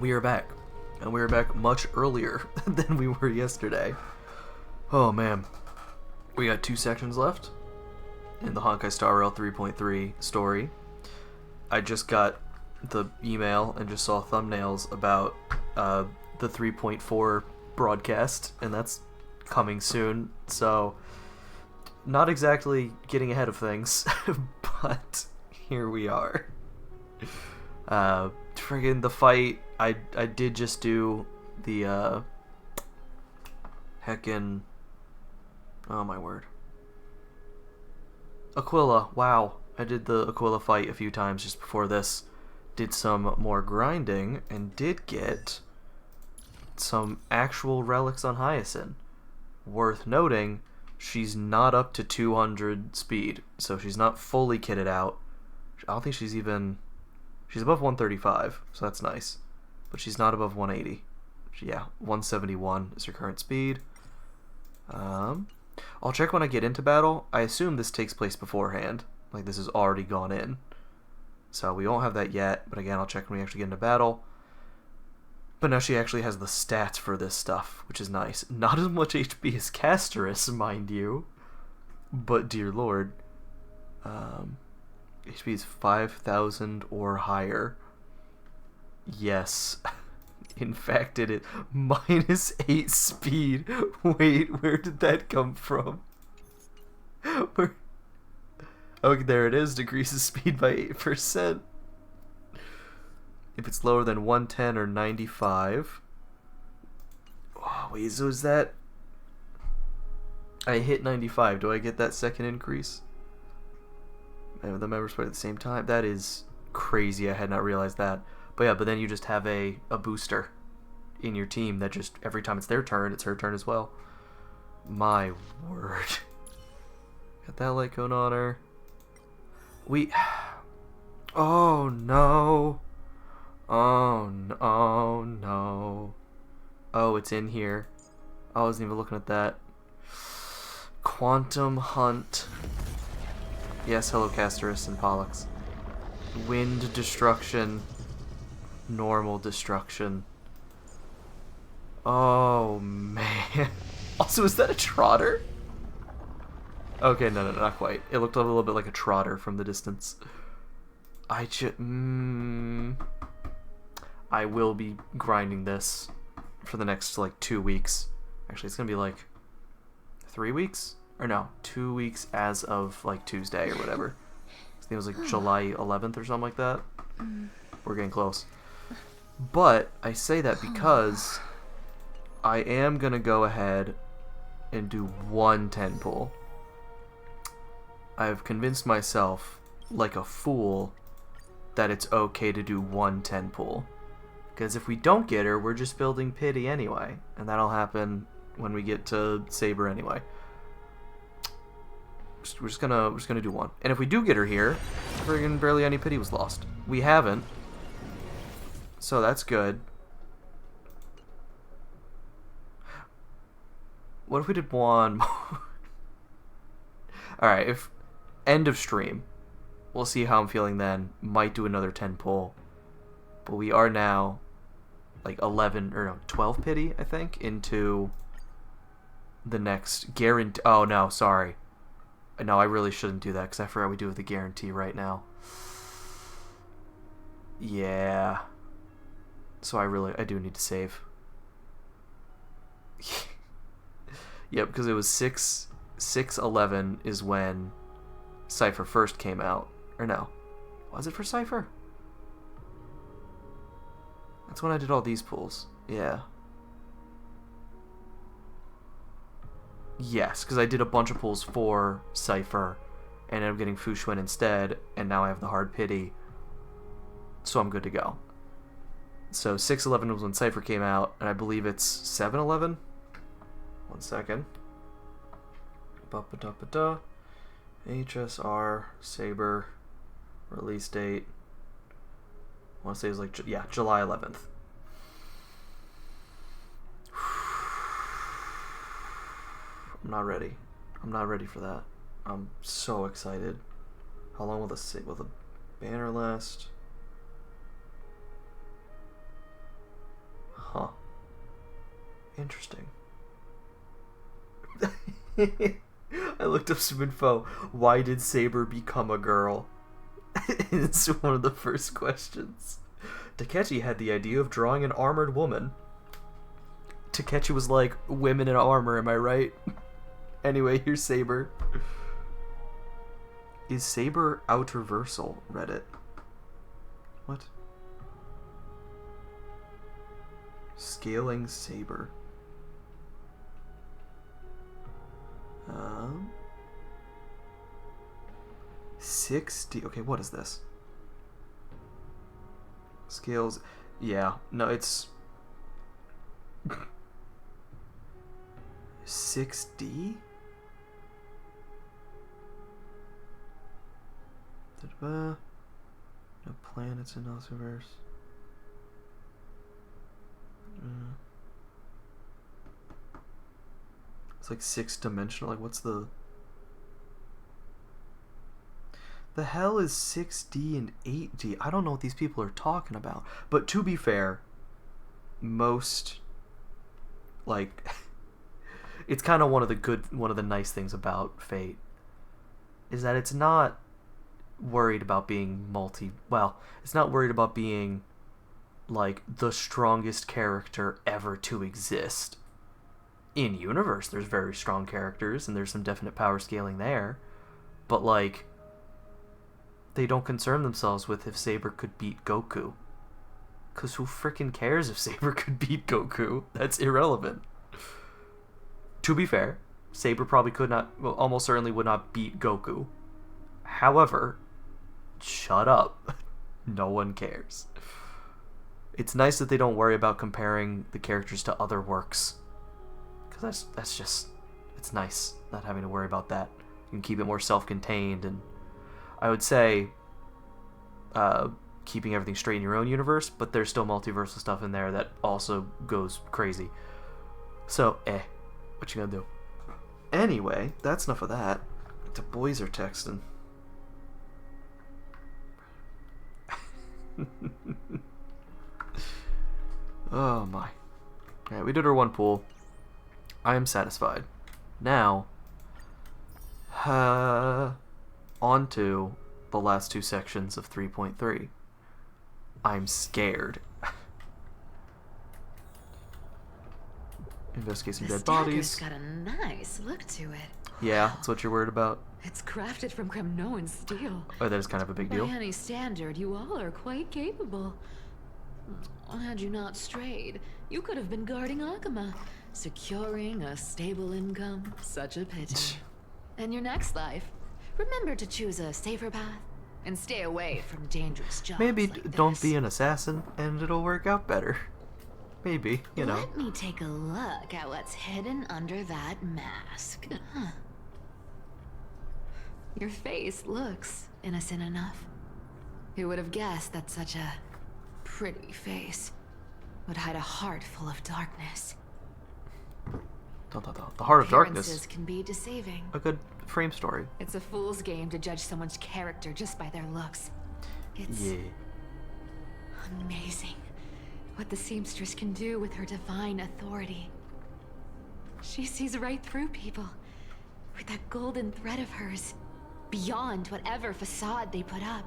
We are back. And we are back much earlier than we were yesterday. Oh man. We got 2 sections left in the Honkai Star Rail 3.3 story. I just got the email and just saw thumbnails about the 3.4 broadcast, and that's coming soon, so not exactly getting ahead of things, but here we are. Friggin' the fight, I did just do the heckin', oh my word, Aquila. Wow, I did the Aquila fight a few times just before this. Did some more grinding and did get some actual relics on Hyacinth. Worth noting, she's not up to 200 speed, so she's not fully kitted out. I don't think she's even... She's above 135, so that's nice. But she's not above 180. Yeah, 171 is her current speed. I'll check when I get into battle. I assume this takes place beforehand. Like, this has already gone in. So we won't have that yet, but again, I'll check when we actually get into battle. But now she actually has the stats for this stuff, which is nice. Not as much HP as Casterus, mind you. But, dear lord. HP is 5,000 or higher. Yes. In fact, it is -8 speed. Wait, where did that come from? Where? Oh, there it is. Decreases speed by 8%. If it's lower than 110 or 95. Oh, wait, so is that... I hit 95. Do I get that second increase? And the members play at the same time. That is crazy. I had not realized that. But yeah, but then you just have a booster in your team that just, every time it's their turn, it's her turn as well. My word. Got that light cone on her. We... Oh, no. Oh, no. Oh, no. Oh, it's in here. I wasn't even looking at that. Quantum Hunt. Yes, hello, Casterus and Pollux. Wind Destruction. Normal Destruction. Oh, man. Also, is that a Trotter? Okay, no, not quite. It looked a little bit like a Trotter from the distance. I will be grinding this for the next, like, 2 weeks. Actually, it's gonna be, like, 3 weeks? Or no, 2 weeks as of, like, Tuesday or whatever. I think it was, like, July 11th or something like that. We're getting close. But I say that because I am gonna go ahead and do 1 10 pull. I've convinced myself, like a fool, that it's okay to do 1 10 pull. Because if we don't get her, we're just building pity anyway. And that'll happen when we get to Saber anyway. We're just gonna do 1. And if we do get her here, friggin' barely any pity was lost. We haven't. So that's good. What if we did 1 more? Alright, if... End of stream. We'll see how I'm feeling then. Might do another 10 pull. But we are now, like, 11, or no, 12 pity, I think, into the next guarantee. Oh, no, sorry. No, I really shouldn't do that, because I forgot we do have the guarantee right now. Yeah. So I do need to save. Yep, because it was 6/11 is when Cypher first came out. Or no. Was it for Cypher? That's when I did all these pulls. Yeah. Yes, because I did a bunch of pulls for Cypher and ended up getting Fushuen instead, and now I have the hard pity. So I'm good to go. So 6/11 was when Cypher came out, and I believe it's 7/11. 1 second. Ba-ba-da-ba-da. HSR Saber release date. I want to say it was like, yeah, July 11th. I'm not ready. I'm not ready for that. I'm so excited. How long will the banner last? Huh. Interesting. I looked up some info. Why did Saber become a girl? It's one of the first questions. Takechi had the idea of drawing an armored woman. Takechi was like, women in armor, am I right? Anyway, here's Saber. Is Saber outerversal? Reddit. What? Scaling Saber. 60. Okay, what is this? Scales. Yeah, no, it's 6D? No planets in Elseverse. It's like 6-dimensional. Like, what's the hell is 6D and 8D? I don't know what these people are talking about. But to be fair, most, like, it's kind of one of the nice things about Fate is that it's not worried about being it's not worried about being like the strongest character ever to exist. In universe, there's very strong characters and there's some definite power scaling there, but like, they don't concern themselves with if Saber could beat Goku, because who frickin' cares if Saber could beat Goku? That's irrelevant. To be fair, Saber probably almost certainly would not beat Goku. However, shut up. No one cares. It's nice that they don't worry about comparing the characters to other works, because that's just, it's nice not having to worry about that. You can keep it more self-contained, and I would say keeping everything straight in your own universe, but there's still multiversal stuff in there that also goes crazy. So, what you gonna do? Anyway, that's enough of that. The boys are texting. Oh my. Alright, we did our one pool. I am satisfied. Now, on to the last two sections of 3.3. I'm scared. Investigate some dead bodies. Got a nice look to it. Yeah, that's what you're worried about. It's crafted from Kremnoan steel. Oh, that is kind of a big deal. By any standard, you all are quite capable. Had you not strayed, you could have been guarding Akama, securing a stable income. Such a pity. In your next life, remember to choose a safer path and stay away from dangerous jobs. Maybe like don't be an assassin and it'll work out better. Maybe, you know. Let me take a look at what's hidden under that mask. Your face looks innocent enough. Who would have guessed that such a pretty face would hide a heart full of darkness? The heart of darkness. Appearances can be deceiving. A good frame story. It's a fool's game to judge someone's character just by their looks. It's amazing what the seamstress can do with her divine authority. She sees right through people with that golden thread of hers, beyond whatever facade they put up.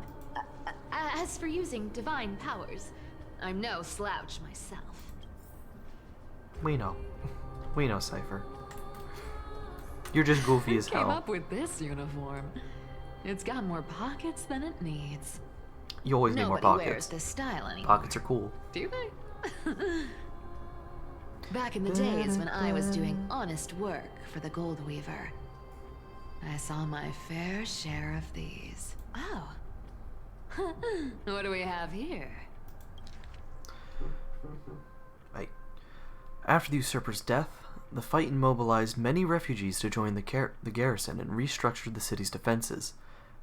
As for using divine powers, I'm no slouch myself. We know. We know, Cypher. You're just goofy as hell. Came up with this uniform. It's got more pockets than it needs. You always need more Nobody pockets. wears this style anymore. Pockets are cool. Do they? Back in the days when I was doing honest work for the Gold Weaver, I saw my fair share of these. Oh. What do we have here? Right. After the usurper's death, the fight immobilized many refugees to join the garrison and restructured the city's defenses.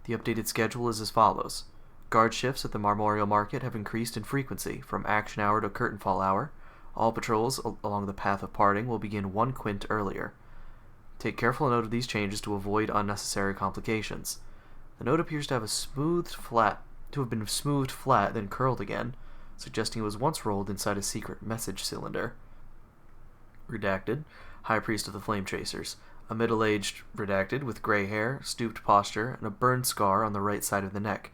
The updated schedule is as follows. Guard shifts at the Memorial Market have increased in frequency from action hour to curtain fall hour. All patrols along the path of parting will begin 1 quint earlier. Take careful note of these changes to avoid unnecessary complications. The note appears to have been smoothed flat, then curled again. suggesting it was once rolled inside a secret message cylinder. Redacted, High Priest of the Flame Chasers. A middle-aged redacted with gray hair, stooped posture, and a burn scar on the right side of the neck.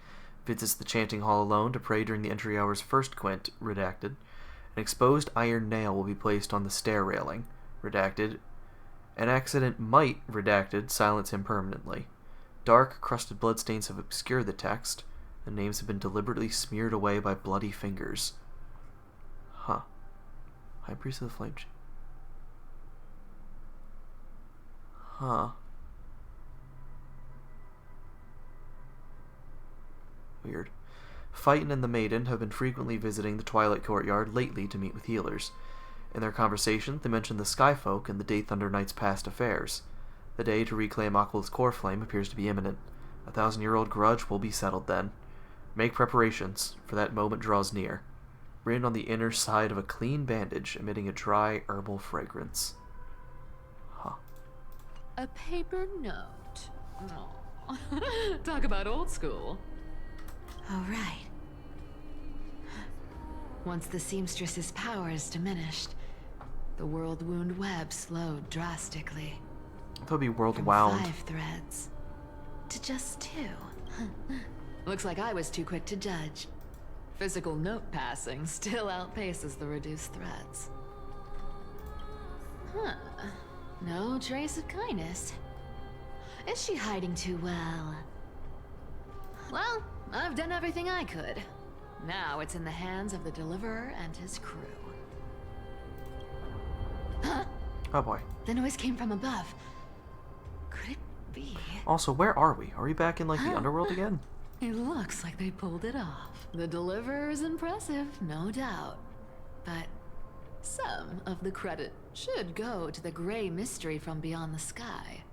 Visits the chanting hall alone to pray during the entry hour's first quint, redacted. An exposed iron nail will be placed on the stair railing, redacted. An accident might, redacted, silence him permanently. Dark, crusted bloodstains have obscured the text. The names have been deliberately smeared away by bloody fingers. Huh. High Priest of the Flame. Huh. Weird. Phaeton and the Maiden have been frequently visiting the Twilight Courtyard lately to meet with healers. In their conversation, they mention the Skyfolk and the Day Thunder Knight's past affairs. The day to reclaim Aqua's core flame appears to be imminent. A 1,000-year-old grudge will be settled then. Make preparations, for that moment draws near. Written on the inner side of a clean bandage, emitting a dry, herbal fragrance. Huh. A paper note. Oh. Talk about old school. All right. Once the seamstress's power is diminished, the world wound web slowed drastically. That would be world From wound. 5 threads to just 2. Looks like I was too quick to judge. Physical note passing still outpaces the reduced threads. Huh. No trace of kindness. Is she hiding too well? Well, I've done everything I could. Now it's in the hands of the Deliverer and his crew. Huh? Oh boy. The noise came from above. Could it be? Also, where are we? Are we back in, like, the underworld again? It looks like they pulled it off. The Deliverer is impressive, no doubt. But some of the credit should go to the gray mystery from beyond the sky.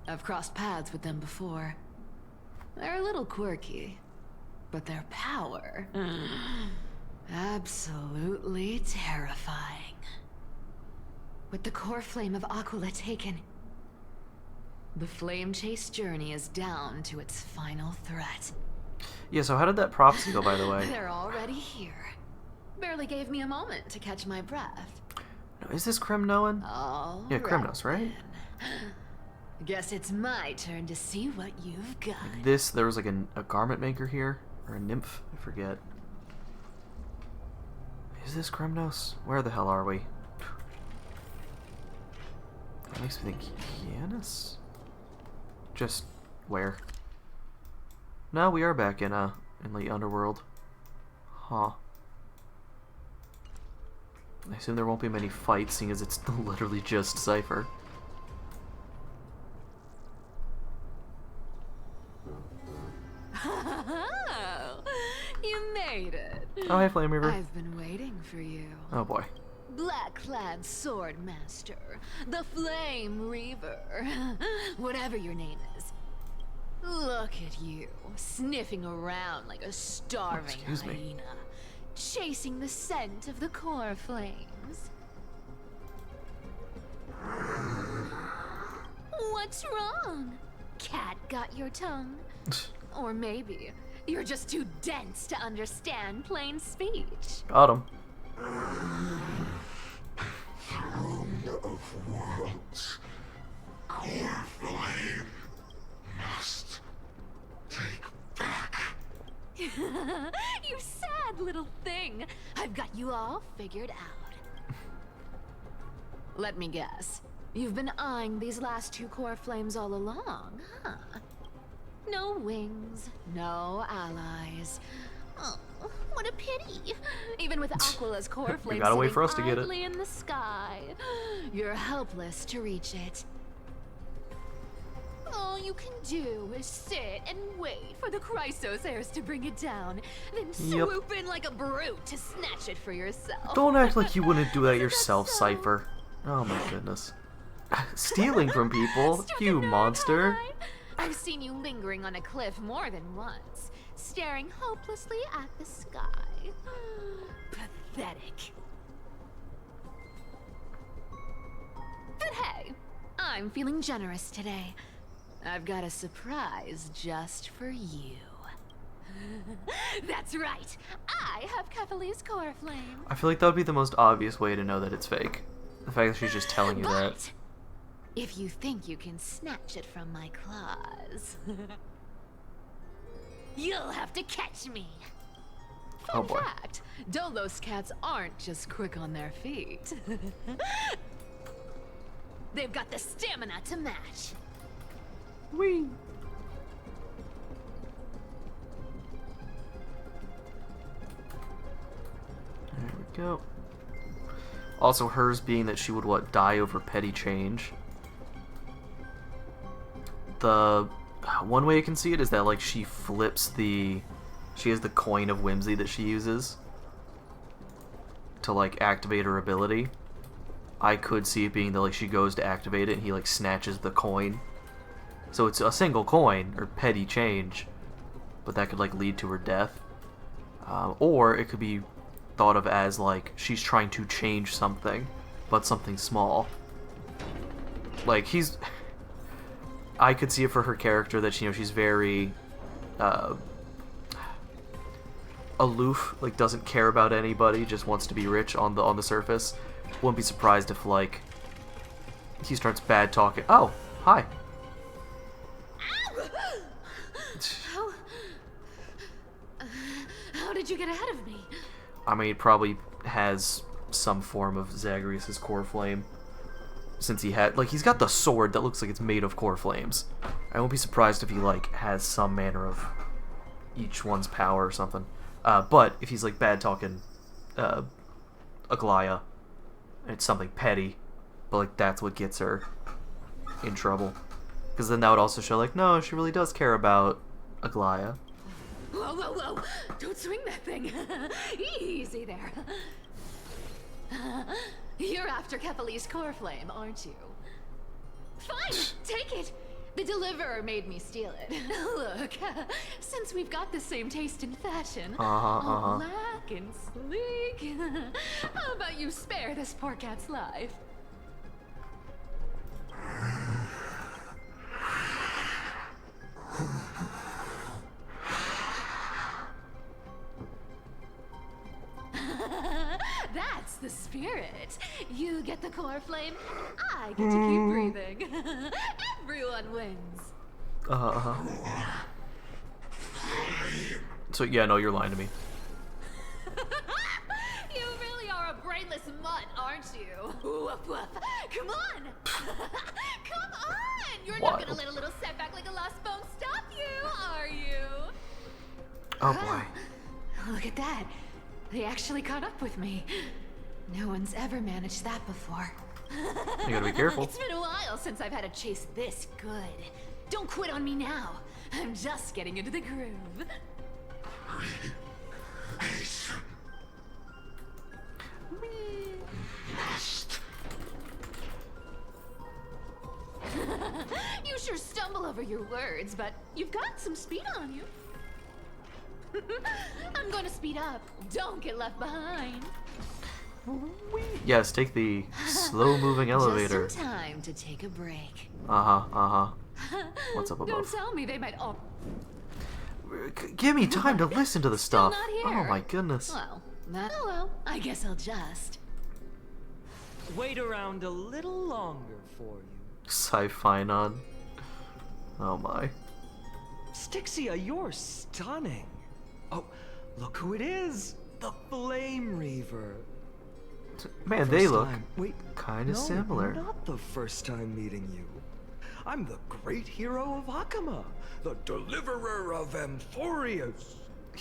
I've crossed paths with them before. They're a little quirky, but their power... absolutely terrifying. With the core flame of Aquila taken, the flame chase journey is down to its final threat. Yeah, so how did that prophecy go, by the way? They're already here. Barely gave me a moment to catch my breath. No, is this Kremnoan? All Yeah, right, Kremnos, right? then. Guess it's my turn to see what you've got. There was like a garment maker here, or a nymph, I forget. Is this Kremnos? Where the hell are we? That makes me think Yanis? Just where? No, we are back in the underworld. Huh. I assume there won't be many fights, seeing as it's literally just Cypher. You made it. Oh, hey, Flame Reaver. I've been waiting for you. Oh boy. Black-clad sword master, the Flame Reaver, whatever your name is. Look at you, sniffing around like a starving Excuse me. hyena, chasing the scent of the core flames. What's wrong? Cat got your tongue? Or maybe you're just too dense to understand plain speech. Got him. Throne of worlds, core flame must take back. You sad little thing. I've got you all figured out. Let me guess. You've been eyeing these last 2 core flames all along, huh? No wings, no allies. Oh, what a pity. Even with Aquila's core flame gotta wait sitting for us to get it. idly in the sky, you're helpless to reach it. All you can do is sit and wait for the Chrysos heirs to bring it down, then Yep. swoop in like a brute to snatch it for yourself. Don't act like you wouldn't do that yourself, Cypher. Oh my goodness. Stealing from people, Struck a you nerve, monster. huh? I've seen you lingering on a cliff more than once, staring hopelessly at the sky. Pathetic. But hey, I'm feeling generous today. I've got a surprise just for you. That's right. I have Kefali's core flame. I feel like that would be the most obvious way to know that it's fake. The fact that she's just telling you that. But if you think you can snatch it from my claws, you'll have to catch me. Oh Fun boy. fact, Dolos cats aren't just quick on their feet. They've got the stamina to match. Whee! There we go. Also, hers being that she would, what, die over petty change. The one way I can see it is that, like, she flips the... She has the coin of whimsy that she uses to, like, activate her ability. I could see it being that, like, she goes to activate it and he, like, snatches the coin. So it's a single coin, or petty change, but that could, like, lead to her death. Or it could be thought of as, like, she's trying to change something, but something small. Like, he's... I could see it for her character that, you know, she's very... aloof, like, doesn't care about anybody, just wants to be rich on the surface. Wouldn't be surprised if, like, he starts bad talking. Oh, hi. How did you get ahead of me? I mean, he probably has some form of Zagreus' core flame. Since he had, like, he's got the sword that looks like it's made of core flames. I won't be surprised if he, like, has some manner of each one's power or something. But if he's, like, bad talking Aglaya, it's something petty, but, like, that's what gets her in trouble. Because then that would also show, like, no, she really does care about Aglaya. Whoa, whoa, whoa! Don't swing that thing! Easy there. You're after Kefali's core flame, aren't you? Fine, take it! The deliverer made me steal it. Look, since we've got the same taste in fashion, all black and sleek, how about you spare this poor cat's life? That's the spirit. You get the core flame, I get to keep breathing. Everyone wins. So, yeah, no, you're lying to me. You really are a brainless mutt, aren't you? Woof, woof. Come on! Come on! You're not gonna let a little setback like a lost bone stop you, are you? Oh, boy. Look at that. They actually caught up with me. No one's ever managed that before. You gotta be careful. It's been a while since I've had a chase this good. Don't quit on me now. I'm just getting into the groove. You sure stumble over your words, but you've got some speed on you. I'm going to speed up. Don't get left behind. Yes, take the slow-moving elevator. Just in time to take a break. What's up above? Don't tell me they might all... Give me time to listen to the Still stuff. not here. Oh my goodness. Well, I guess I'll just... Wait around a little longer for you. Sci-Fi-non. Oh my. Stixia, you're stunning. Oh, look who it is. The Flame Reaver. Man, they look Wait, kind of no, similar. Not the first time meeting you. I'm the great hero of Akama, the deliverer of Amphorius.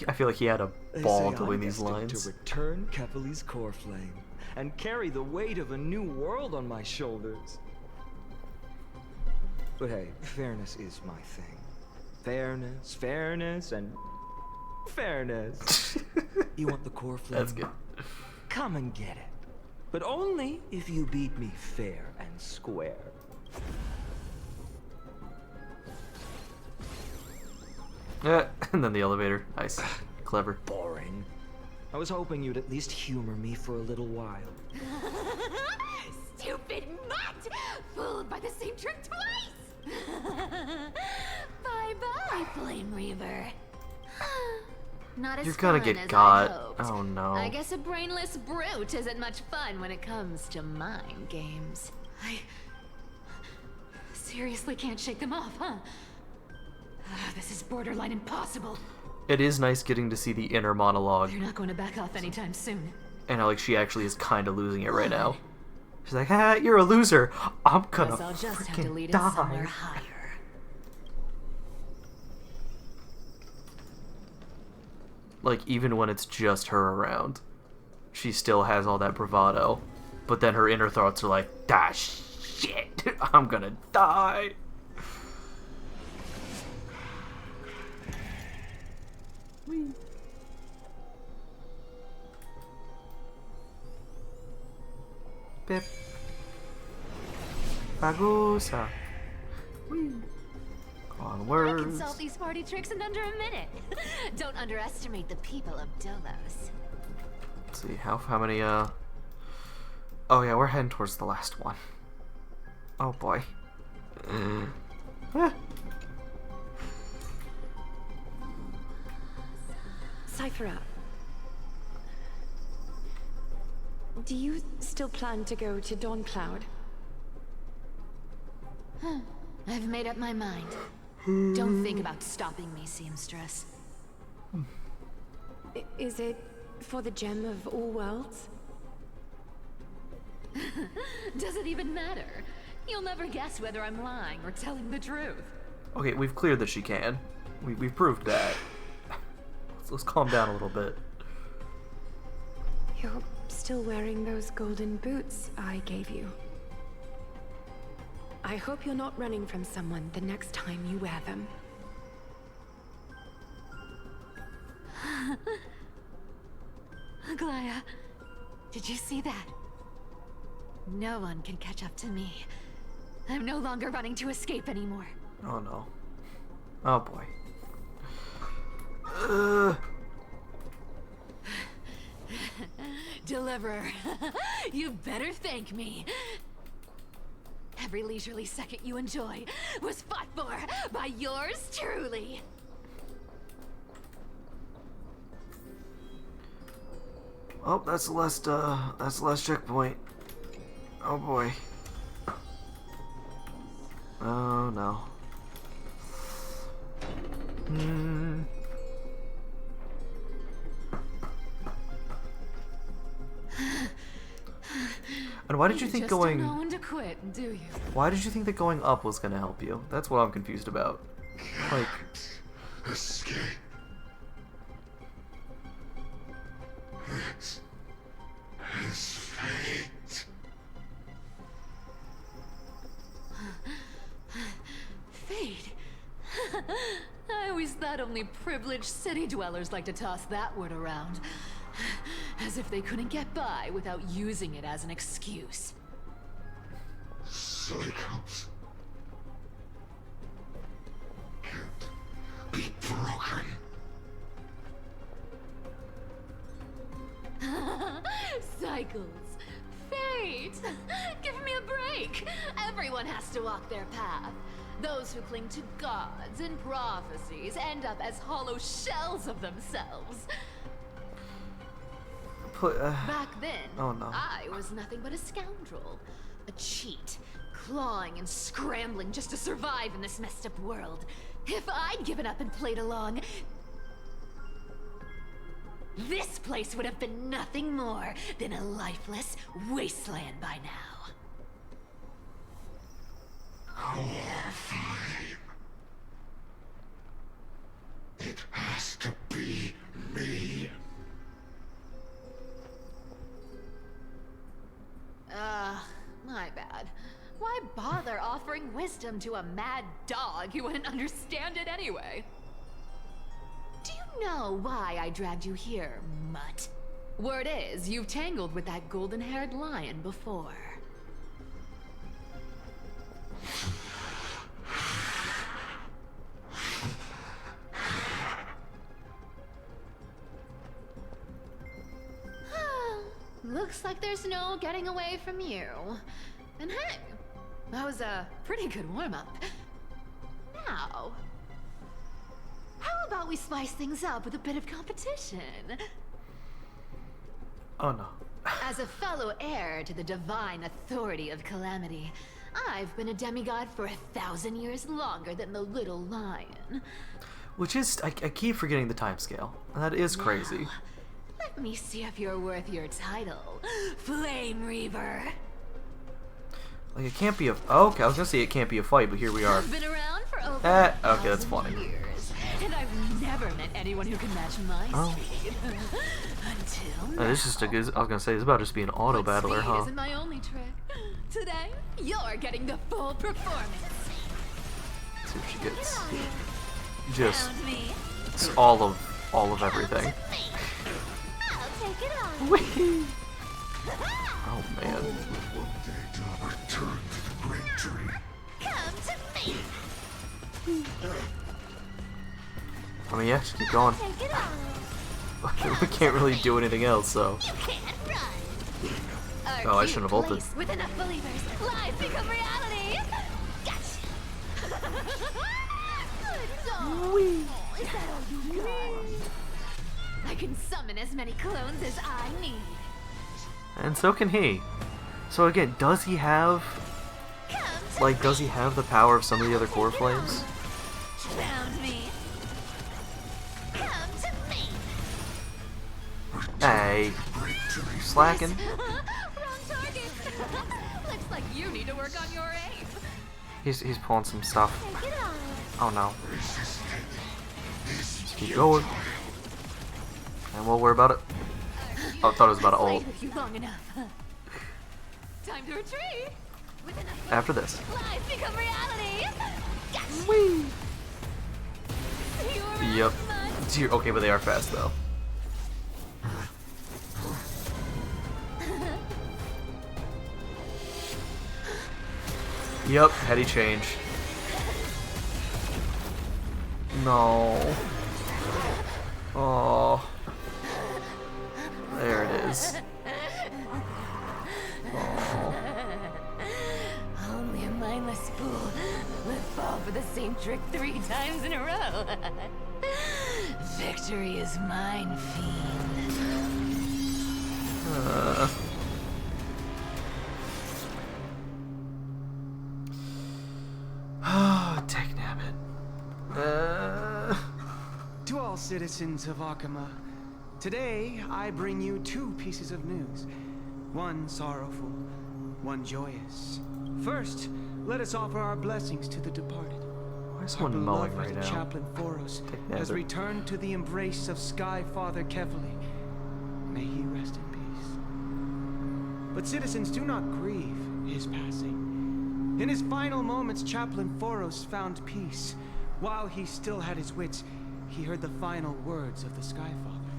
I feel like he had a They ball say doing I'm these destined lines. to return Kefali's core flame and carry the weight of a new world on my shoulders. But hey, fairness is my thing. Fairness, and fairness. You want the core flame? That's good. Come and get it. But only if you beat me fair and square. And then the elevator. Nice. Clever. Boring. I was hoping you'd at least humor me for a little while. Stupid mutt! Fooled by the same trick twice! Bye-bye, Flame Reaver. Not as You're gonna fun get as got. I hoped. Oh no. I guess a brainless brute isn't much fun when it comes to mind games. I seriously can't shake them off, huh? This is borderline impossible. It is nice getting to see the inner monologue. You're not going to back off anytime soon. And how, like, she actually is kind of losing it right now. She's like, ah, you're a loser. I'm gonna Guess I'll just have to freaking lead die. us somewhere higher. Like, even when it's just her around, she still has all that bravado. But then her inner thoughts are like, ah, shit, I'm gonna die. Whee. Pip. Bagusa. Whee. Onwards. I can solve these party tricks in under a minute. Don't underestimate the people of Dolos. Let's see, how many, Oh yeah, we're heading towards the last one. Oh boy. Cypher up. Do you still plan to go to Dawncloud? I've made up my mind. Don't think about stopping me, seamstress. Is it for the gem of all worlds? Does it even matter? You'll never guess whether I'm lying or telling the truth. Okay, we've cleared that she can. We've proved that. Let's calm down a little bit. You're still wearing those golden boots I gave you. I hope you're not running from someone the next time you wear them. Aglaya, did you see that? No one can catch up to me. I'm no longer running to escape anymore. Oh no. Oh boy. Deliverer, you better thank me. Every leisurely second you enjoy was fought for by yours truly. Oh, that's the last checkpoint. Oh boy. Oh no. And why did you think just going? don't know when to quit, do you? Why did you think that going up was gonna help you? That's what I'm confused about. Like, Escape. It is fate. Fate? I always thought only privileged city dwellers like to toss that word around. As if they couldn't get by without using it as an excuse. Cycles can't be broken. Cycles. Fate! Give me a break! Everyone has to walk their path. Those who cling to gods and prophecies end up as hollow shells of themselves. Back then, Oh, no. I was nothing but a scoundrel. A cheat, clawing and scrambling just to survive in this messed up world. If I'd given up and played along, this place would have been nothing more than a lifeless wasteland by now. Our flame. It has to be me. My bad. Why bother offering wisdom to a mad dog who wouldn't understand it anyway? Do you know why I dragged you here, mutt? Word is, you've tangled with that golden-haired lion before. Looks like there's no getting away from you. And hey, that was a pretty good warm-up. Now, how about we spice things up with a bit of competition? Oh no. As a fellow heir to the divine authority of Calamity, I've been a demigod for 1,000 years longer than the little lion. Which is, I keep forgetting the time scale. That is crazy. Now, let me see if you're worth your title, Flame Reaver. Like, it can't be a... Oh, okay, I was gonna say it can't be a fight, but here we are. I've been around for over Okay, that's 1,000 funny. years, and I've never met anyone who can match my speed. Until now. This is just a good... I was gonna say, it's about just being an auto But battler, speed huh? isn't my only trick. Today, you're getting the full performance. Let's see what she gets. Just... Found me. It's all of everything. I'll take it on. Whee! Oh, man. One day to return to the great tree. Come to me. I mean, yeah, just keep going. Take it on. We can't really do anything else, so... You can't run. Oh, I shouldn't have ulted. With enough believers, lies become reality. Gotcha. Good dog. Is that all you got? I can summon as many clones as I need. And so can he. So again, does he have... Come to Like, does he have the power of some of the other core flames? Found me. Come to me. Hey. Slacking. Wrong target. Looks like you need to work on your aim. He's pulling some stuff. Take it on. Oh no. Just keep going. And we'll worry about it. Oh, I thought it was about to ult. Played with you long enough. Time to retreat. With enough After this. lies become reality. Gotcha. Whee! You were Yep. fun. Okay, but they are fast though. Yep, heady change. No. Oh. There it is. Oh. Only a mindless fool would fall for the same trick 3 times in a row. Victory is mine, fiend. Technabbit. To all citizens of Akama, today I bring you 2 pieces of news. One sorrowful, one joyous. First, let us offer our blessings to the departed. Why is Our someone mowing beloved right now? Chaplain Foros has Technabbit. returned to the embrace of Sky Father Kefali. May he rest in peace. But citizens, do not grieve his passing. In his final moments, Chaplain Foros found peace. While he still had his wits, he heard the final words of the Sky Father.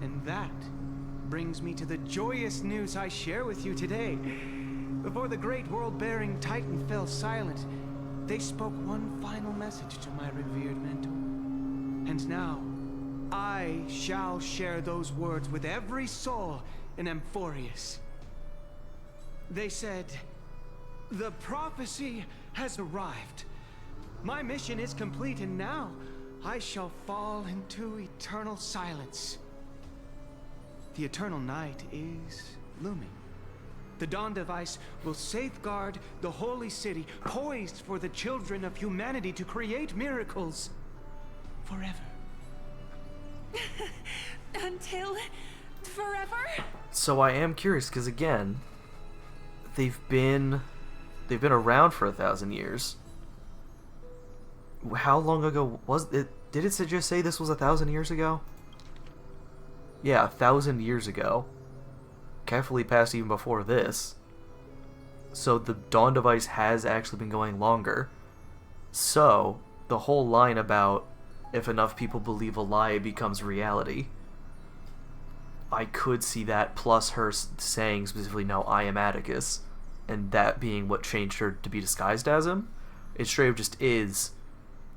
And that brings me to the joyous news I share with you today. Before the great world-bearing Titan fell silent, they spoke one final message to my revered mentor. And now, I shall share those words with every soul in Amphorius. They said, "The prophecy has arrived. My mission is complete, and now I shall fall into eternal silence." The eternal night is looming. The dawn device will safeguard the holy city, poised for the children of humanity to create miracles forever. Until forever? So I am curious because again, they've been around for 1,000 years. How long ago was it? Did it just say this was 1,000 years ago? Yeah, 1,000 years ago. Carefully passed even before this. So the Dawn device has actually been going longer. So the whole line about if enough people believe a lie, it becomes reality. I could see that, plus her saying specifically, "No, I am Atticus," and that being what changed her to be disguised as him. It straight up just is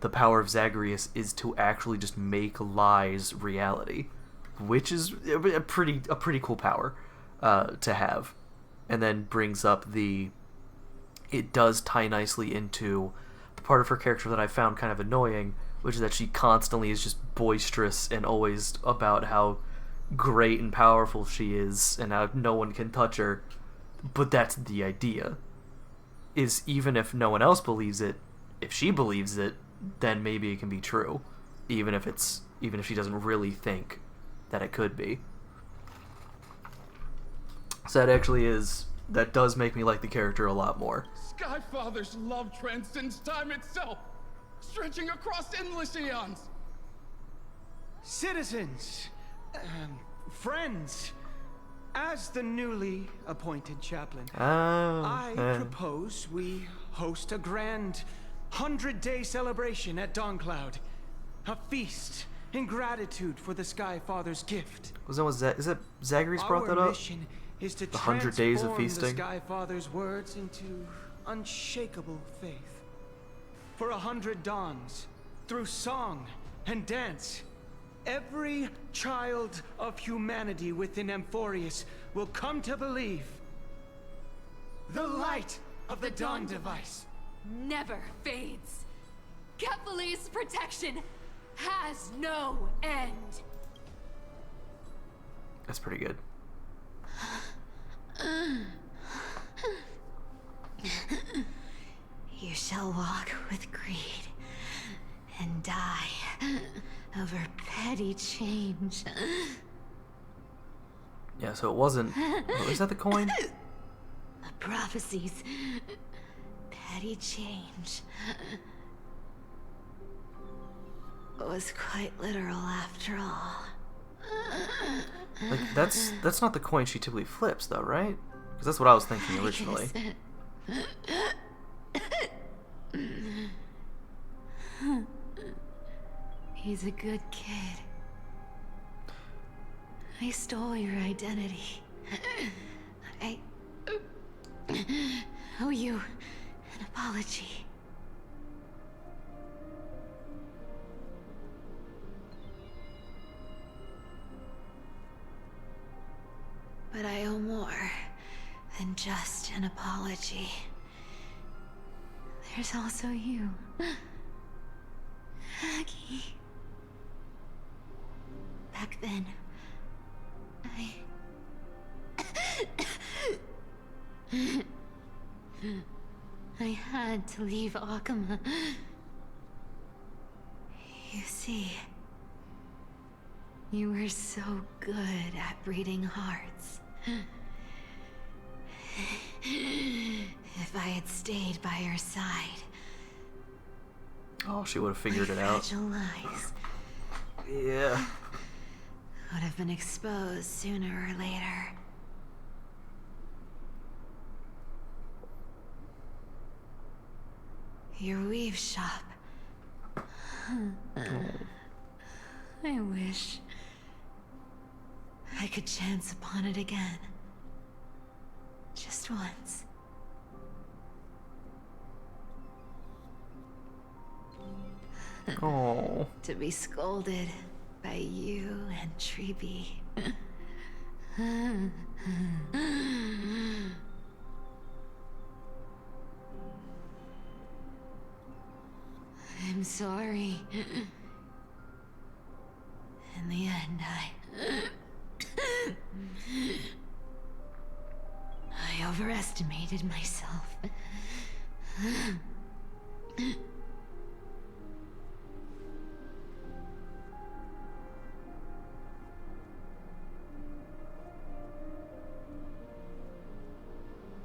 the power of Zagreus is to actually just make lies reality, which is a pretty cool power to have. And then brings up it does tie nicely into the part of her character that I found kind of annoying, which is that she constantly is just boisterous and always about how great and powerful she is and how no one can touch her. But that's the idea. Is even if no one else believes it, if she believes it, then maybe it can be true. Even if she doesn't really think that it could be. So that does make me like the character a lot more. Skyfather's love transcends time itself, stretching across endless eons. Citizens, friends, as the newly appointed chaplain, I propose we host a grand 100-day celebration at Dawncloud. A feast in gratitude for the Skyfather's gift. Is it Zagreus brought that Our up? mission is to The 100 days of feasting? the Skyfather's words into unshakable faith. For 100 dawns, through song and dance, every child of humanity within Amphorius will come to believe the light of the Dawn Device Never fades. Kephales's protection has no end. That's pretty good. You shall walk with greed and die over petty change. Yeah, so it wasn't... is that the coin? The prophecies. Petty change. Was quite literal after all. Like, that's not the coin she typically flips, though, right? Because that's what I was thinking originally. He's a good kid. I stole your identity. I owe you an apology. But I owe more than just an apology. There's also you, Maggie. Back then, I had to leave Akama. You see, you were so good at reading hearts. If I had stayed by your side, Oh, she would have figured it out. fragile lies Yeah. would have been exposed sooner or later. Your weave shop. I wish I could chance upon it again. Just once. Oh. To be scolded by you and Treeby. I'm sorry. In the end, I overestimated myself.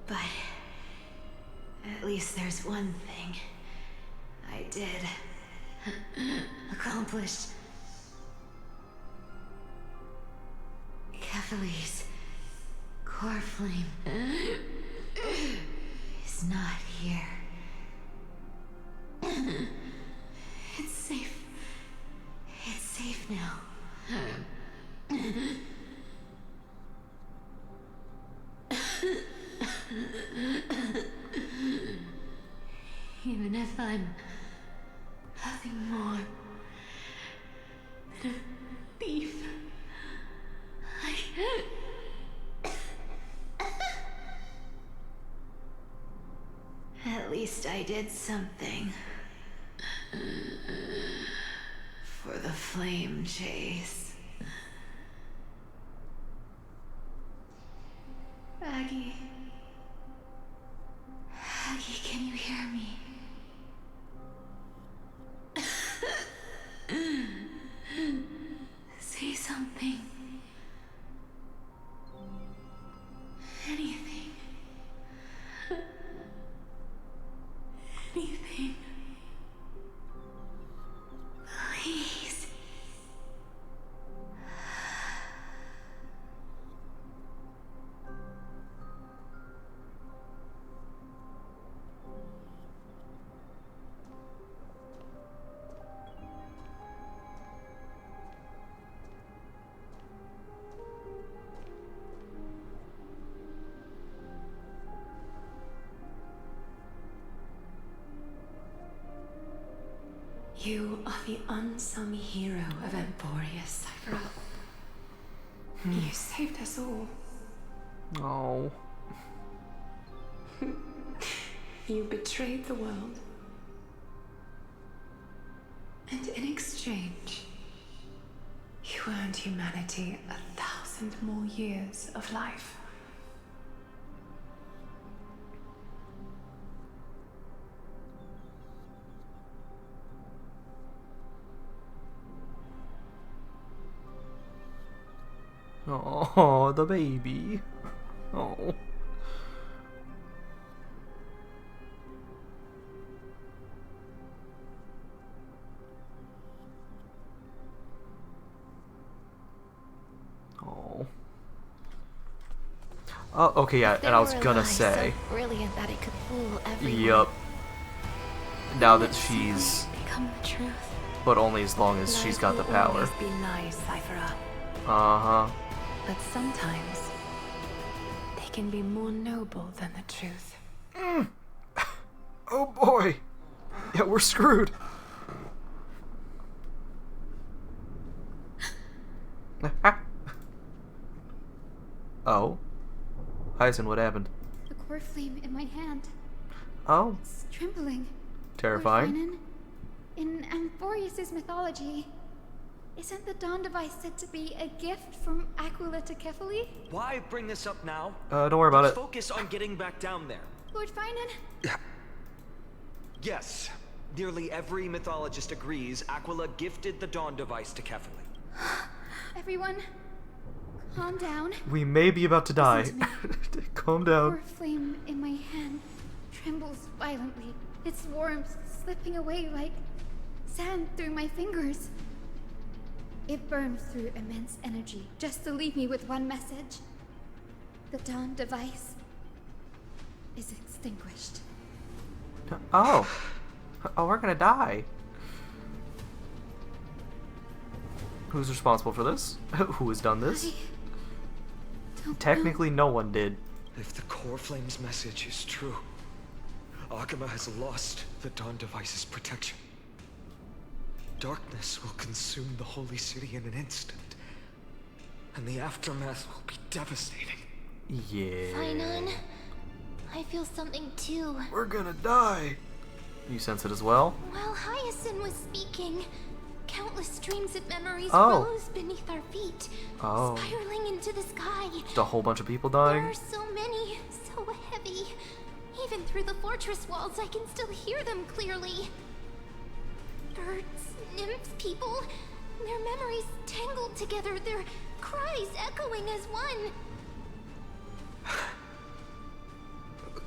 But at least there's one thing I did accomplish. Kephales's core flame is not here. It's safe. It's safe now. Even if I'm nothing more than a thief, At least I did something. flame chase. Aggie. Aggie, can you hear me? Say something. Anything. Anything. Please. You are the unsung hero of Emporius, Cypher. You saved us all. Oh. You betrayed the world. And in exchange, you earned humanity 1,000 more years of life. Oh, the baby. Oh. Oh. Oh, okay, yeah, and I was gonna say. So brilliant that it could fool everyone. Yup. Now that she's, become the truth. but only as long as she's got the power. Lies will always be lies, Cypher. Uh-huh. But sometimes they can be more noble than the truth. Oh boy. Yeah, we're screwed. Oh. Hyacin, what happened? The core flame in my hand. Oh. It's trembling. Terrifying. Lord Finan, in Amphorius' mythology, isn't the Dawn device said to be a gift from Aquila to Kefali? Why bring this up now? Don't worry about Let's it. focus on getting back down there. Lord Finan? Yes. Nearly every mythologist agrees Aquila gifted the Dawn device to Kefali. Everyone, calm down. We may be about to die. Listen to me. Calm The down. core flame in my hand trembles violently. Its warmth slipping away like sand through my fingers. It burns through immense energy just to leave me with one message. The Dawn device is extinguished. Oh. Oh, we're gonna die. Who's responsible for this? Who has done this? I don't Technically, no one did. If the core flame's message is true, Akama has lost the Dawn device's protection. Darkness will consume the holy city in an instant, and the aftermath will be devastating. Yeah. Finan, I feel something too. We're gonna die. You sense it as well? While Hyacin was speaking, countless streams of memories Oh. rose beneath our feet, Oh. spiraling into the sky. Just a whole bunch of people There dying? are so many, so heavy. Even through the fortress walls, I can still hear them clearly. Birds, nymphs, people, their memories tangled together, their cries echoing as one.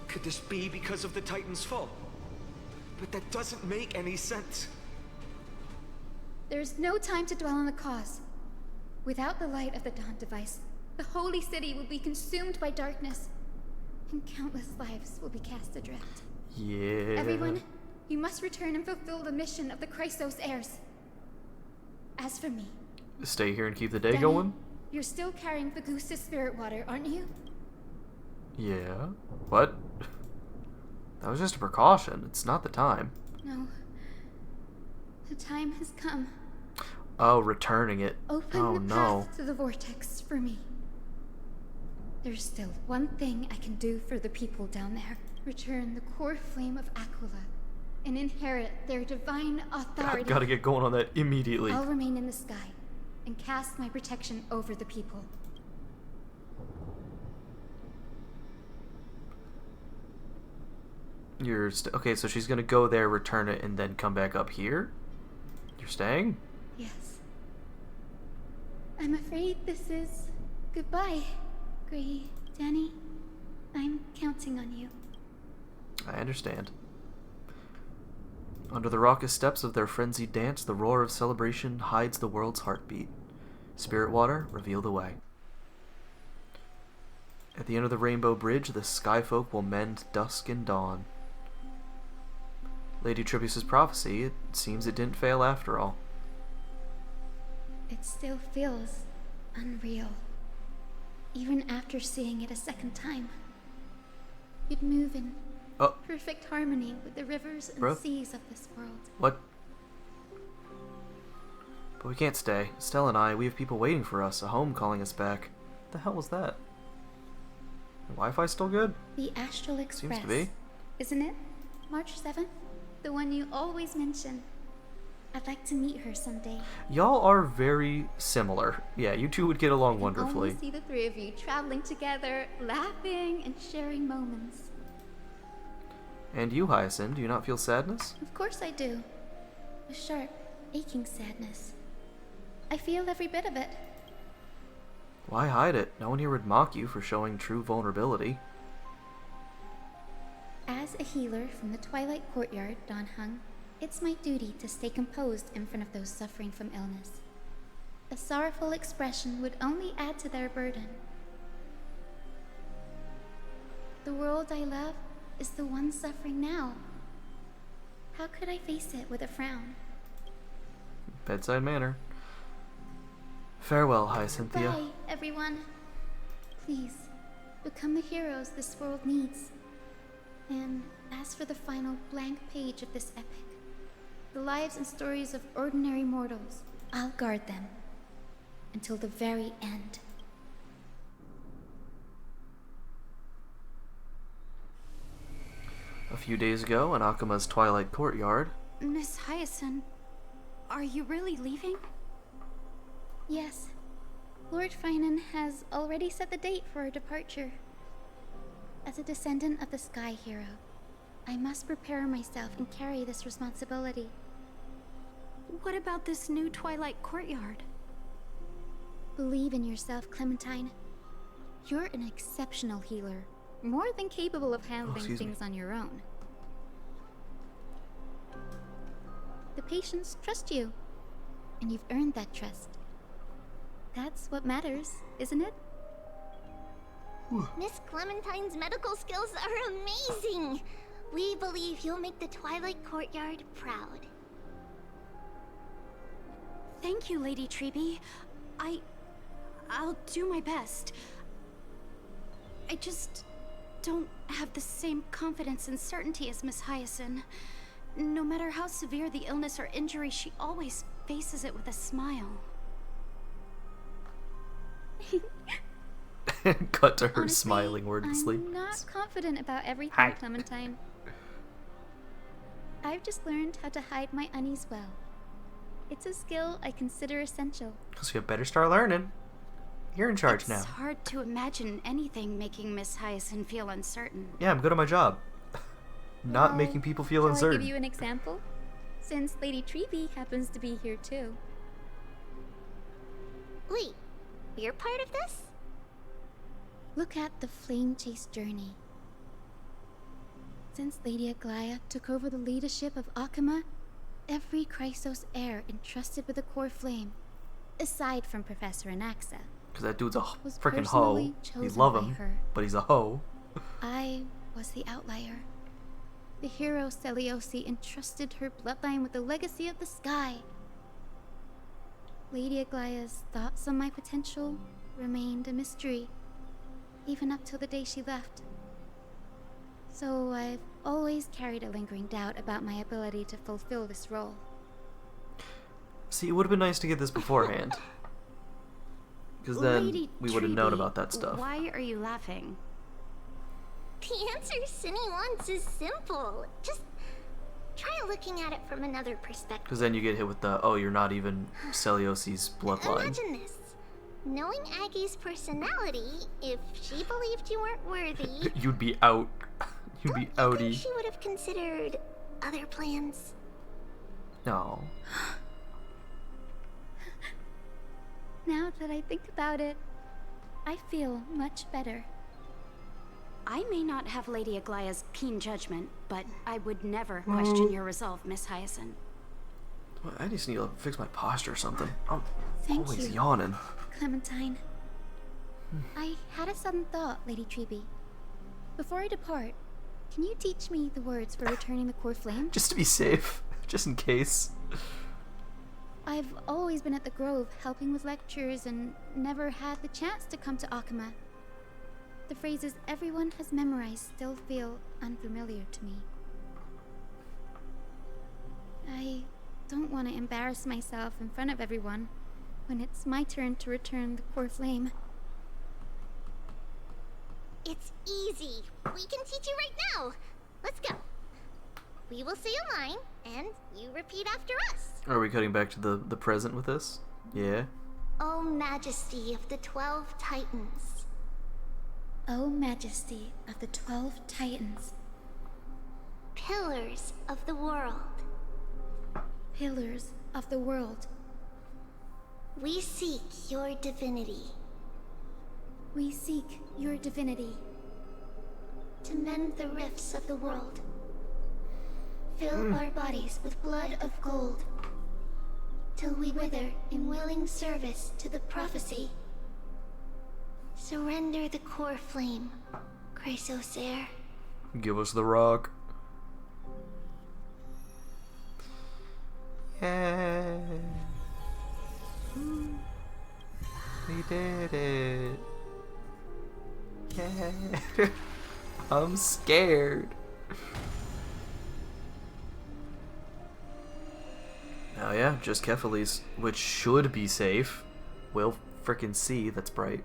Could this be because of the Titan's fall? But that doesn't make any sense. There's no time to dwell on the cause. Without the light of the Dawn device, the holy city will be consumed by darkness, and countless lives will be cast adrift. Yeah. Everyone, you must return and fulfill the mission of the Chrysos heirs. As for me, Stay here and keep the day Danny, going? you're still carrying Fagusta's spirit water, aren't you? Yeah. What? That was just a precaution. It's not the time. No. The time has come. Oh, returning it. Open Oh the no. path to the vortex for me. There's still one thing I can do for the people down there. Return the core flame of Aquila and inherit their divine authority. Gotta get going on that immediately. I'll remain in the sky and cast my protection over the people. Okay, so she's gonna go there, return it, and then come back up here? You're staying? Yes. I'm afraid this is goodbye, Gray Danny. I'm counting on you. I understand. Under the raucous steps of their frenzied dance, the roar of celebration hides the world's heartbeat. Spirit water, reveal the way. At the end of the Rainbow Bridge, the Skyfolk will mend dusk and dawn. Lady Tribius's prophecy, it seems it didn't fail after all. It still feels unreal. Even after seeing it a second time. You'd move in perfect harmony with the rivers and seas of this world. What? But we can't stay. Estelle and I, we have people waiting for us, a home calling us back. What the hell was that? The Wi-Fi still good? The Astral Express. Seems to be. Isn't it? March 7th? The one you always mention. I'd like to meet her someday. Y'all are very similar. Yeah, you two would get along wonderfully. I can see the three of you traveling together, laughing and sharing moments. And you, Hyacinth, do you not feel sadness? Of course I do. A sharp, aching sadness. I feel every bit of it. Why hide it? No one here would mock you for showing true vulnerability. As a healer from the Twilight Courtyard, Don Hung, it's my duty to stay composed in front of those suffering from illness. A sorrowful expression would only add to their burden. The world I love is the one suffering now. How could I face it with a frown? Bedside manner. Farewell, Hyacinthia. Bye, everyone. Please, become the heroes this world needs. And as for the final blank page of this epic, the lives and stories of ordinary mortals, I'll guard them until the very end. A few days ago, in Akuma's Twilight Courtyard. Miss Hyacinth, are you really leaving? Yes. Lord Finan has already set the date for our departure. As a descendant of the Sky Hero, I must prepare myself and carry this responsibility. What about this new Twilight Courtyard? Believe in yourself, Clementine. You're an exceptional healer, more than capable of handling things on your own. The patients trust you, and you've earned that trust. That's what matters, isn't it? Miss Clementine's medical skills are amazing! We believe you'll make the Twilight Courtyard proud. Thank you, Lady Treby. I'll do my best. I just don't have the same confidence and certainty as Miss Hyacinth. No matter how severe the illness or injury, she always faces it with a smile. Cut to her Honestly, smiling wordlessly. I'm not confident about everything, Hi. Clementine. I've just learned how to hide my unease well. It's a skill I consider essential. So you better start learning. You're in charge now. It's hard to imagine anything making Miss Hyacinth feel uncertain. Yeah, I'm good at my job. Not Well, making people feel shall uncertain. I give you an example? Since Lady Treby happens to be here too. Wait, you're part of this? Look at the Flame Chase journey. Since Lady Aglaya took over the leadership of Akuma, every Chrysos heir entrusted with the core flame, aside from Professor Anaxa, Because that dude's a was freaking hoe. personally We chosen love by him, her. but he's a hoe. I was the outlier. The hero Celiosi entrusted her bloodline with the legacy of the sky. Lady Aglaya's thoughts on my potential remained a mystery, even up till the day she left. So I've always carried a lingering doubt about my ability to fulfill this role. See, it would have been nice to get this beforehand. Because then Lady we would have known Treby, about that stuff. Why are you laughing? The answer Cindy wants is simple. Just try looking at it from another perspective. Because then you get hit with the, oh, you're not even Celiosi's bloodline. Imagine this. Knowing Aggie's personality, if she believed you weren't worthy... You'd be out. You'd be don't you outie. think she would have considered other plans? No. Now that I think about it, I feel much better. I may not have Lady Aglaya's keen judgment, but I would never question your resolve, Miss Hyacinth. Well, I just need to fix my posture or something. I'm Thank always you. yawning. Clementine. I had a sudden thought, Lady Treby. Before I depart, can you teach me the words for returning the core flame? Just to be safe. Just in case. I've always been at the Grove helping with lectures and never had the chance to come to Akama. The phrases everyone has memorized still feel unfamiliar to me. I don't want to embarrass myself in front of everyone when it's my turn to return the core flame. It's easy. We can teach you right now. Let's go. We will say a line, and you repeat after us. Are we cutting back to the present with this? Yeah. O Majesty of the 12 Titans. O Majesty of the 12 Titans. Pillars of the world. Pillars of the world. We seek your divinity. We seek your divinity. To mend the rifts of the world. Fill our bodies with blood of gold. Till we wither in willing service to the prophecy. Surrender the core flame, Chrysosair. Give us the rock. Yeah. We did it. Yeah. I'm scared. Oh yeah, just Kephalis, which should be safe. We'll frickin' see. That's bright.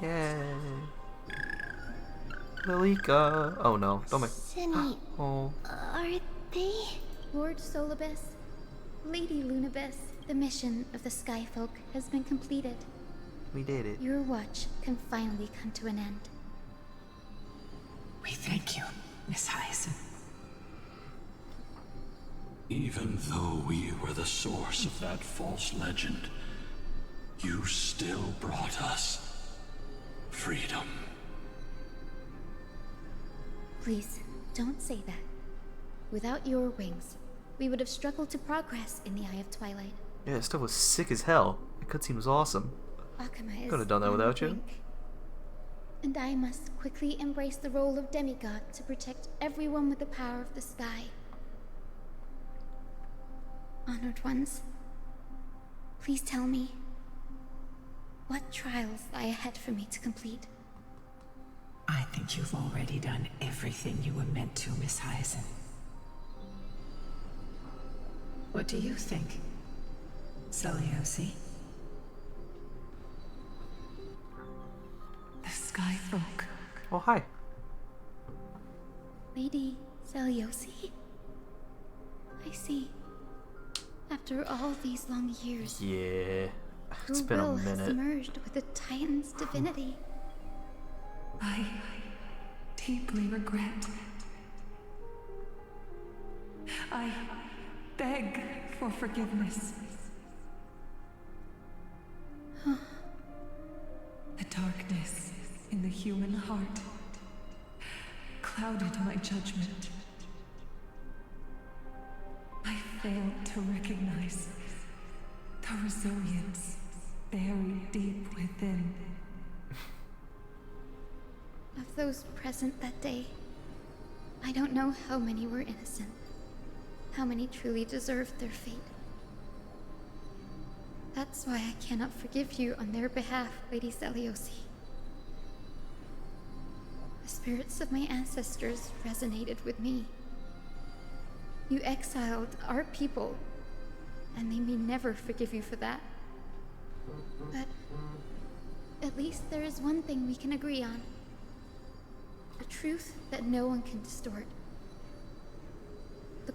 Yay. Lilika. Oh no, don't make. Cinny, Oh. are they? Lord Solibus, Lady Lunabis, the mission of the Skyfolk has been completed. We did it. Your watch can finally come to an end. We thank you, Miss Hyacinth. Even though we were the source of that false legend, you still brought us freedom. Please, don't say that. Without your wings, we would have struggled to progress in the Eye of Twilight. Yeah, this stuff was sick as hell. The cutscene was awesome. Akama is Could have done that on the without you. brink. And I must quickly embrace the role of demigod to protect everyone with the power of the sky. Honored ones, please tell me, what trials lie ahead for me to complete? I think you've already done everything you were meant to, Miss Hyacinth. What do you think, Celiosi? The Skyfolk. Oh, hi. Lady Celiosi? I see. After all these long years, Yeah. It's your been a will has minute. merged with the Titan's divinity. I deeply regret. I beg for forgiveness. The darkness in the human heart clouded my judgment. I failed to recognize the resilience buried deep within. Of those present that day, I don't know how many were innocent, how many truly deserved their fate. That's why I cannot forgive you on their behalf, Lady Celiosi. The spirits of my ancestors resonated with me. You exiled our people, and they may never forgive you for that. But at least there is one thing we can agree on. A truth that no one can distort.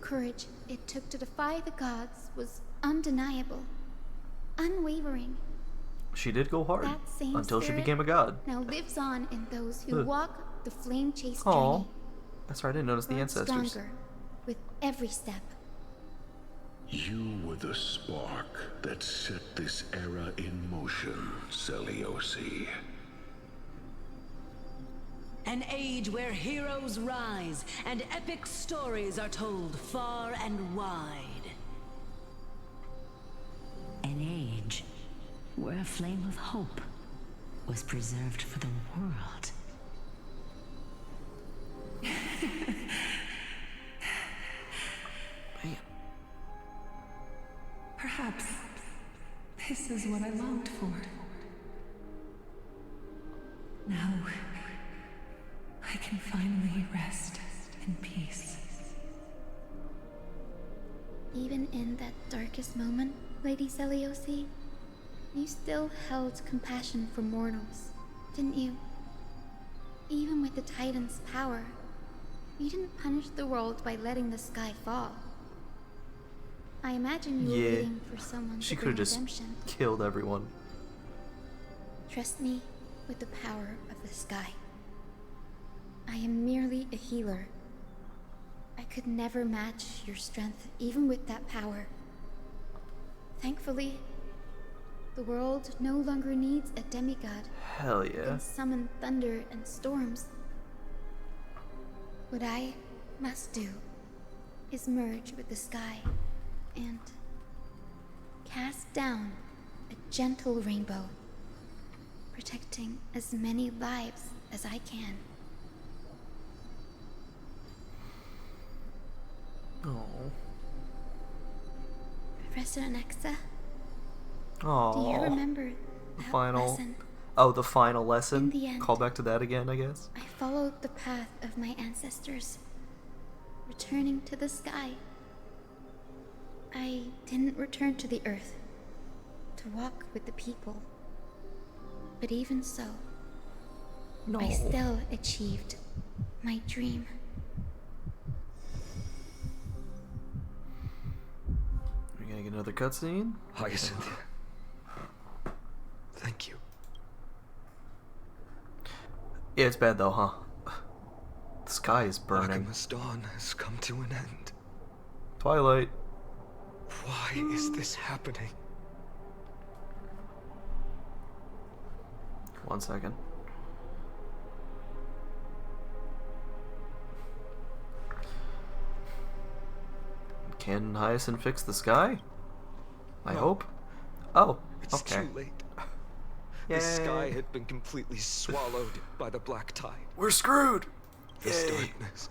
courage it took to defy the gods was undeniable, unwavering. She did go hard That same until she spirit became a god. now lives on in those who walk the flame chase Aw. journey. That's right, I didn't notice the Grown ancestors. stronger with every step. You were the spark that set this era in motion, Celiosi. An age where heroes rise and epic stories are told far and wide. An age where a flame of hope was preserved for the world. Man. Perhaps this is what I longed for. Now, I can finally rest in peace. Even in that darkest moment, Lady Celiosi, you still held compassion for mortals, didn't you? Even with the Titan's power, you didn't punish the world by letting the sky fall. I imagine you were waiting for someone She to could bring have just redemption. killed everyone. Trust me with the power of the sky. I am merely a healer. I could never match your strength, even with that power. Thankfully, the world no longer needs a demigod Hell who yeah. can summon thunder and storms. What I must do is merge with the sky and cast down a gentle rainbow, protecting as many lives as I can. Oh. Professor Nexa, Oh. do you remember The that final. lesson? Oh, the final lesson. In the end. Call back to that again, I guess. I followed the path of my ancestors, returning to the sky. I didn't return to the earth to walk with the people. But even so, No. I still achieved my dream. We're gonna get another cutscene. Hyacinth. Thank you. Yeah, it's bad though, huh? The sky is burning. Akima's dawn has come to an end. Twilight. Why is this happening? 1 second. Can Hyacinth fix the sky? I No. hope. Oh, It's okay. too late. Yay. The sky had been completely swallowed by the black tide. We're screwed! This Yay. darkness.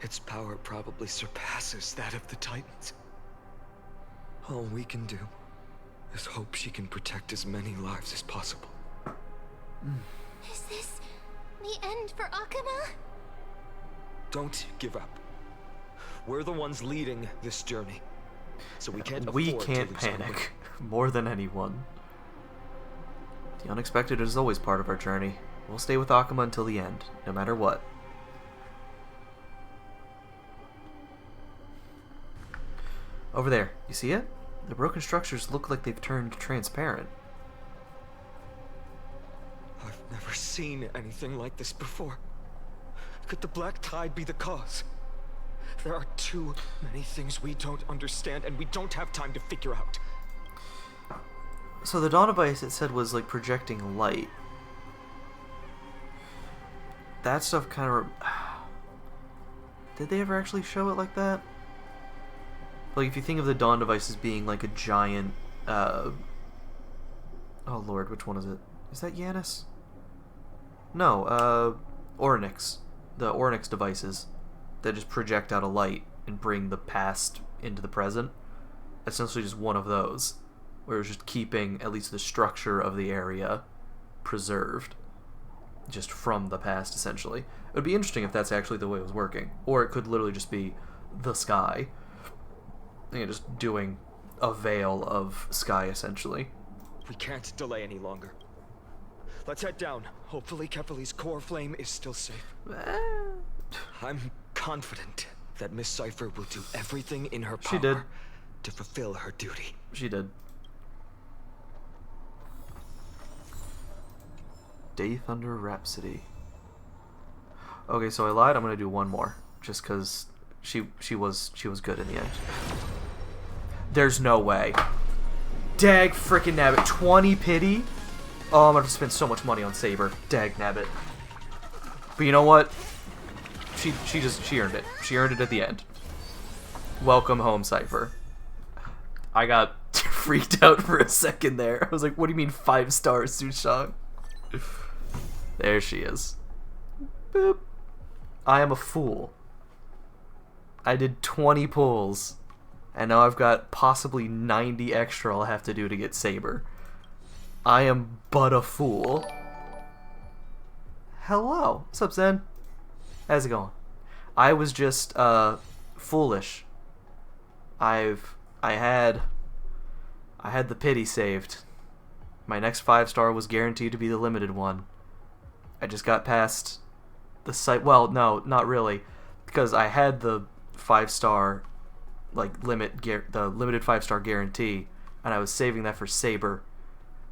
Its power probably surpasses that of the Titans. All we can do is hope she can protect as many lives as possible. Is this the end for Akuma? Don't give up. We're the ones leading this journey, so we can't We afford can't to lose our way. panic more than anyone. The unexpected is always part of our journey. We'll stay with Akuma until the end, no matter what. Over there, you see it? The broken structures look like they've turned transparent. I've never seen anything like this before. Could the black tide be the cause? There are too many things we don't understand, and we don't have time to figure out. So the dawn device, it said, was like projecting light. That stuff kind of... Did they ever actually show it like that? Like, if you think of the dawn device as being like a giant... Oh lord, which one is it? Is that Yanis? No, Orynyx. The Orynyx devices that just project out a light and bring the past into the present. Essentially just one of those, where it's just keeping at least the structure of the area preserved, just from the past, essentially. It would be interesting if that's actually the way it was working, or it could literally just be the sky, just doing a veil of sky, essentially. We can't delay any longer. Let's head down. Hopefully Kefali's core flame is still safe. I'm confident that Miss Cipher will do everything in her power She did. to fulfill her duty. She did. Day Thunder Rhapsody. Okay, so I lied. I'm gonna do one more, just because she was good in the end. There's no way. Dag frickin' nabbit. 20 pity? Oh, I'm gonna spend so much money on Saber. Dag nabbit. But you know what? She earned it. She earned it at the end. Welcome home, Cipher. I got freaked out for a second there. I was like, what do you mean 5-star, Sushang? There she is. Boop. I am a fool. I did 20 pulls, and now I've got possibly 90 extra I'll have to do to get Saber. I am but a fool. Hello. What's up, Zen? How's it going? I was just, foolish. I had the pity saved. My next 5-star was guaranteed to be the limited one. I just got past the site. Well, no, not really, because I had the 5-star, like the limited 5-star guarantee, and I was saving that for Saber.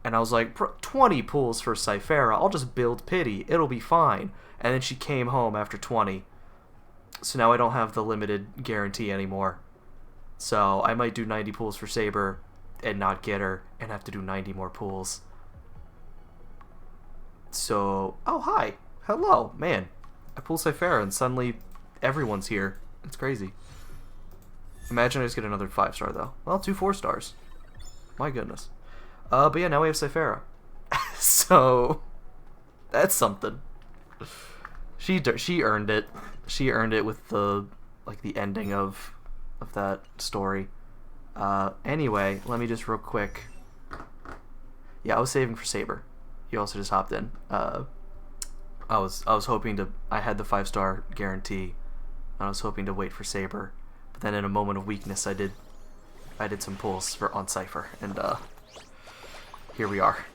And I was like, 20 pulls for Cyphera. I'll just build pity. It'll be fine. And then she came home after 20. So now I don't have the limited guarantee anymore. So I might do 90 pulls for Saber and not get her and have to do 90 more pulls. So, oh, hi. Hello. Man, I pull Cyphera and suddenly everyone's here. It's crazy. Imagine I just get another 5-star, though. Well, 2 4-stars. My goodness. But yeah, now we have Cyphera. So, that's something. She earned it. She earned it with the ending of that story. Anyway, let me just real quick. Yeah, I was saving for Saber. You also just hopped in. I was hoping to. I had the 5-star guarantee. I was hoping to wait for Saber, but then in a moment of weakness, I did some pulls on Cypher, and here we are.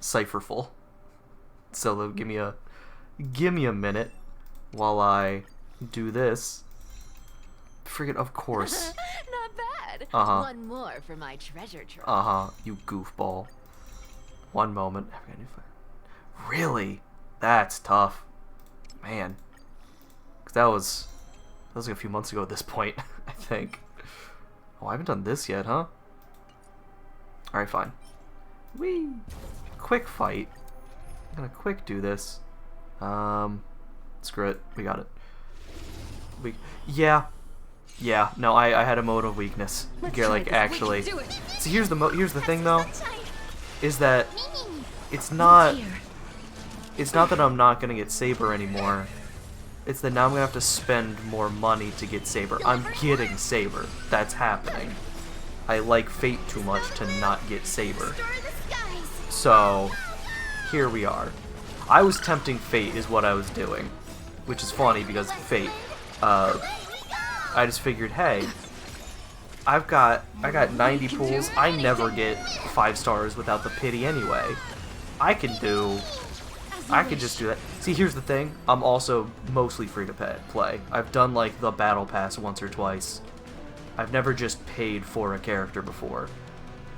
Cypher full. So give me a minute while I do this. Friggin' of course. Not bad. Uh-huh. One more for my treasure trove. Uh-huh, you goofball. One moment. Really? That's tough. Man. 'Cause that was like a few months ago at this point, I think. Oh, I haven't done this yet, huh? Alright, fine. Whee! Quick fight. I'm gonna quick do this. Screw it. We got it. Yeah, no, I had a mode of weakness. Actually. So here's the thing though, is that it's not that I'm not gonna get Saber anymore. It's that now I'm gonna have to spend more money to get Saber. I'm getting Saber. That's happening. I like Fate too much to not get Saber. So here we are. I was tempting Fate is what I was doing, which is funny because Fate. I just figured, hey, I got 90 pulls. I never get 5-stars without the pity anyway. I can just do that. See, here's the thing. I'm also mostly free to play. I've done like the battle pass once or twice. I've never just paid for a character before,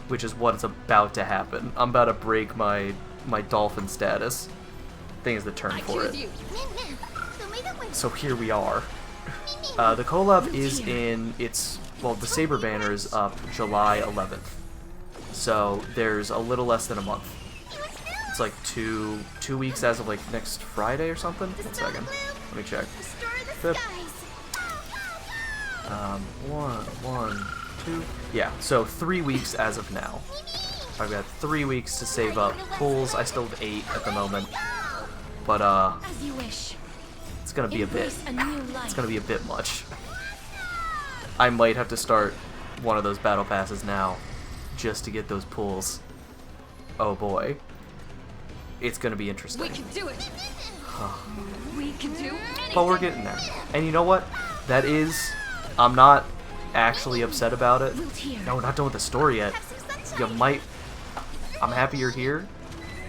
which is what's about to happen. I'm about to break my dolphin status. Thing is the turn for it. So here we are. The collab is the Saber banner is up July 11th. So there's a little less than a month. It's like two weeks as of like next Friday or something. 1 second. Let me check. One, 2. Yeah, so 3 weeks as of now. I've got 3 weeks to save up pulls. I still have 8 at the moment. But it's gonna be a bit. It's gonna be a bit much. I might have to start one of those battle passes now, just to get those pulls. Oh boy, it's gonna be interesting. We can do it. We can do anything. But we're getting there. And you know what? That is, I'm not actually upset about it. No, we're not done with the story yet. You might. I'm happy you're here.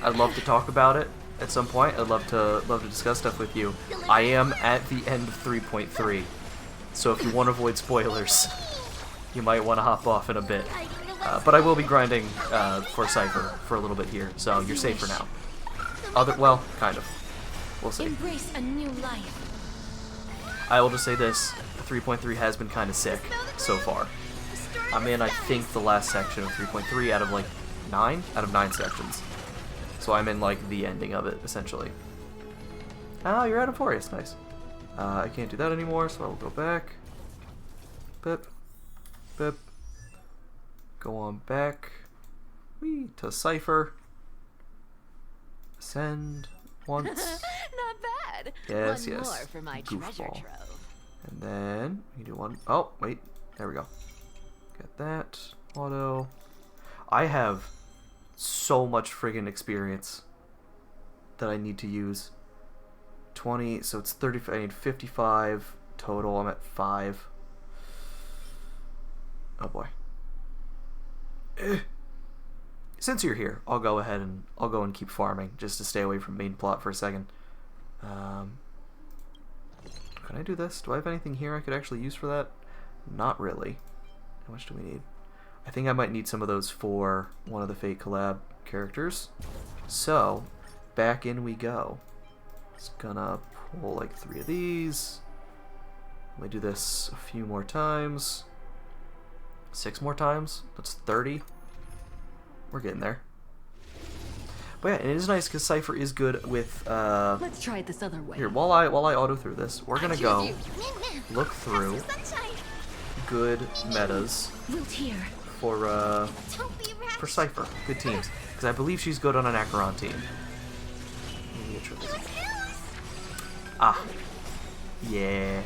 I'd love to talk about it. at some point. I'd love to discuss stuff with you. I am at the end of 3.3, so if you want to avoid spoilers, you might want to hop off in a bit. But I will be grinding for Cypher for a little bit here, so you're safe for now. Well, kind of. We'll see. Embrace a new life. I will just say this: 3.3 has been kind of sick so far. I'm in, I think, the last section of 3.3 out of like 9 sections. So I'm in like the ending of it essentially. Oh, you're out of Forest, nice. I can't do that anymore, so I will go back. Bip, bip. Go on back. Whee, to Cypher. Ascend once. Not bad. Yes, one yes. more for my treasure Goofball. trove. And then you do one. Oh, wait. There we go. Get that. Auto. I have so much friggin' experience that I need to use. 20, so it's 30, I need 55 total. I'm at 5. Oh boy. Since you're here, I'll go ahead and I'll go and keep farming just to stay away from main plot for a second. Can I do this? Do I have anything here I could actually use for that? Not really. How much do we need? I think I might need some of those for one of the Fate collab characters. So, back in we go. Just gonna pull like 3 of these. Let me do this a few more times. 6 more times. That's 30. We're getting there. But yeah, and it is nice because Cypher is good with. Let's try it this other way. Here, while I auto through this, we're gonna go look through good metas for Cypher. Good teams, because I believe she's good on an Acheron team. Ah, yeah.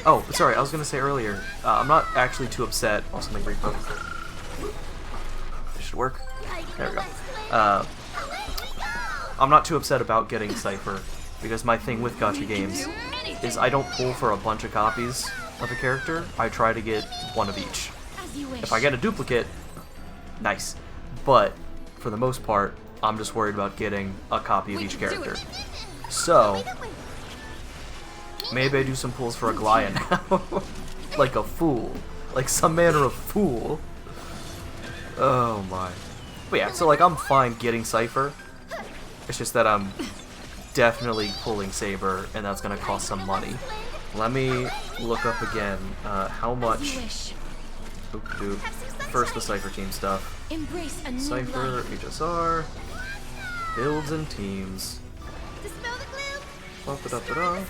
Oh, sorry, I was gonna say earlier, I'm not actually too upset. Also, make repo. This should work. There we go. I'm not too upset about getting Cypher, because my thing with gacha games is I don't pull for a bunch of copies of a character. I try to get one of each. If I get a duplicate, nice. But, for the most part, I'm just worried about getting a copy of each character. So, maybe I do some pulls for Aglaia now. Like a fool. Like some manner of fool. Oh my. But yeah, so like I'm fine getting Cypher. It's just that I'm definitely pulling Saber, and that's gonna cost some money. Let me look up again how much. Oop-doop. First the Cypher team stuff. Cypher, HSR, builds and teams. Ba-ba-da-ba-da.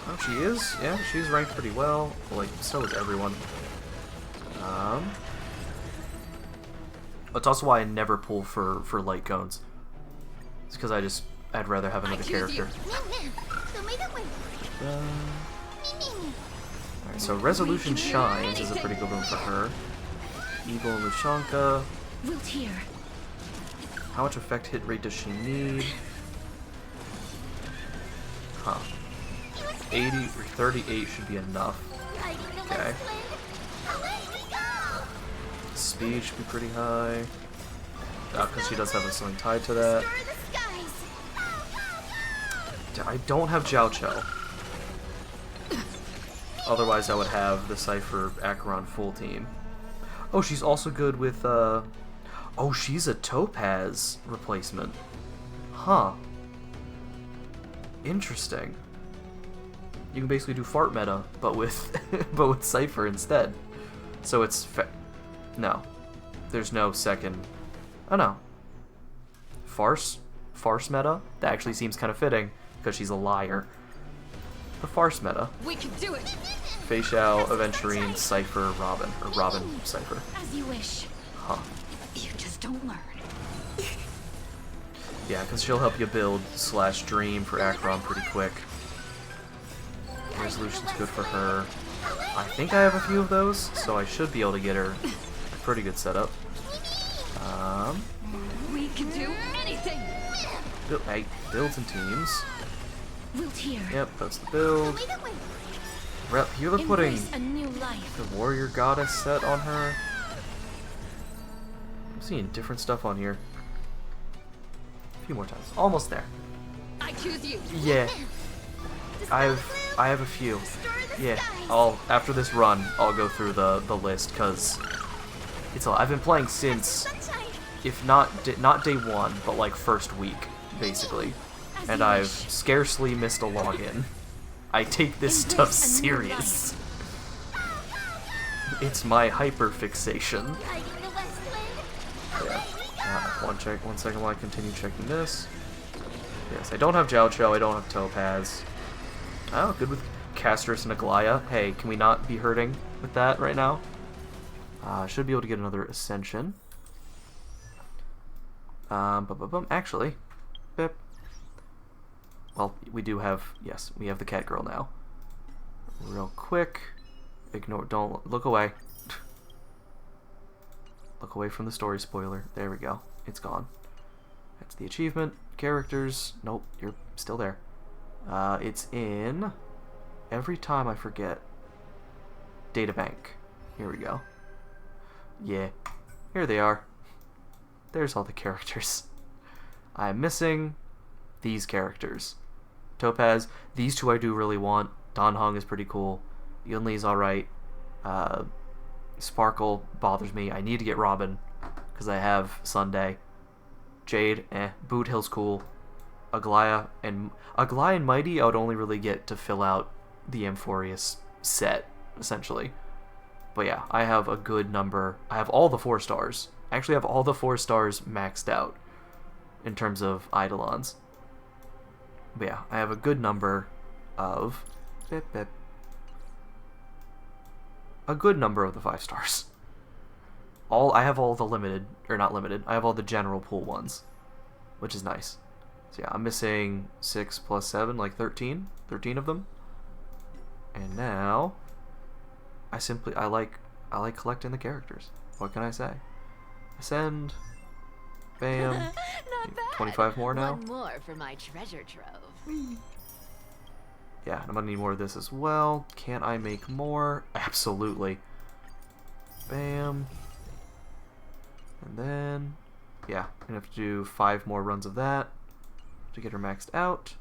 Oh, she is? Yeah, she's ranked pretty well. Like, so is everyone. That's also why I never pull for light cones. It's because I'd rather have another character. Alright, so Resolution Shines is a pretty good one for her. Evil and Lushanka. How much effect hit rate does she need? Huh. 80 or 38 should be enough. Okay. Speed should be pretty high. Because she does have something tied to that. I don't have Jiao Cho. Otherwise I would have the Cypher Acheron full team. Oh, she's also good with, oh, she's a Topaz replacement. Huh. Interesting. You can basically do fart meta, but with but with Cypher instead. So it's no. There's no second. Oh no. Farce meta? That actually seems kind of fitting because she's a liar. The farce meta. We can do it. Fei Xiao, Aventurine, Cypher, Robin, or Robin, Cypher. As you wish. Huh. You just don't learn. Yeah, because she'll help you build / dream for Acheron pretty quick. Resolution's good for her. I think I have a few of those, so I should be able to get her a pretty good setup. We can do anything. Hey, builds and teams. Yep, that's the build. Rep, you're putting the warrior goddess set on her. I'm seeing different stuff on here. A few more times. Almost there. I choose you. Yeah. I have a few. Yeah. After this run, I'll go through the list because I've been playing since, if not day one, but like first week basically, and I've scarcely missed a login. I take this stuff serious. It's my hyperfixation. Yeah. One second while I continue checking this. Yes, I don't have Jiao, I don't have Topaz. Oh, good with Castris and Aglaya. Hey, can we not be hurting with that right now? Should be able to get another Ascension. Actually, bip. Well, we do have, yes, we have the cat girl now. Real quick. Don't look away. Look away from the story spoiler. There we go. It's gone. That's the achievement. Characters. Nope, you're still there. It's in... Every time I forget. Databank. Here we go. Yeah. Here they are. There's all the characters. I'm missing these characters. Topaz. These two I do really want. Dan Heng is pretty cool. Yunli's alright. Sparkle bothers me. I need to get Robin because I have Sunday. Jade, Boot Hill's cool. Aglaya and Mighty I would only really get to fill out the Amphorius set, essentially. But yeah, I have a good number. I have all the 4 stars. I actually have all the 4 stars maxed out in terms of Eidolons. But yeah, I have a good number of... A good number of the 5 stars. I have all the limited, or not limited, I have all the general pool ones, which is nice. So yeah, I'm missing 6 plus 7, like 13. 13 of them. And now, I like collecting the characters. What can I say? Ascend. Bam. Not bad. 25 more now. One more for my treasure trove. Yeah, I'm gonna need more of this as well. Can I make more? Absolutely. Bam. And then, yeah, I'm gonna have to do 5 more runs of that to get her maxed out.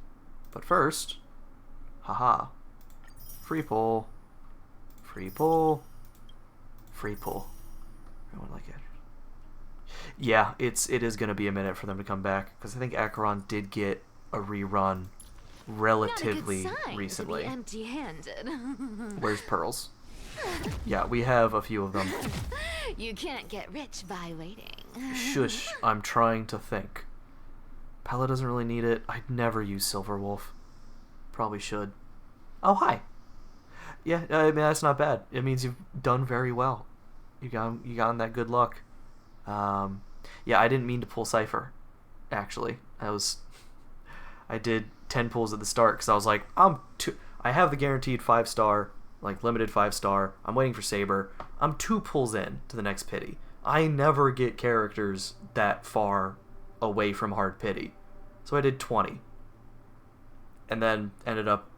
But first, haha. Free pull. Free pull. Free pull. I would like it. Yeah, it is gonna be a minute for them to come back because I think Acheron did get a rerun relatively recently. To be empty-handed. Where's Pearls? Yeah, we have a few of them. You can't get rich by waiting. Shush, I'm trying to think. Pella doesn't really need it. I'd never use Silverwolf. Probably should. Oh, hi. Yeah, I mean, that's not bad. It means you've done very well. You got that good luck. Yeah, I didn't mean to pull Cypher, actually. I did 10 pulls at the start because I was like, I have the guaranteed 5-star, like limited 5-star. I'm waiting for Saber. I'm 2 pulls in to the next pity. I never get characters that far away from hard pity. So I did 20. And then ended up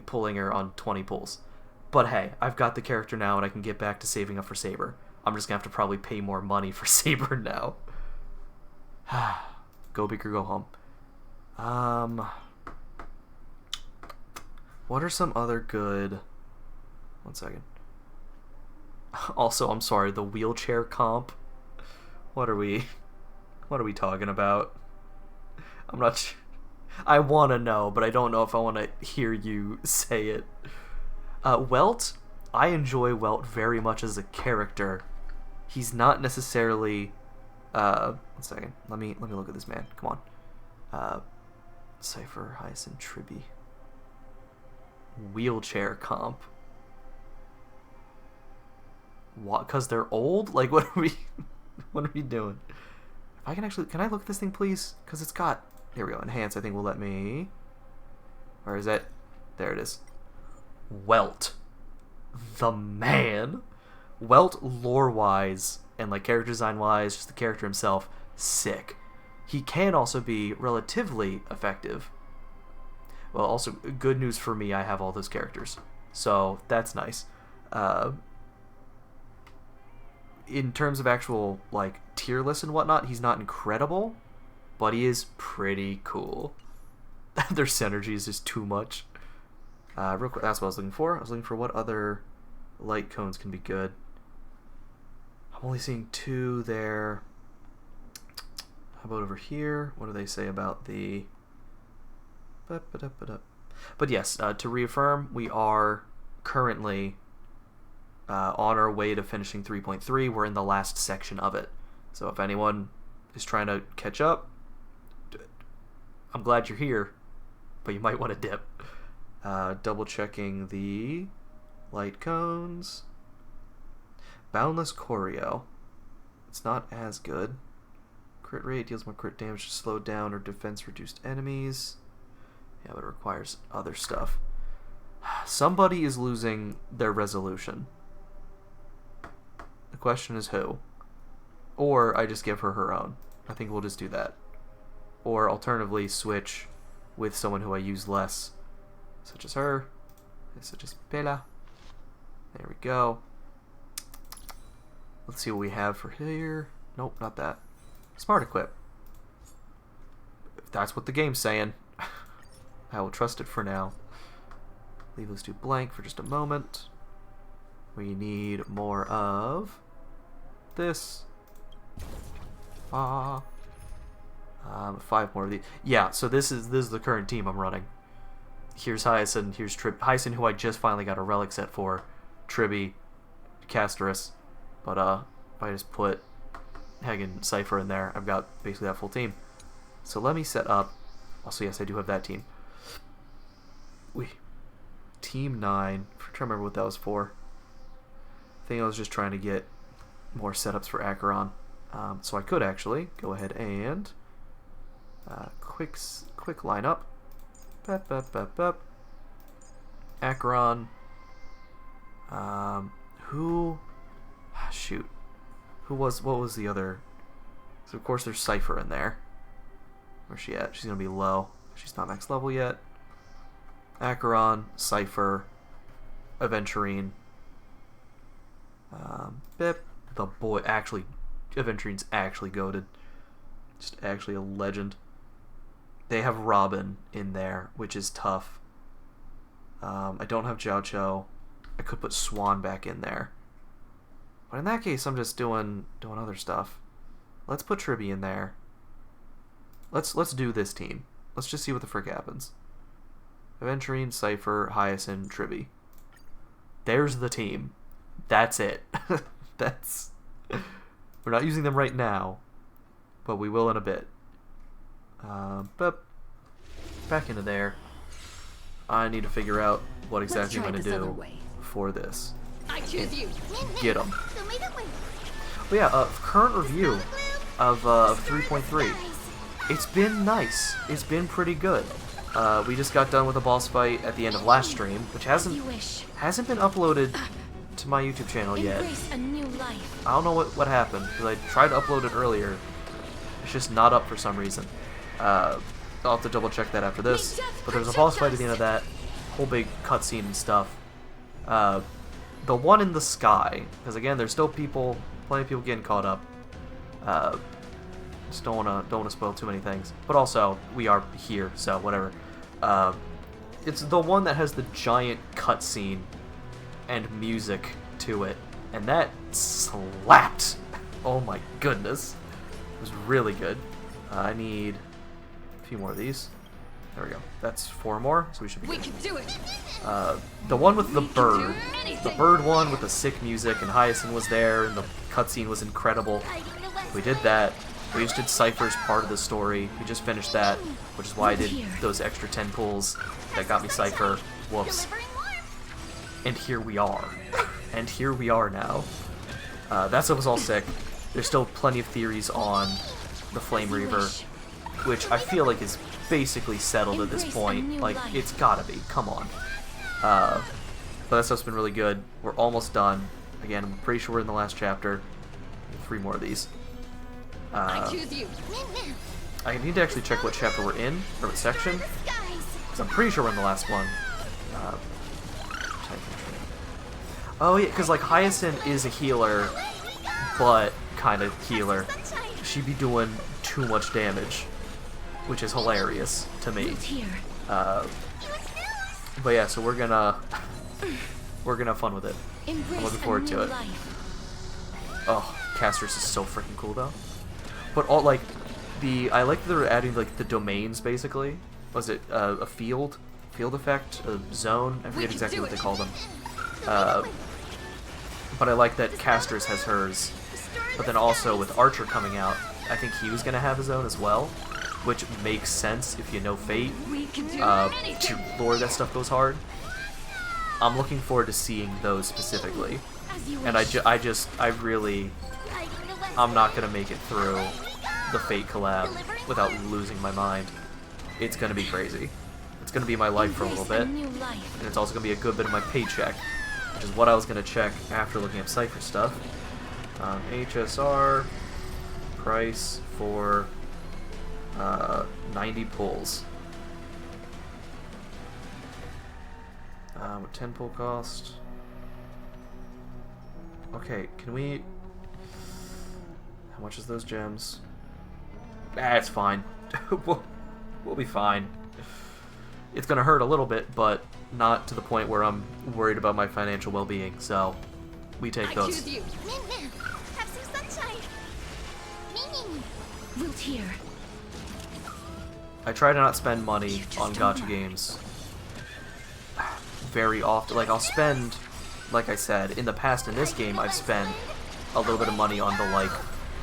pulling her on 20 pulls. But hey, I've got the character now and I can get back to saving up for Saber. I'm just going to have to probably pay more money for Saber now. Go big or go home. What are some other good... One second. Also, I'm sorry, the wheelchair comp. What are we talking about? I'm not sure. I want to know, but I don't know if I want to hear you say it. Welt, I enjoy Welt very much as a character. He's not necessarily... one second. Let me look at this man. Come on. Cypher, Hyacinth, Tribby. Wheelchair comp. What? Because they're old? Like, what are we doing? If I can I look at this thing, please? Because it's got... Here we go. Enhance, I think, will let me... Where is it? There it is. Welt. The man. Welt, lore-wise, and, like, character design-wise, just the character himself, sick. He can also be relatively effective. Well, also, good news for me, I have all those characters. So, that's nice. In terms of actual, like, tier lists and whatnot, he's not incredible, but he is pretty cool. Their synergy is just too much. Real quick, that's what I was looking for. I was looking for what other light cones can be good. I'm only seeing 2 there. How about over here? What do they say about the... But yes, to reaffirm, we are currently on our way to finishing 3.3. We're in the last section of it. So if anyone is trying to catch up, I'm glad you're here, but you might want to dip. Double checking the light cones. Boundless Choreo. It's not as good. Crit rate deals more crit damage to slow down or defense reduced enemies. Yeah, but it requires other stuff. Somebody is losing their resolution. The question is who? Or I just give her her own. I think we'll just do that. Or alternatively switch with someone who I use less, such as her, such as Bella. There we go. Let's see what we have for here. Nope, not that. Smart Equip. If that's what the game's saying, I will trust it for now. Leave those 2 blank for just a moment. We need more of this. 5 more of these. Yeah, so this is the current team I'm running. Here's Hyacinth, here's Hyacinth, who I just finally got a relic set for. Tribby, Casterus. But if I just put Hagen, Cypher in there, I've got basically that full team. So let me set up. Also, yes, I do have that team. Team 9. I'm trying to remember what that was for. I think I was just trying to get more setups for Acheron. So I could actually go ahead and quick lineup. Acheron. What was the other? So of course there's Cypher in there. Where's she at? She's gonna be low. She's not max level yet. Acheron, Cypher, Aventurine. The boy, actually, Aventurine's actually goated. Just actually a legend. They have Robin in there, which is tough. I don't have Jiao Cho. I could put Swan back in there. But in that case, I'm just doing other stuff. Let's put Tribby in there. Let's do this team. Let's just see what the frick happens. Aventurine, Cypher, Hyacinth, Tribby. There's the team. That's it. We're not using them right now, but we will in a bit. But back into there. I need to figure out what exactly I'm going to do for this. I choose you. Get them. But yeah, current review of 3.3. It's been nice. It's been pretty good. We just got done with a boss fight at the end of last stream, which hasn't been uploaded to my YouTube channel yet. I don't know what happened, because I tried to upload it earlier. It's just not up for some reason. I'll have to double check that after this. But there's a boss fight at the end of that. Whole big cutscene and stuff. The one in the sky, because again, there's still plenty of people getting caught up. Just don't wanna spoil too many things. But also, we are here, so whatever. It's the one that has the giant cutscene and music to it, and that slapped. Oh my goodness, it was really good. I need a few more of these. There we go. That's 4 more, so we should be good. We can do it. The one with the bird one with the sick music, and Hyacinth was there, and the cutscene was incredible. We did that. We just did Cypher's part of the story. We just finished that, which is why I did those extra 10 pulls that got me Cypher. Whoops. And here we are. And here we are now. That stuff was all sick. There's still plenty of theories on the Flame Reaver, which I feel like is basically settled at this point. Like, it's gotta be. Come on. But that stuff's been really good. We're almost done. Again, I'm pretty sure we're in the last chapter. 3 more of these. I choose you. I need to actually check what chapter we're in, or what section, because I'm pretty sure we're in the last one. Oh yeah, because like Hyacinth is a healer, but kind of healer. She'd be doing too much damage. which is hilarious to me. But yeah, so we're gonna have fun with it. I'm looking forward to it. Oh, Casters is so freaking cool though. But all like I like that they're adding like the domains basically. Was it a field effect, a zone? I forget exactly what they call them. But I like that Casters has hers. But then also with Archer coming out, I think he was gonna have his own as well, which makes sense if you know Fate. Lord, that stuff goes hard. I'm looking forward to seeing those specifically, and I'm not gonna make it through the Fate collab without losing my mind. It's gonna be crazy. It's gonna be my life for a little bit, and it's also gonna be a good bit of my paycheck, which is what I was gonna check after looking up Cypher stuff. HSR price for 90 pulls. What 10 pull cost? Okay, can we? How much is those gems? It's fine. we'll be fine. It's gonna hurt a little bit, but not to the point where I'm worried about my financial well-being. So we take those. Choose you. Have some sunshine. Wilt here. I try to not spend money on gacha games very often. Like, I'll spend, like I said, in the past in this game, I've spent a little bit of money on the, like,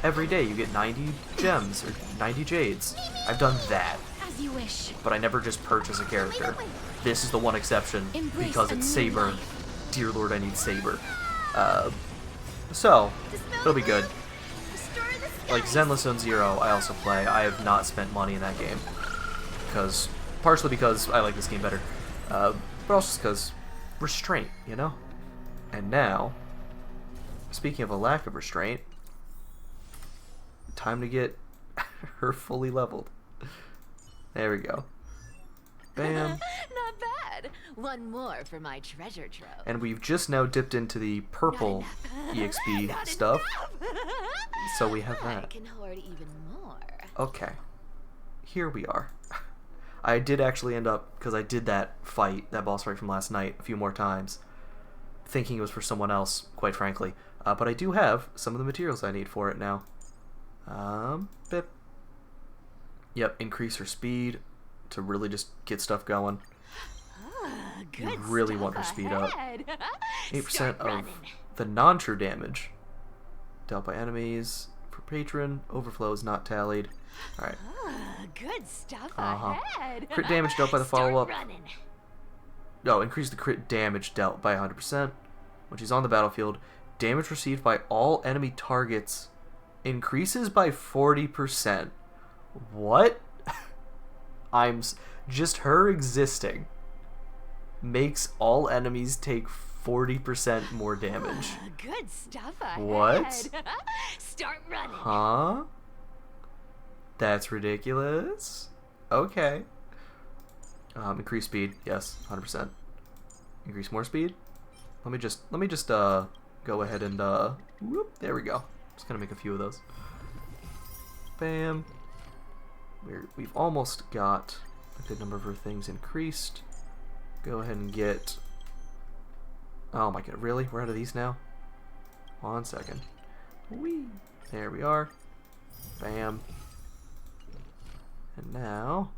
every day you get 90 gems or 90 jades. I've done that. As you wish. But I never just purchase a character. This is the one exception because it's Saber. Dear Lord, I need Saber. So, it'll be good. Like, Zenless Zone Zero, I also play. I have not spent money in that game. Partially because I like this game better. But also because restraint, you know? And now, speaking of a lack of restraint, time to get her fully leveled. There we go. Bam. Not bad. One more for my treasure trove. And we've just now dipped into the purple EXP stuff. So we have that. I can hoard even more. Okay. Here we are. I did actually end up, because I did that boss fight from last night a few more times, thinking it was for someone else, quite frankly. But I do have some of the materials I need for it now. Bip. Yep, increase her speed to really just get stuff going. You really want her speed up. 8% of the non-true damage dealt by enemies for patron. Overflow is not tallied. Alright. Good stuff ahead. Crit damage dealt by the follow-up. No, increase the crit damage dealt by 100%. When she's on the battlefield, damage received by all enemy targets increases by 40%. What? Just her existing makes all enemies take 40% more damage. Good stuff ahead. What? Start running. Huh? That's ridiculous. Okay. Increase speed. Yes, 100%. Increase more speed. Let me just go ahead and whoop, there we go. Just gonna make a few of those. Bam. We've almost got a good number of her things increased. Go ahead and get. Oh my god, really? We're out of these now? 1 second. Whee! There we are. Bam. And now,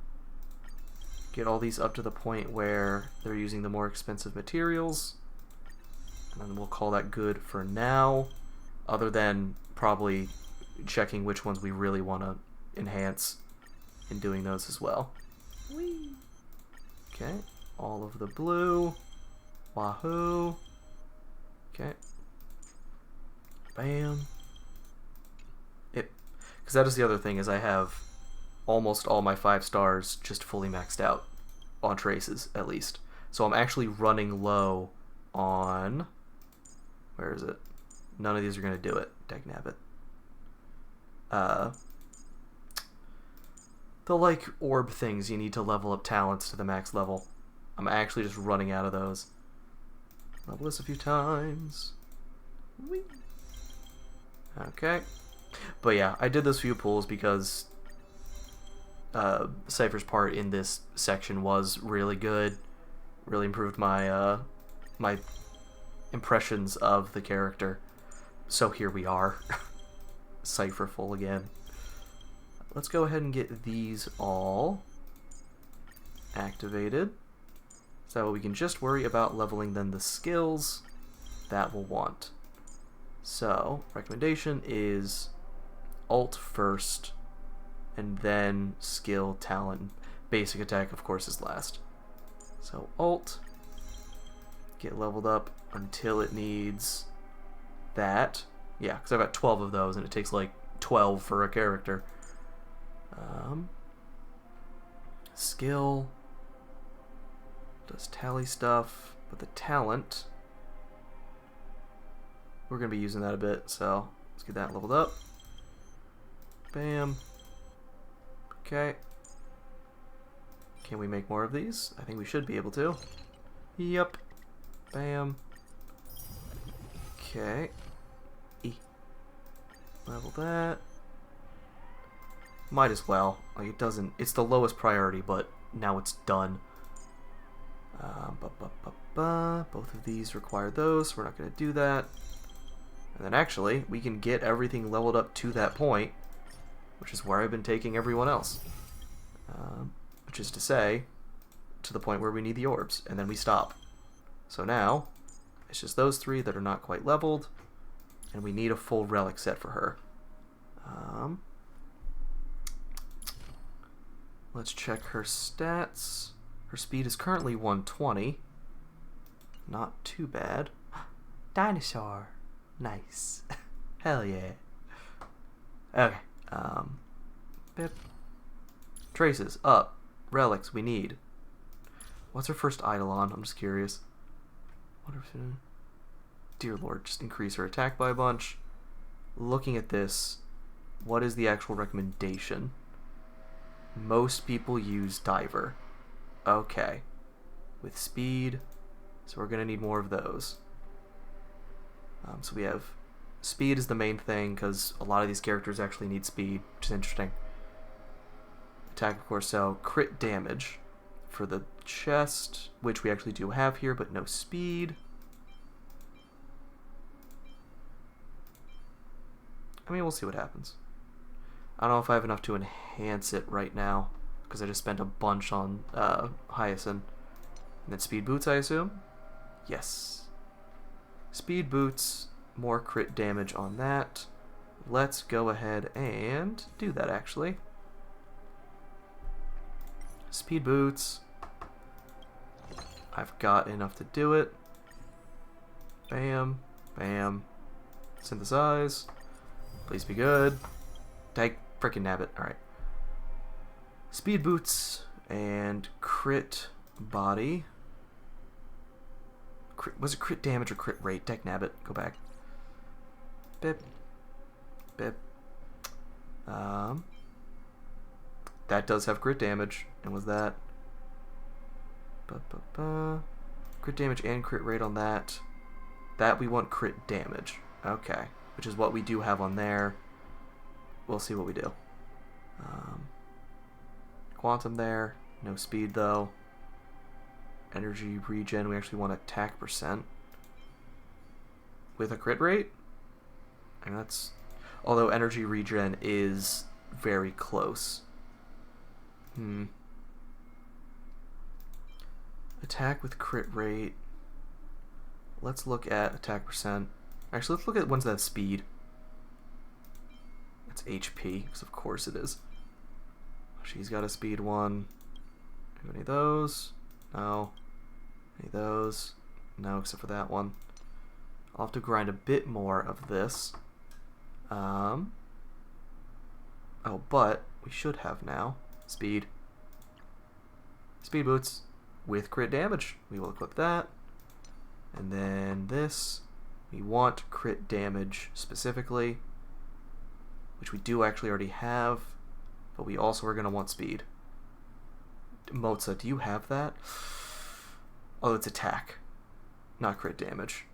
get all these up to the point where they're using the more expensive materials. And then we'll call that good for now. Other than probably checking which ones we really want to enhance and doing those as well. Whee! Okay, all of the blue. Wahoo! Okay. Bam. Because that is the other thing, is I have almost all my 5 stars just fully maxed out on traces, at least. So I'm actually running low on... Where is it? None of these are going to do it. Dagnabbit. The, like, orb things you need to level up talents to the max level. I'm actually just running out of those. Level this a few times. Whee. Okay. But yeah, I did those few pulls because Cypher's part in this section was really good. Really improved my my impressions of the character. So here we are. Cypher full again. Let's go ahead and get these all activated. So we can just worry about leveling then the skills that we'll want. So, recommendation is alt first, and then skill, talent, basic attack, of course, is last. So alt, get leveled up until it needs that. Yeah, because I've got 12 of those, and it takes like 12 for a character. Skill does tally stuff, but the talent, we're going to be using that a bit, so let's get that leveled up. Bam. Okay. Can we make more of these? I think we should be able to. Yep. Bam. Okay. Level that. Might as well. Like, it doesn't... It's the lowest priority, but now it's done. Both of these require those, so we're not going to do that. And then actually, we can get everything leveled up to that point, which is where I've been taking everyone else. Which is to say, to the point where we need the orbs, and then we stop. So now, it's just those three that are not quite leveled, and we need a full relic set for her. Let's check her stats. Her speed is currently 120. Not too bad. Dinosaur. Nice. Hell yeah. Okay. Bip. Traces. Up. Relics. We need. What's her first Eidolon? I'm just curious. What if... Dear Lord, just increase her attack by a bunch. Looking at this, what is the actual recommendation? Most people use Diver. Okay. With speed, so we're going to need more of those. So we have speed is the main thing, because a lot of these characters actually need speed, which is interesting. Attack, of course, so crit damage for the chest, which we actually do have here, but no speed. I mean, we'll see what happens. I don't know if I have enough to enhance it right now, because I just spent a bunch on Hyacinth. And then speed boots, I assume? Yes. Speed boots, more crit damage on that. Let's go ahead and do that, actually. Speed boots. I've got enough to do it. Bam. Bam. Synthesize. Please be good. Take frickin' nabbit. Alright. Speed boots and crit body. Was it crit damage or crit rate? Deck nabbit. Go back. Bip. Bip. That does have crit damage. And was that... Crit damage and crit rate on that. That we want crit damage. Okay. Which is what we do have on there. We'll see what we do. Quantum there. No speed though. Energy regen. We actually want attack percent. With a crit rate? I mean, that's... Although energy regen is very close. Attack with crit rate. Let's look at attack percent. Actually, let's look at ones that have speed. It's HP, because of course it is. She's got a speed one. Any of those? No. Any of those? No, except for that one. I'll have to grind a bit more of this. Oh, but we should have now speed. Speed boots with crit damage. We will equip that. And then this. We want crit damage specifically, which we do actually already have, but we also are going to want speed. Motza, do you have that? Oh, it's attack, not crit damage.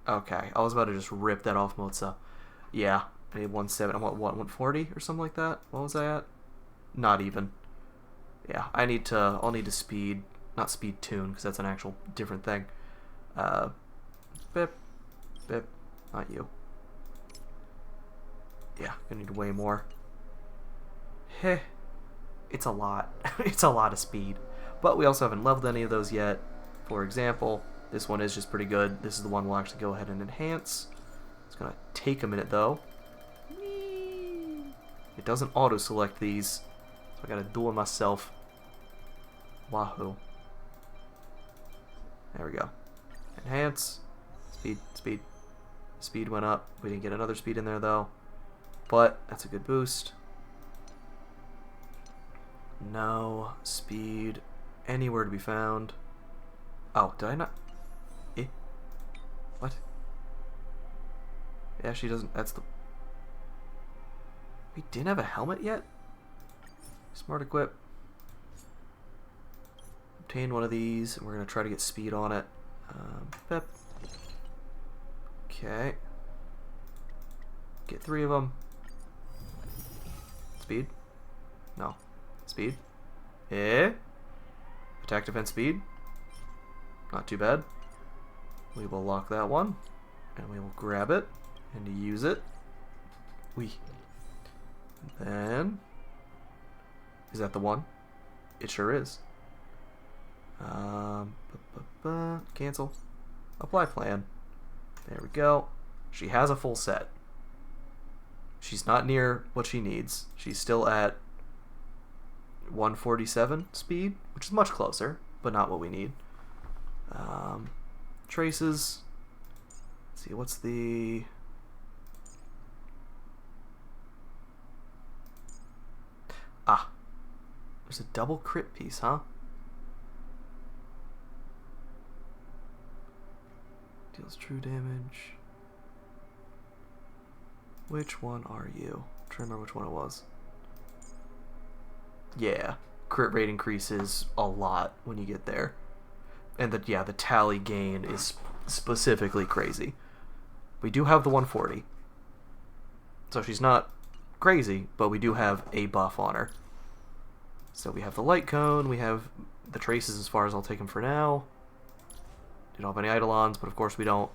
Okay, I was about to just rip that off, Motza. Yeah, I need 170. I want what, 140 or something like that? What was I at? Not even. Yeah, I'll need to speed, not speed tune, because that's an actual different thing. Bip, bip, not you. Yeah, gonna need way more. Heh, it's a lot. It's a lot of speed. But we also haven't leveled any of those yet. For example, this one is just pretty good. This is the one we'll actually go ahead and enhance. It's gonna take a minute though. It doesn't auto-select these, so I gotta do it myself. Wahoo. There we go. Enhance. Speed, speed. Speed went up. We didn't get another speed in there though. But that's a good boost. No speed anywhere to be found. Oh, did I not? Eh? What? Yeah, she doesn't. That's the. We didn't have a helmet yet? Smart equip. Obtain one of these, and we're going to try to get speed on it. Pep. Okay. Get 3 of them. Speed? No. Speed? Eh? Attack, defense, speed? Not too bad. We will lock that one, and we will grab it, and use it. Then, is that the one? It sure is. Cancel. Apply plan. There we go. She has a full set. She's not near what she needs. She's still at 147 speed, which is much closer, but not what we need. Traces. Let's see, what's the... Ah, there's a double crit piece, huh? Deals true damage. Which one are you? I'm trying to remember which one it was. Yeah, crit rate increases a lot when you get there. And the tally gain is specifically crazy. We do have the 140. So she's not crazy, but we do have a buff on her. So we have the light cone, we have the traces as far as I'll take them for now. We don't have any eidolons, but of course we don't.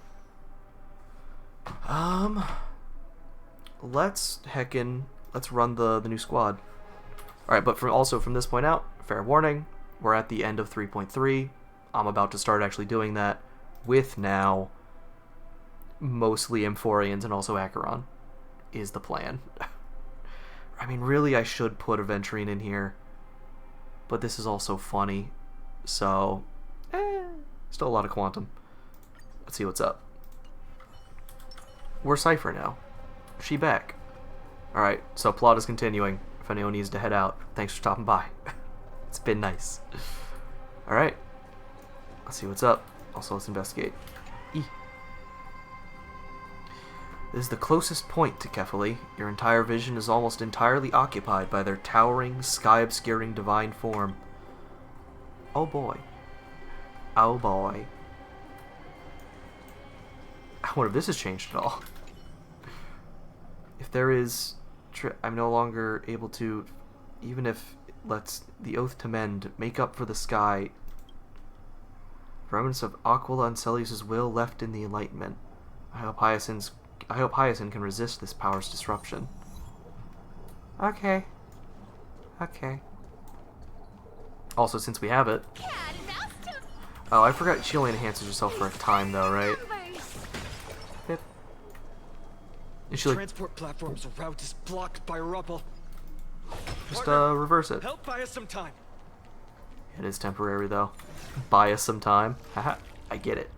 Let's run the new squad. Alright, but also from this point out, fair warning, we're at the end of 3.3. I'm about to start actually doing that with now mostly Amphorians and also Acheron is the plan. I mean, really, I should put Aventurine in here, but this is also funny, so still a lot of Quantum. Let's see what's up. We're Cypher now. She back. Alright, so plot is continuing. If anyone needs to head out, thanks for stopping by. It's been nice. Alright. Let's see what's up. Also, let's investigate. This is the closest point to Kefali. Your entire vision is almost entirely occupied by their towering, sky-obscuring divine form. Oh boy. Oh boy. I wonder if this has changed at all. If there is... I'm no longer able to... Even if lets the oath to mend make up for the sky... Remnants of Aquila and Celius' will left in the Enlightenment. I hope Hyacinth can resist this power's disruption. Okay. Okay. Also, since we have it... Oh, I forgot she only enhances herself for a time, though, right? Yep. Is she like... Transport platform's route is blocked by rubble. Just, reverse it. Help buy us some time. It is temporary, though. Buy us some time. Haha, I get it.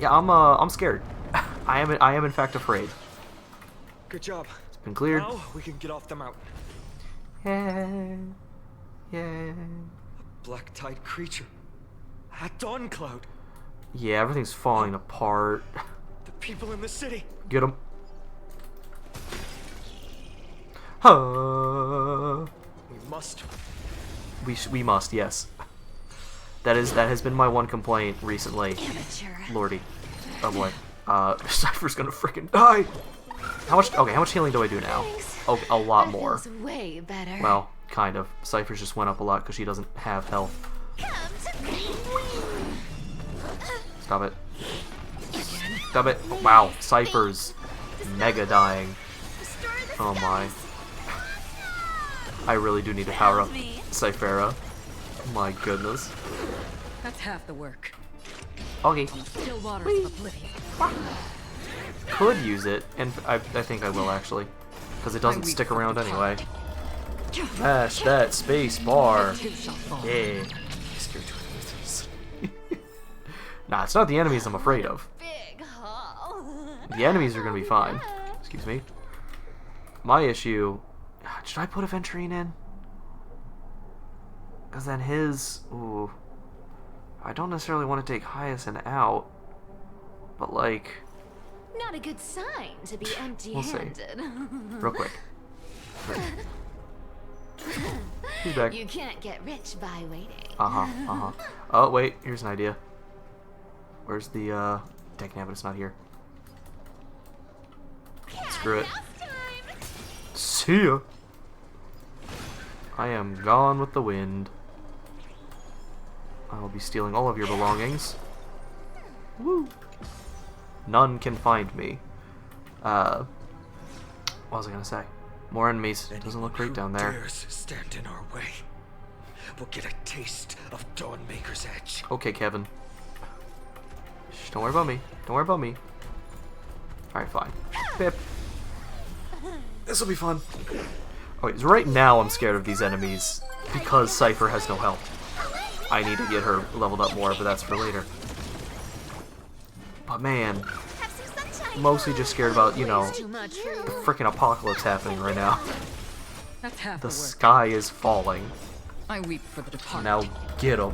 Yeah, I'm scared. I am in fact afraid. Good job. It's been cleared. Now we can get off the mountain. Yeah. Yeah. A black tide creature. At Dawn Cloud. Yeah, everything's falling apart. The people in the city. Get them. Huh. We must. We must, yes. That has been my one complaint recently. Lordy. Oh boy. Cypher's gonna freaking die! How much? Okay, how much healing do I do now? Oh, a lot more. Feels way better. Well, kind of. Cypher's just went up a lot because she doesn't have health. Stop it. Stop it. Oh, wow, Cypher's mega dying. Oh my. I really do need to power up Cyphera. My goodness. That's half the work. Okay. Still waters of oblivion. Could use it, and I think I will actually, because it doesn't stick around anyway. Mash that space bar. Yeah. Nah, it's not the enemies I'm afraid of. The enemies are gonna be fine. Excuse me. My issue. Should I put Aventurine in? Because then his. Ooh. I don't necessarily want to take Hyacinth out, but like. Not a good sign to be empty-handed. We'll see. Real quick. He's back. You can't get rich by waiting. Oh wait, here's an idea. Where's the Dang it, it's not here. Screw it. See ya. I am gone with the wind. I will be stealing all of your belongings. Woo! None can find me. What was I gonna say? More enemies. Doesn't look great down there. Dares stand in our way. We'll get a taste of Dawnmaker's edge. Okay, Kevin. Shh, don't worry about me. Don't worry about me. Alright, fine. Pip. This'll be fun. Okay, so right now I'm scared of these enemies because Cypher has no health. I need to get her leveled up more, but that's for later. But man, mostly just scared about, you know, the freaking apocalypse happening right now. That's half the sky is falling. I weep for the departed. Now get him.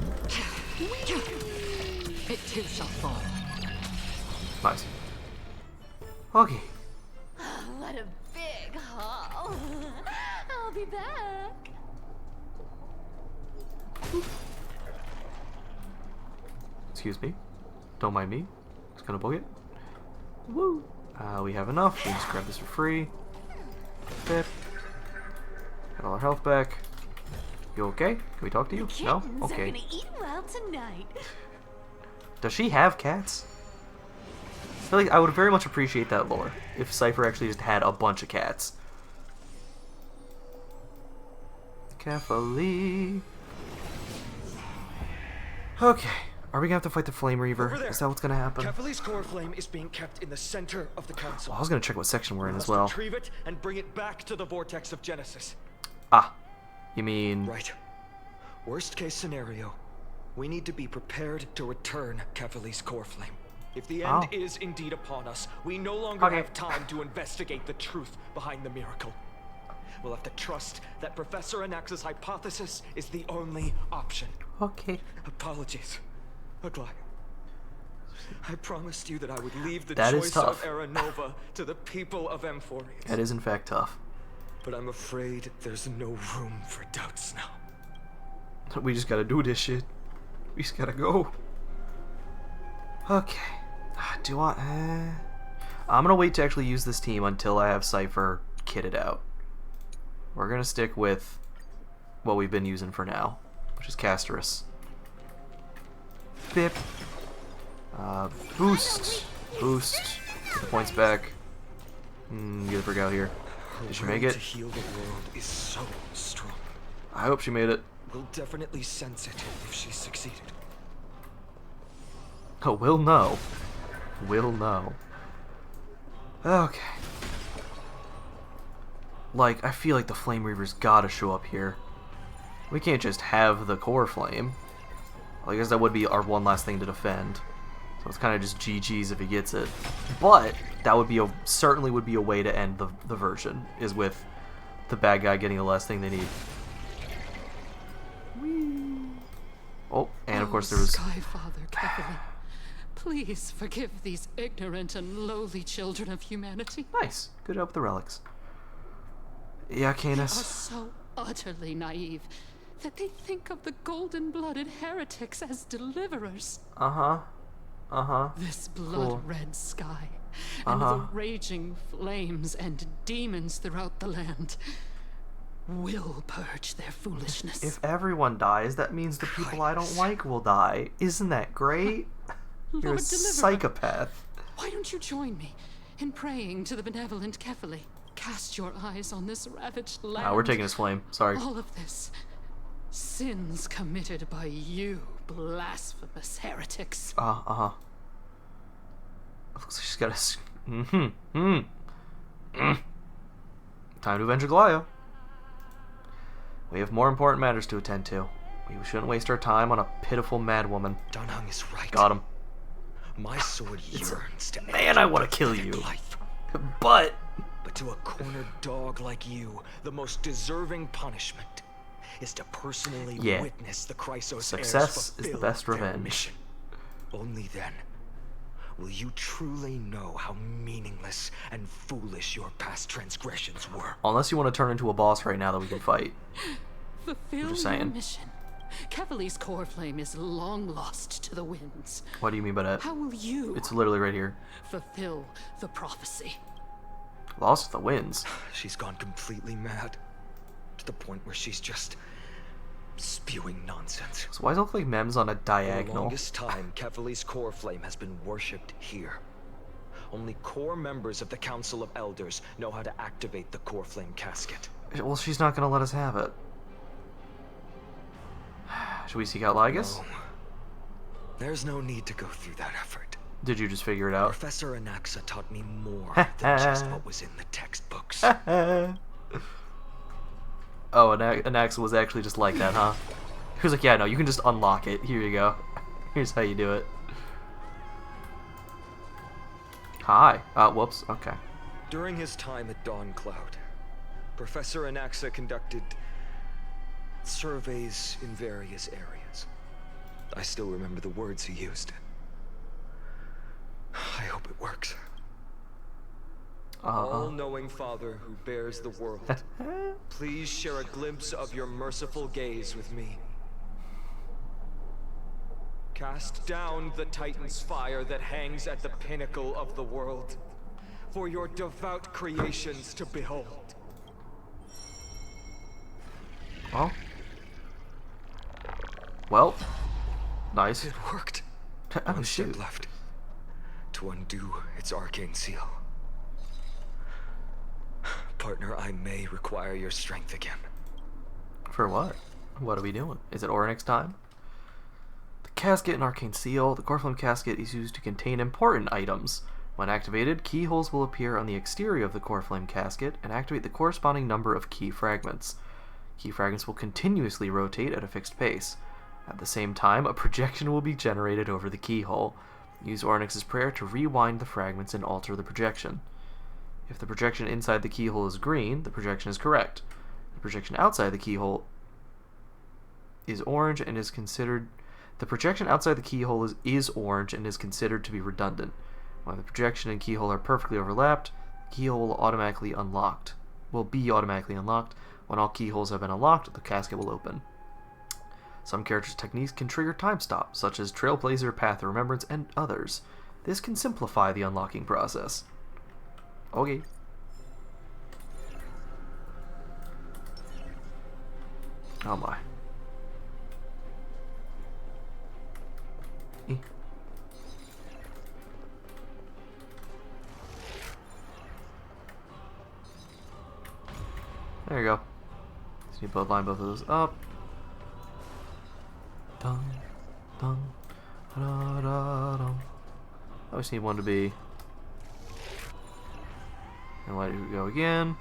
It too shall fall. Nice. Okay. What a big haul. I'll be back. Excuse me. Don't mind me. Just gonna book it. Woo! We have enough. We just grab this for free. Pip. Got all our health back. You okay? Can we talk to you? No? Okay. Gonna eat well tonight. Does she have cats? I feel like I would very much appreciate that lore if Cypher actually just had a bunch of cats. Carefully. Okay. Are we gonna have to fight the Flame Reaver? Is that what's gonna happen? Cavalier's core flame is being kept in the center of the council. Well, I was gonna check what section we're in as Must well. retrieve it and bring it back to the vortex of Genesis. Ah. You mean... Right. Worst case scenario, we need to be prepared to return Cavalier's core flame. If the end is indeed upon us, we no longer have time to investigate the truth behind the miracle. We'll have to trust that Professor Anax's hypothesis is the only option. Okay. Apologies, Aglaia. I promised you that I would leave the that choice of Era Nova to the people of Amphorius. That is in fact tough. But I'm afraid there's no room for doubts now. We just gotta do this shit. We just gotta go. Okay. Do I... I'm gonna wait to actually use this team until I have Cypher kitted out. We're gonna stick with what we've been using for now, which is Casterus. Bip. Boost. Boost. Get the points back. Get the frig out here. Did she make it? To heal the world is so strong. I hope she made it. We'll definitely sense it if she succeeded. Oh, we'll know. We'll know. Okay. Like, I feel like the Flame Reaver's gotta show up here. We can't just have the core flame. I guess that would be our one last thing to defend. So it's kind of just GG's if he gets it. But that would be certainly would be a way to end the version, is with the bad guy getting the last thing they need. Whee. Oh, and of course there was... Sky Father Kevin, please forgive these ignorant and lowly children of humanity. Nice. Good job with the relics. Yeah, They are Canis. so utterly naive that they think of the golden-blooded heretics as deliverers. Uh-huh. Uh-huh. This blood-red sky and the raging flames and demons throughout the land will purge their foolishness. If everyone dies, that means the people I don't like will die. Isn't that great? You're Lord, a deliver her. psychopath. Why don't you join me in praying to the benevolent Kefali? Cast your eyes on this ravaged land. We're taking his flame. Sorry. All of this. Sins committed by you, blasphemous heretics. Looks like she's got a... Time to avenge Aglaya. We have more important matters to attend to. We shouldn't waste our time on a pitiful madwoman. Danheng is right. Got him. My sword yearns to Man, I want to kill you. Life. But to a cornered dog like you, the most deserving punishment is to personally witness the Chrysos success heirs is the best fulfill their revenge. mission. Only then will you truly know how meaningless and foolish your past transgressions were. Unless you want to turn into a boss right now that we can fight. Fulfill just your saying. mission. Kefali's core flame is long lost to the winds. What do you mean by that? How will you It's literally right here. fulfill the prophecy? Lost to the winds. She's gone completely mad. To the point where she's just spewing nonsense. So why does it look like Mem's on a For the diagonal? longest time, Kefali's core flame has been worshipped here. Only core members of the Council of Elders know how to activate the core flame casket. Well, she's not going to let us have it. Should we seek out Lygus? No. There's no need to go through that effort. Did you just figure it out? Professor Anaxa taught me more than just what was in the textbooks. Oh, Anaxa was actually just like that, huh? He was like, yeah, no, you can just unlock it. Here you go. Here's how you do it. Hi. Whoops. Okay. During his time at Dawn Cloud, Professor Anaxa conducted surveys in various areas. I still remember the words he used. I hope it works. All-knowing Father who bears the world, please share a glimpse of your merciful gaze with me. Cast down the Titan's fire that hangs at the pinnacle of the world, for your devout creations to behold. Well, nice. It worked. Oh, One step shoot. left to undo its arcane seal. Partner, I may require your strength again. For what? What are we doing? Is it Oryx time? The casket and arcane seal. The core flame casket is used to contain important items. When activated, keyholes will appear on the exterior of the core flame casket and activate the corresponding number of key fragments. Key fragments will continuously rotate at a fixed pace. At the same time, a projection will be generated over the keyhole. Use Ornyx's prayer to rewind the fragments and alter the projection. If the projection inside the keyhole is green, the projection is correct. The projection outside the keyhole is orange and is considered... The projection outside the keyhole is orange and is considered to be redundant. When the projection and keyhole are perfectly overlapped, the keyhole will be automatically unlocked. When all keyholes have been unlocked, the casket will open. Some characters' techniques can trigger time stops, such as Trailblazer, Path of Remembrance, and others. This can simplify the unlocking process. Okay. Oh my. There you go. Just need to line both of those up. Dun, dun, da, da, dum. I just need one to be. And let it go again.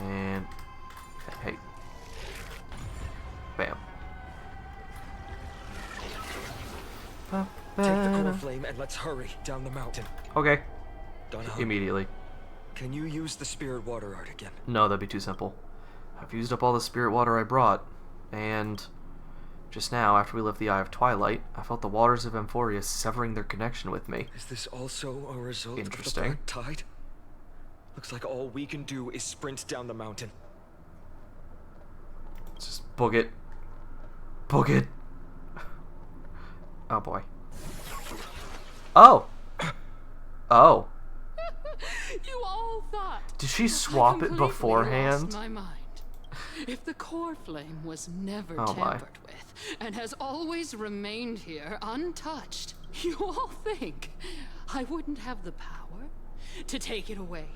And hey. Bam. Take the core flame and let's hurry down the mountain. Okay. Danheng, Immediately. can you use the spirit water art again? No, that'd be too simple. I've used up all the spirit water I brought, and just now, after we left the Eye of Twilight, I felt the waters of Amphoria severing their connection with me. Is this also a result of the Interesting. black tide? Looks like all we can do is sprint down the mountain. Just book it. Book it. Oh boy. Oh! Oh. You all thought. Did she swap it completely beforehand? lost my mind. If the core flame was never Oh my. tampered with and has always remained here untouched, you all think I wouldn't have the power to take it away?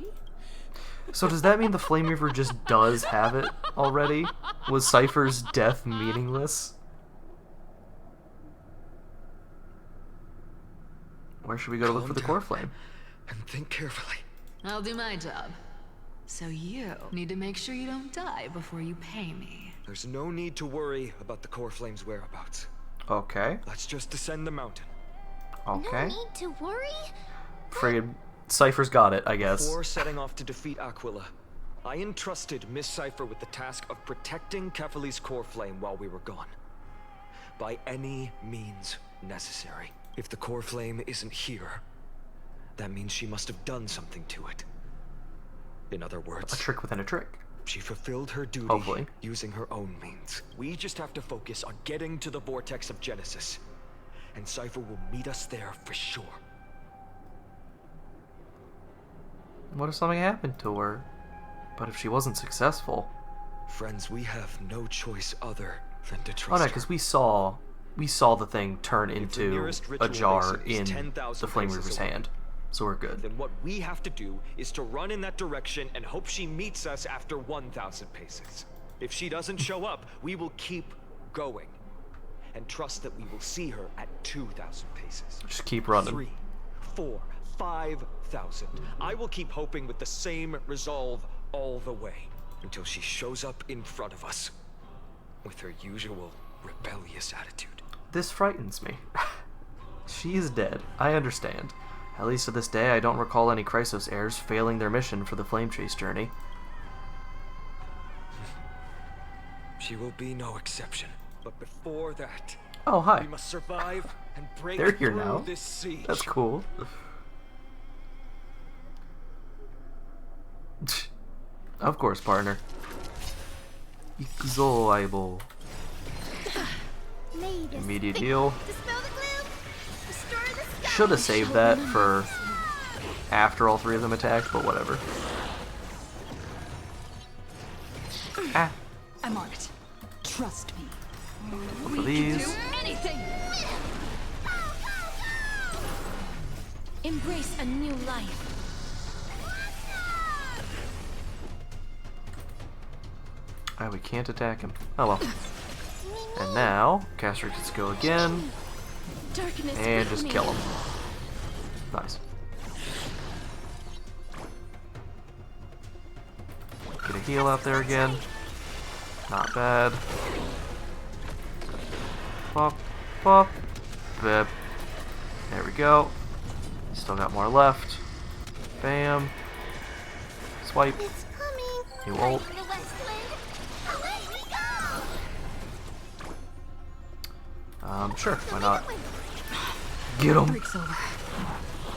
So does that mean the Flame Reaver just does have it already? Was Cypher's death meaningless? Where should we go to look for the core flame? And think carefully. I'll do my job. So you need to make sure you don't die before you pay me. There's no need to worry about the core flame's whereabouts. Okay. Let's just descend the mountain. Okay. No need to worry. Afraid Cypher's got it, I guess. Before setting off to defeat Aquila, I entrusted Miss Cypher with the task of protecting Kefali's core flame while we were gone. By any means necessary. If the core flame isn't here, that means she must have done something to it. In other words, A trick within a trick. she fulfilled her duty Hopefully. using her own means. We just have to focus on getting to the vortex of Genesis, and Cypher will meet us there for sure. What if something happened to her? But if she wasn't successful? Friends, we have no choice other than to Oh trust no, her. because we saw the thing turn into nearest a ritual jar basin is in 10,000 the Flame paces Reaver's away. hand. So we're good. Then what we have to do is to run in that direction and hope she meets us after 1,000 paces. If she doesn't show up, we will keep going and trust that we will see her at 2,000 paces. Just keep running. 3, 4, 5,000. I will keep hoping with the same resolve all the way until she shows up in front of us with her usual rebellious attitude. This frightens me. She is dead. I understand. At least to this day, I don't recall any Chrysos heirs failing their mission for the Flame Chase journey. She will be no exception. But before that, Oh, hi. we must survive and break They're here through now. this siege. That's cool. Of course, partner. Ikuzo Immediate heal. Should have saved that for after all three of them attacked, but whatever. Ah. I'm on it. Trust me. Look for these. Anything. Embrace a new life. Ah, we can't attack him. Oh well. And now, Caster gets to go again. Darkness And with just me. kill him. Nice. Get a heal out there again. Not bad. Pop, pop, bip. There we go. Still got more left. Bam. Swipe. You ult. Sure, why not? Get him.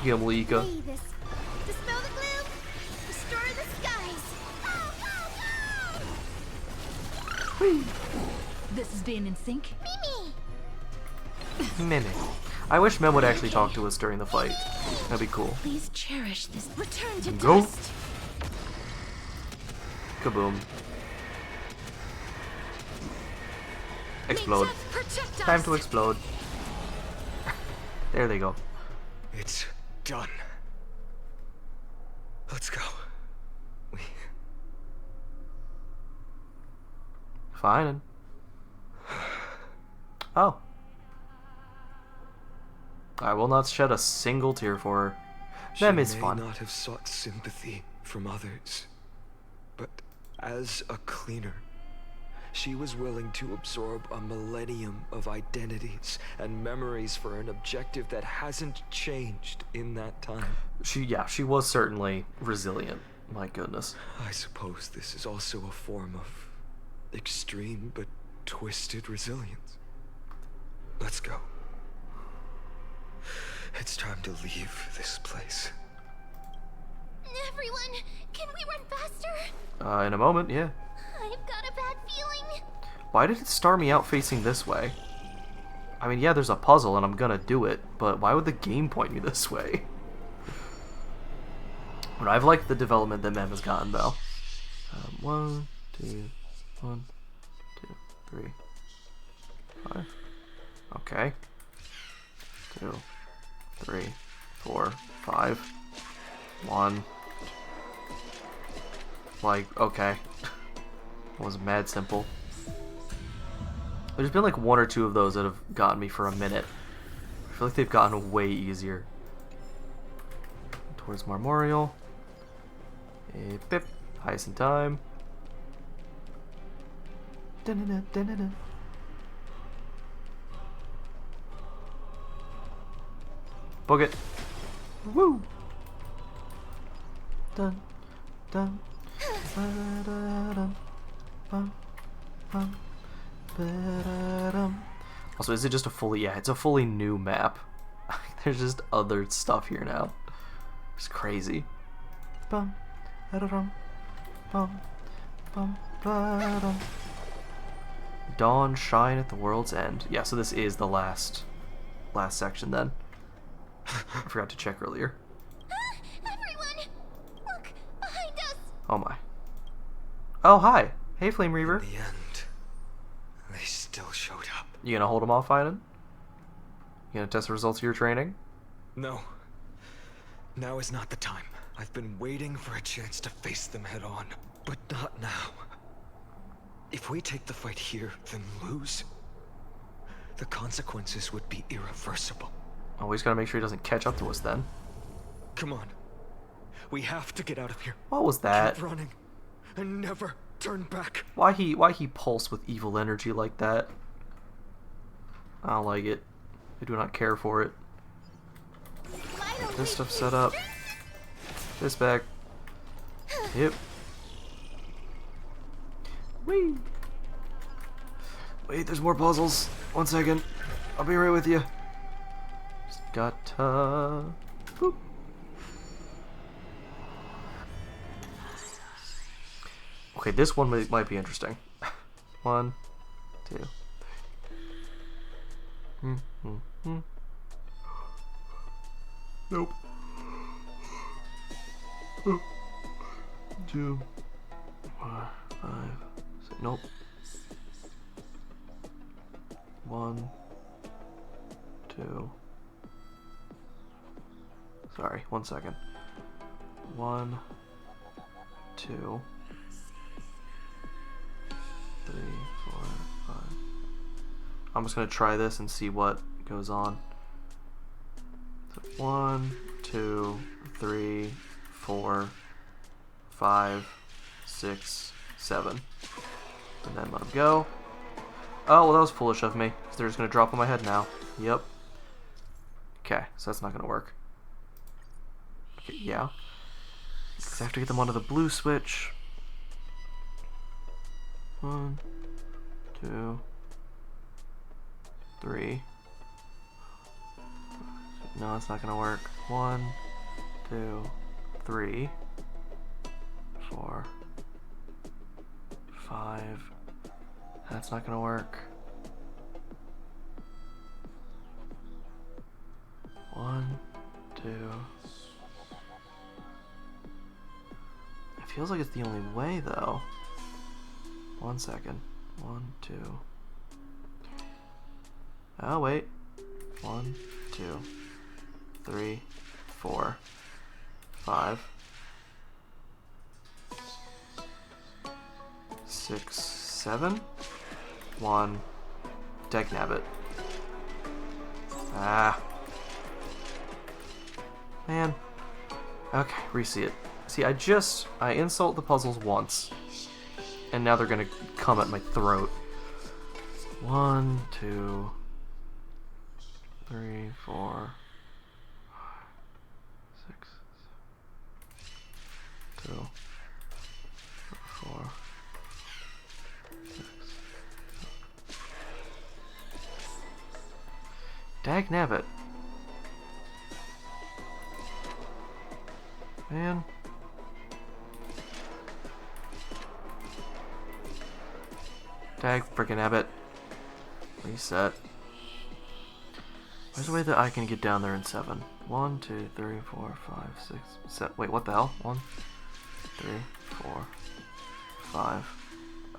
Get him, Lika. Dispel the gloom. Restore the skies. This is being in sync. Mimic. I wish Mem would actually talk to us during the fight. That'd be cool. Please cherish this. Return to Go. dust. Kaboom. Explode. Protect Time us. to explode. There they go. It's done. Let's go. Fine. Oh. I will not shed a single tear for her. Them is She fun. may not have sought sympathy from others, but as a cleaner, she was willing to absorb a millennium of identities and memories for an objective that hasn't changed in that time. She was certainly resilient. My goodness. I suppose this is also a form of extreme but twisted resilience. Let's go. It's time to leave this place. Everyone, can we run faster? In a moment, yeah. I've got a bad feeling. Why did it star me out facing this way? I mean, yeah, there's a puzzle and I'm gonna do it, but why would the game point me this way? But I've liked the development that Mem has gotten, though. 1, 2, 1, 2, 3, 5. Okay. 2, 3, 4, 5. 1. Like, okay. It was mad simple. There's been like 1 or 2 of those that have gotten me for a minute. I feel like they've gotten way easier. Towards Marmorial. Pip. Highest in time. Da-na-na, da-na-na. Book it. Woo! Dun, dun. Ba-da-dum, bum, bum, ba-da-dum. Also, is it just a fully... Yeah, it's a fully new map. There's just other stuff here now. It's crazy. Bum, ba-da-dum, bum, bum, ba-dum. Dawn, shine at the world's end. Yeah, so this is the last section then. I forgot to check earlier. Everyone! Look! Behind us! Oh my. Oh, hi. Hey, Flame Reaver. In the end, they still showed up. You gonna hold them off, Fiden? You gonna test the results of your training? No. Now is not the time. I've been waiting for a chance to face them head on, but not now. If we take the fight here, then lose, the consequences would be irreversible. Oh, we just gotta make sure he doesn't catch up to us then. Come on. We have to get out of here. What was that? Keep running and never turn back. Why he pulse with evil energy like that? I don't like it. I do not care for it. Get this stuff set up. This back. Yep. Whee! Wait, there's more puzzles. 1 second. I'll be right with you. Just gotta... Boop. Okay, this one might be interesting. 1, 2, 3. Nope. 2, 4, 5, 6. Nope. 1, 2. Sorry, 1 second. 1, 2, 3, 4, 5. I'm just gonna try this and see what goes on. So 1, 2, 3, 4, 5, 6, 7. And then let him go. Oh, well, that was foolish of me. Because they're just gonna drop on my head now. Yep. Okay, so that's not gonna work. Okay, yeah. Because I have to get them onto the blue switch. 1, 2, 3. No, it's not gonna work. 1, 2, 3, 4, 5. That's not gonna work. 1, 2. It feels like it's the only way, though. 1 second. 1, 2. Oh, wait. 1, 2, 3, 4, 5, 6, 7. 1. Dagnabbit. Ah. Man. Okay, re-see it. See, I insult the puzzles once, and now they're gonna come at my throat. 1, 2, 3, 4, 6, 2, 4, 6. Dagnabbit. Man. Dag frickin' Abbott. Reset. There's a way that I can get down there in 7. 1, 2, 3, 4, 5, 6, 7. Wait, what the hell? 1, 3, 4, 5.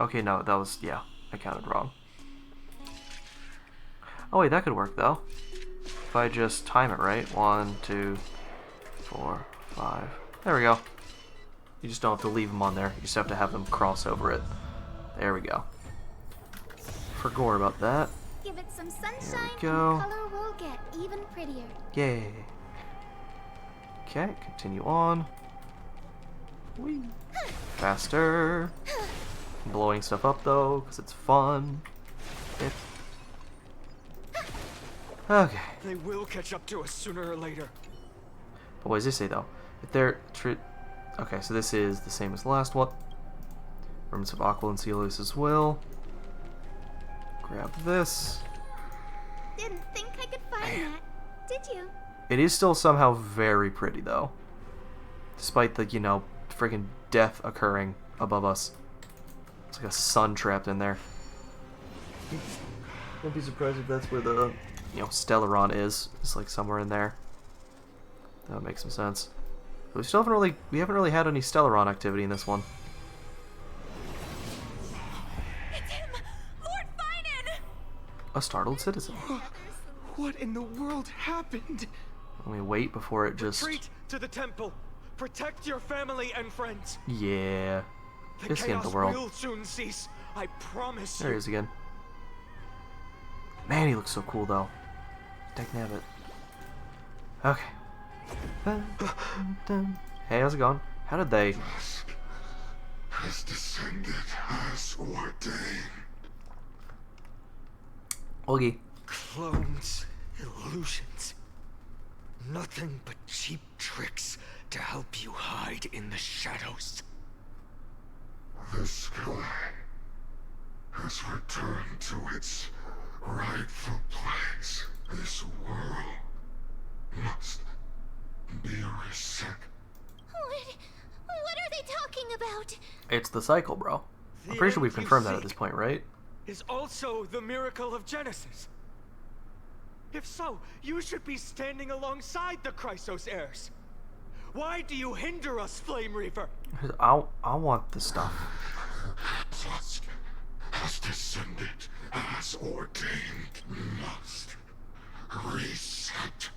Okay, no, that was, yeah, I counted wrong. Oh wait, that could work though. If I just time it right. 1, 2, 4, 5. There we go. You just don't have to leave them on there. You just have to have them cross over it. There we go. Forgot about that. Give it some sunshine and the go. color will get even prettier. Yay. Okay, continue on. Whee. Faster. Blowing stuff up though, because it's fun. Okay. They will catch up to us sooner or later. But what does this say though? If they're okay, so this is the same as the last one. Remnants of Aqua and Celos as well. Grab this. Didn't think I could find that, did you? It is still somehow very pretty though. Despite the, you know, freaking death occurring above us. It's like a sun trapped in there. Don't be surprised if that's where the, you know, Stellaron is. It's like somewhere in there. That would make some sense. But we haven't really had any Stellaron activity in this one. It's him! Lord Finan! A startled citizen. What in the world happened? Let me wait before it just... Retreat to the temple. Protect your family and friends. Yeah. The Just chaos the world. will soon cease. I promise There he you. is again. Man, he looks so cool though. Dagnabbit. Okay. Hey, how's it going? How did they... Has descended as ordained. Oogie. Clones, illusions. Nothing but cheap tricks to help you hide in the shadows. The sky has returned to its rightful place. This world must be reset. What are they talking about? It's the cycle, bro. I'm pretty sure we've confirmed that at this point, right? Is also the miracle of Genesis. If so, you should be standing alongside the Chrysos heirs. Why do you hinder us, Flame Reaver? I want the stuff. Tusk has descended as ordained. Must reset.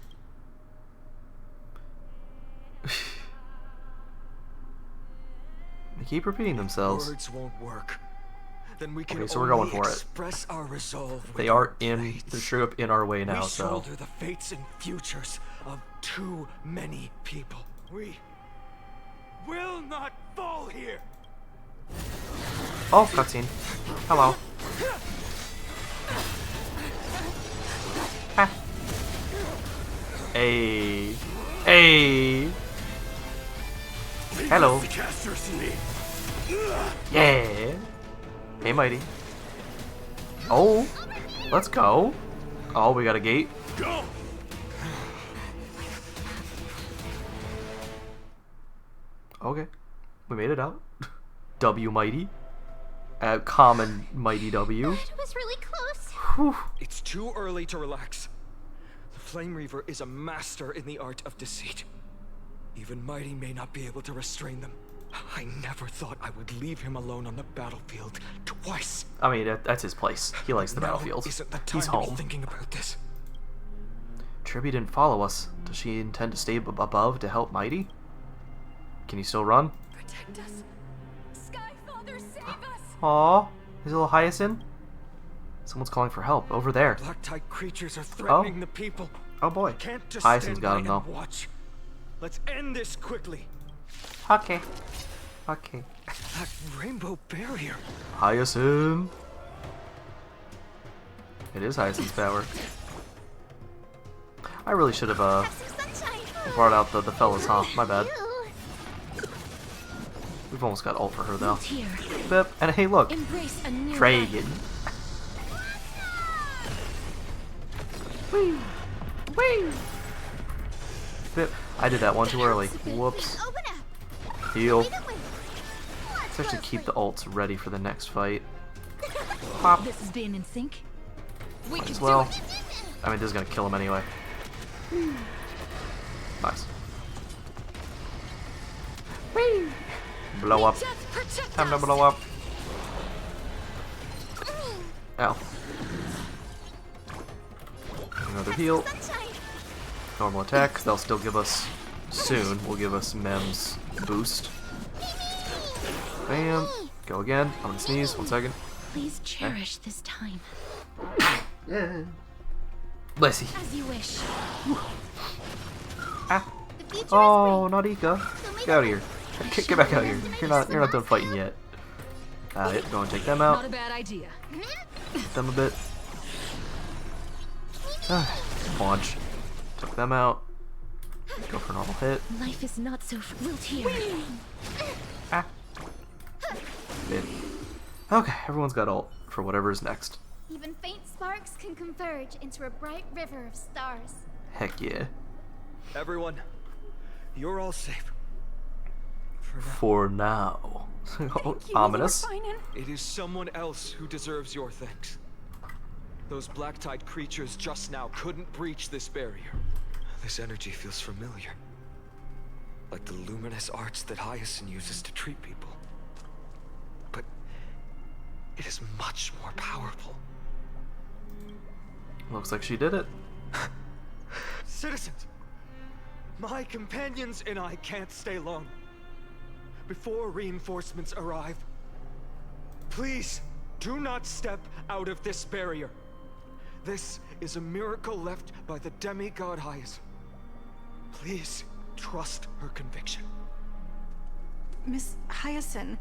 They keep repeating themselves. Words won't work. Then we can Okay, so we're going only for it. express our resolve. They are in. They're straight up in our way now. We So shoulder the fates and futures of too many people. We will not fall here. oh, cutscene. Hello. Ah. Hey. Hey. Hello. Yeah. Hey, Mighty. Oh, let's go. Oh, we got a gate. Go. Okay, we made it out. W Mighty. Common Mighty W. It was really close. Whew. It's too early to relax. The Flame Reaver is a master in the art of deceit. Even Mighty may not be able to restrain them. I never thought I would leave him alone on the battlefield twice. I mean, that's his place. He likes the battlefield. Isn't the time He's to be home. thinking about this. Tribby didn't follow us. Does she intend to stay above to help Mighty? Can he still run? Protect us. Skyfather, save us! Aw, his little Hyacinth. Someone's calling for help over there. Black-type creatures are threatening the people. Oh boy. Can't just Hyacinth's stand got by him though. and watch. Let's end this quickly. Okay. Okay. That rainbow barrier. Hyacinth. It is Hyacinth's power. I really should have brought out the fellas, huh? My bad. We've almost got ult for her though. Bip. And hey, look, Dragon. Whee! Whee! Bip. I did that one too early. Whoops. Heal. Let's actually keep the ults ready for the next fight. Pop. This is being in sync. We Might can as well. do it. I mean, this is gonna kill him anyway. Nice. Whee! Blow up. Time to blow up. Ow. Another heal. Normal attack. They'll still give us, soon, will give us Mem's boost. Bam. Go again. I'm gonna sneeze. 1 second. Please cherish this time. Yeah. Bless you. As you wish. Ah. Oh, not Ika. Get out of here. Get back out here. You're not done fighting yet. Yep, go and take them out. Not a bad idea. Hit them a bit. Launch. Took them out. Go for a normal hit. Life is not so wilt here. Ah. Bit. Okay, everyone's got ult for whatever is next. Even faint sparks can converge into a bright river of stars. Heck yeah. Everyone, you're all safe. For now. Ominous. It is someone else who deserves your thanks. Those black-tide creatures just now couldn't breach this barrier. This energy feels familiar. Like the luminous arts that Hyacinth uses to treat people. But it is much more powerful. Looks like she did it. Citizens, my companions and I can't stay long. Before reinforcements arrive, please do not step out of this barrier. This is a miracle left by the demigod Hyacinth. Please trust her conviction. Miss Hyacinth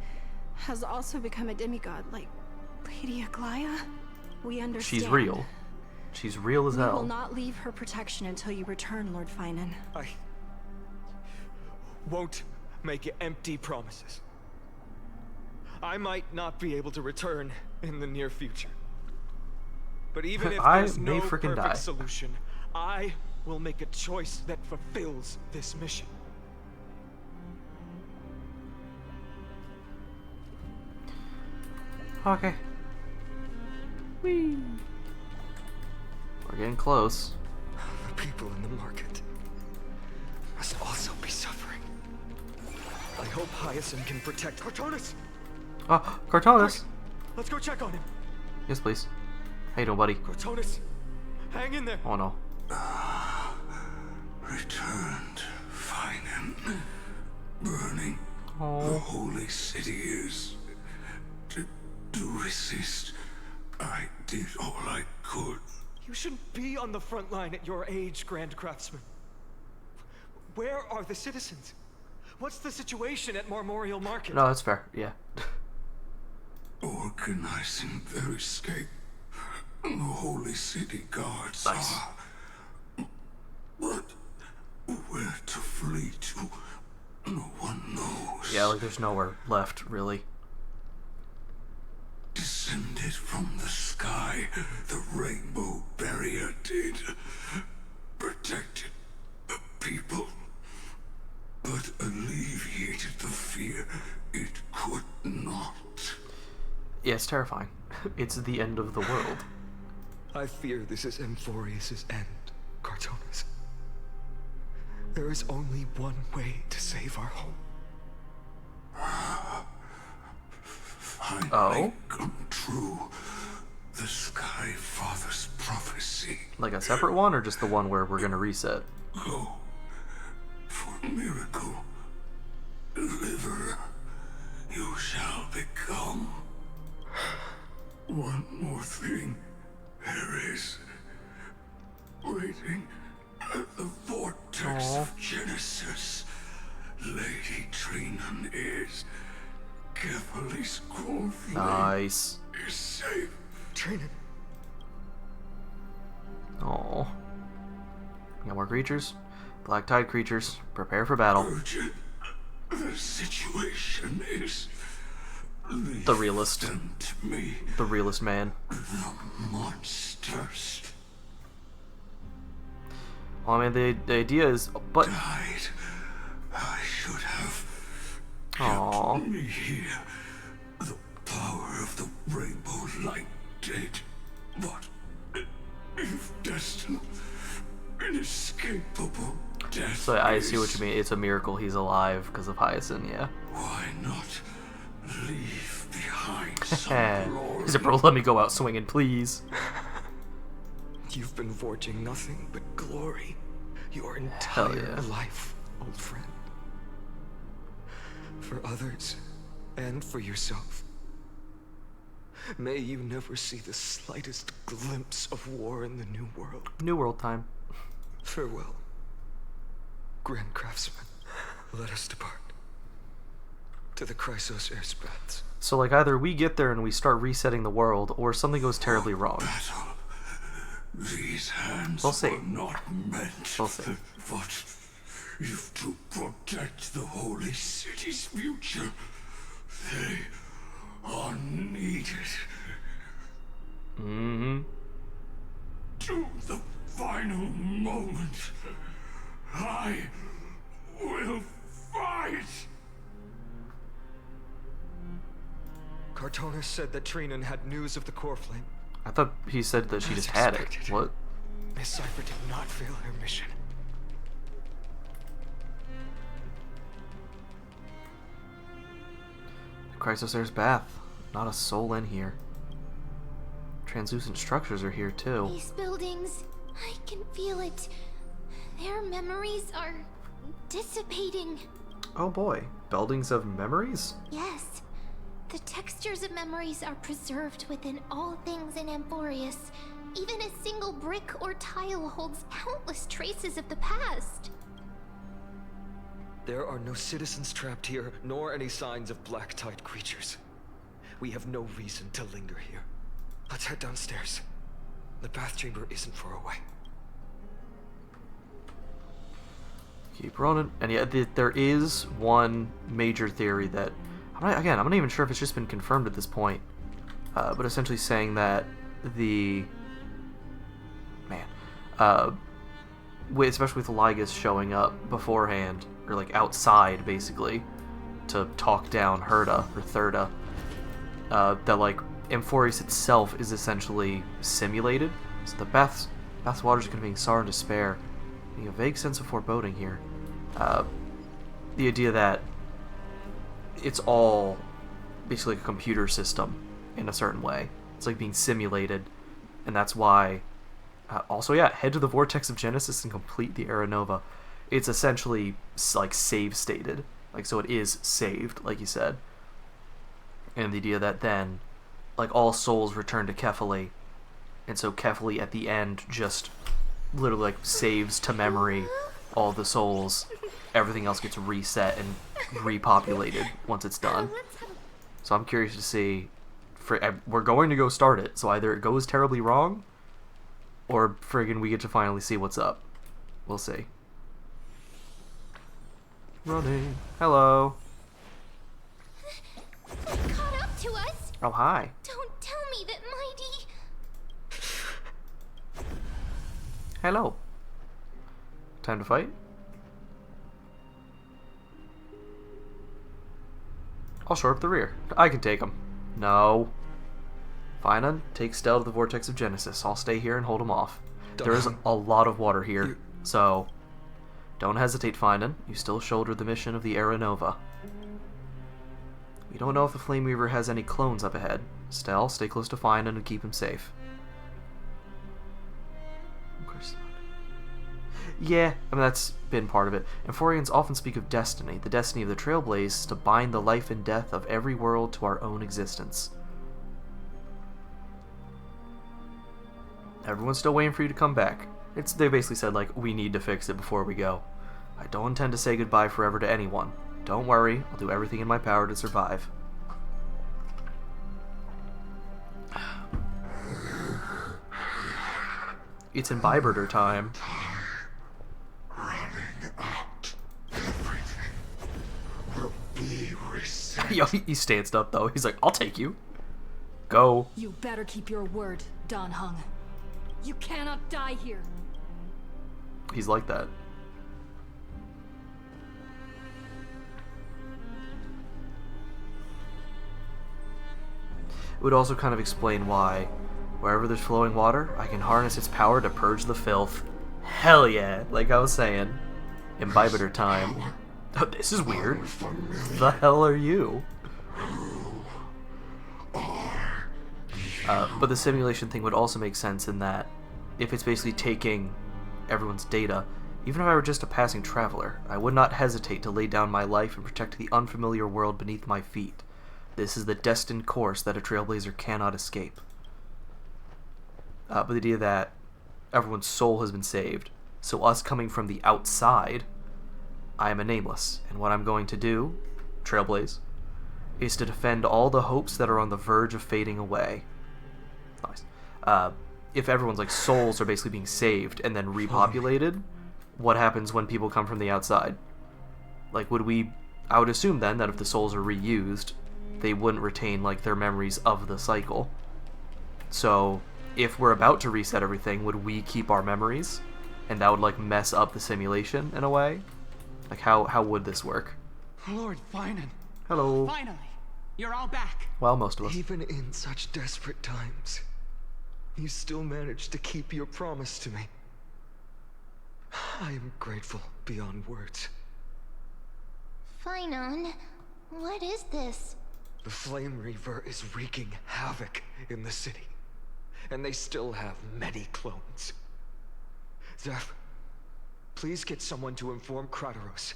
has also become a demigod, like Lady Aglaya. We understand. She's real. She's real as hell. We will not leave her protection until you return, Lord Finan. I won't make empty promises. I might not be able to return in the near future. But even if there's no perfect solution, I will make a choice that fulfills this mission. Okay. Whee. We're getting close. The people in the market must also be suffering. I hope Hyacinth can protect Cartonis. Oh, Cartonis. Quick, let's go check on him. Yes, please. How you doing, buddy? Cartonis, hang in there. Oh no. Returned, Finan. Burning. Oh. The holy city is. To resist, I did all I could. You shouldn't be on the front line at your age, Grand Craftsman. Where are the citizens? What's the situation at Marmorial Market? No, that's fair. Yeah. Organizing their escape. The holy city guards are. But where to flee to, no one knows. Yeah, like there's nowhere left, really. Descended from the sky, the rainbow barrier did. Protected the people, but alleviated the fear it could not. Yeah, it's terrifying. It's the end of the world. I fear this is Amphorius' end, Cartonis. There is only one way to save our home. Oh? Come true. The Sky Father's prophecy. Like a separate one, or just the one where we're gonna reset? Go. For miracle. Deliver. You shall become. One more thing. There is. Waiting at the vortex of Genesis. Lady Trinan is. Carefully's growth. Nice. Is safe. Trinan. Oh. Got more creatures? Black tide creatures. Prepare for battle. Urgent. The situation is. The realist. Me. The realist man. The monsters. Well, I mean, the idea is, but died. I should have. Aww. Kept me here. The power of the rainbow light did. But if destined, inescapable death. So I see what you mean. It's a miracle he's alive because of Hyacinth, yeah. Why not leave behind some glory? He's a bro, let me go out swinging, please. You've been forging nothing but glory your entire life, old friend. For others, and for yourself. May you never see the slightest glimpse of war in the New World. New World time. Farewell, Grand Craftsman. Let us depart. To the Chrysos Airspaths. So, like, either we get there and we start resetting the world, or something goes terribly wrong. These hands we'll see. were not meant we'll see. But if to protect the holy city's future, they are needed. Mm-hmm. To the final moment, I will fight! Cartonis said that Trinan had news of the core flame. I thought he said that she just had it. What? Miss Cipher did not fail her mission. Chrysos Airspath. Not a soul in here. Translucent structures are here too. These buildings, I can feel it. Their memories are dissipating. Oh boy, buildings of memories? Yes. The textures of memories are preserved within all things in Amphorius. Even a single brick or tile holds countless traces of the past. There are no citizens trapped here, nor any signs of black tide creatures. We have no reason to linger here. Let's head downstairs. The bath chamber isn't far away. Keep running. And yeah, there is one major theory that... I'm not even sure if it's just been confirmed at this point. But essentially saying that the... especially with Lygus showing up beforehand, or like outside basically, to talk down Herda, or Thurda, that like Amphorius itself is essentially simulated. So the bath waters are going to be in sorrow and despair. Getting a vague sense of foreboding here. The idea that it's all basically a computer system in a certain way. It's like being simulated, and that's why... also, yeah, head to the Vortex of Genesis and complete the Era Nova. It's essentially, like, save stated. Like, so it is saved, like you said. And the idea that then, like, all souls return to Kefali, and so Kefali at the end just literally, like, saves to memory all the souls. Everything else gets reset and repopulated once it's done. So I'm curious to see... we're going to go start it, so either it goes terribly wrong, or friggin' we get to finally see what's up. We'll see. Running. Hello. They caught up to us. Oh, hi. Don't tell me that Mighty... Hello. Time to fight? I'll shore up the rear. I can take him. No. Finan, take Stell to the Vortex of Genesis. I'll stay here and hold him off. There is a lot of water here, so don't hesitate, Finan. You still shoulder the mission of the Era Nova. We don't know if the Flame Weaver has any clones up ahead. Stell, stay close to Finan and keep him safe. Yeah, I mean, that's been part of it. Amphorians often speak of destiny. The destiny of the Trailblaze is to bind the life and death of every world to our own existence. Everyone's still waiting for you to come back. They basically said, like, we need to fix it before we go. I don't intend to say goodbye forever to anyone. Don't worry, I'll do everything in my power to survive. It's Imbibertor time. Yo, he stands up though. He's like, I'll take you. Go. You better keep your word, Dan Heng. You cannot die here. He's like that. It would also kind of explain why, wherever there's flowing water, I can harness its power to purge the filth. Hell yeah, like I was saying. Imbibitor time. Oh, this is weird. The hell are you? But the simulation thing would also make sense in that if it's basically taking everyone's data, even if I were just a passing traveler, I would not hesitate to lay down my life and protect the unfamiliar world beneath my feet. This is the destined course that a trailblazer cannot escape. But the idea that everyone's soul has been saved, so us coming from the outside, I am a nameless, and what I'm going to do, trailblaze, is to defend all the hopes that are on the verge of fading away. Nice. If everyone's like souls are basically being saved and then repopulated, what happens when people come from the outside? Like, I would assume then that if the souls are reused, they wouldn't retain like their memories of the cycle. So if we're about to reset everything, would we keep our memories? And that would like mess up the simulation in a way? Like how would this work? Lord Finan. Hello. Finally, you're all back. Well, most of us. Even in such desperate times, you still managed to keep your promise to me. I am grateful beyond words. Finan, what is this? The Flame Reaver is wreaking havoc in the city, and they still have many clones. Zeph, please get someone to inform Kratos,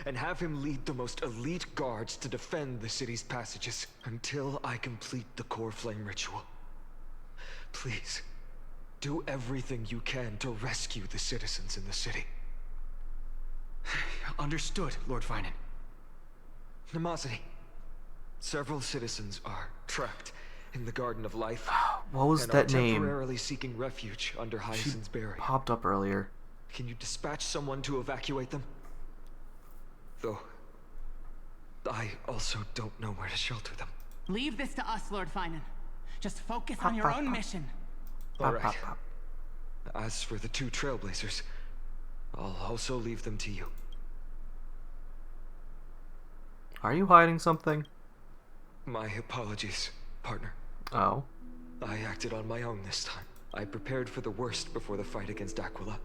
and have him lead the most elite guards to defend the city's passages until I complete the core flame ritual. Please, do everything you can to rescue the citizens in the city. Understood, Lord Finan. Nemosity, several citizens are trapped in the Garden of Life. What was and that are name? Temporarily seeking refuge under Hyacinth's Berry. Popped up earlier. Can you dispatch someone to evacuate them? Though, I also don't know where to shelter them. Leave this to us, Lord Finan. Just focus on your own mission. All right. As for the two Trailblazers, I'll also leave them to you. Are you hiding something? My apologies, partner. Oh. I acted on my own this time. I prepared for the worst before the fight against Aquila.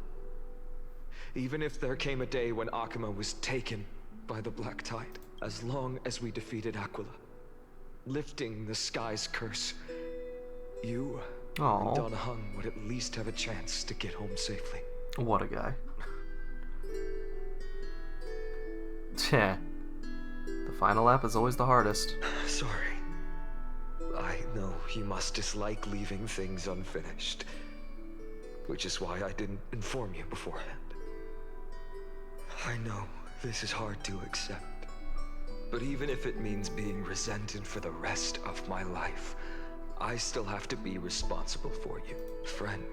Even if there came a day when Akima was taken by the Black Tide, as long as we defeated Aquila, lifting the sky's curse, you and Don Hung would at least have a chance to get home safely. What a guy. Tch. The final lap is always the hardest. Sorry. I know you must dislike leaving things unfinished, which is why I didn't inform you beforehand. I know this is hard to accept, but even if it means being resented for the rest of my life, I still have to be responsible for you. Friend,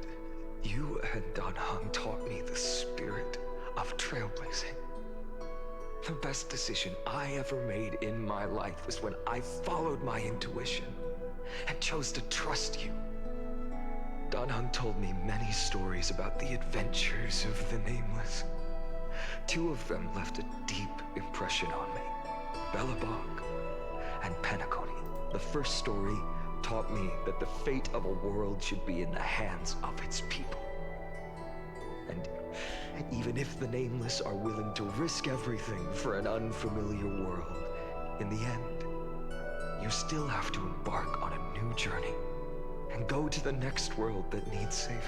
you and Don Hung taught me the spirit of trailblazing. The best decision I ever made in my life was when I followed my intuition and chose to trust you. Don Hung told me many stories about the adventures of the Nameless. Two of them left a deep impression on me, Belobog and Penacony. The first story taught me that the fate of a world should be in the hands of its people. And even if the Nameless are willing to risk everything for an unfamiliar world, in the end, you still have to embark on a new journey and go to the next world that needs saving.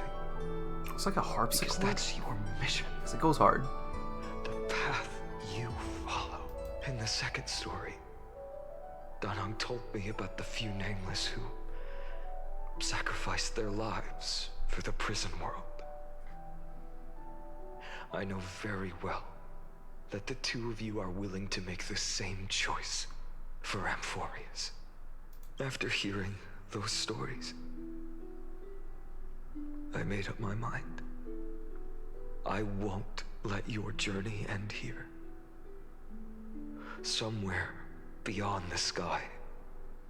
It's like a harpsichord. Because that's your mission. It goes hard. The path you follow. In the second story, Don Hung told me about the few Nameless who sacrificed their lives for the prison world. I know very well that the two of you are willing to make the same choice for Amphorius. After hearing those stories, I made up my mind. I won't let your journey end here. Somewhere beyond the sky,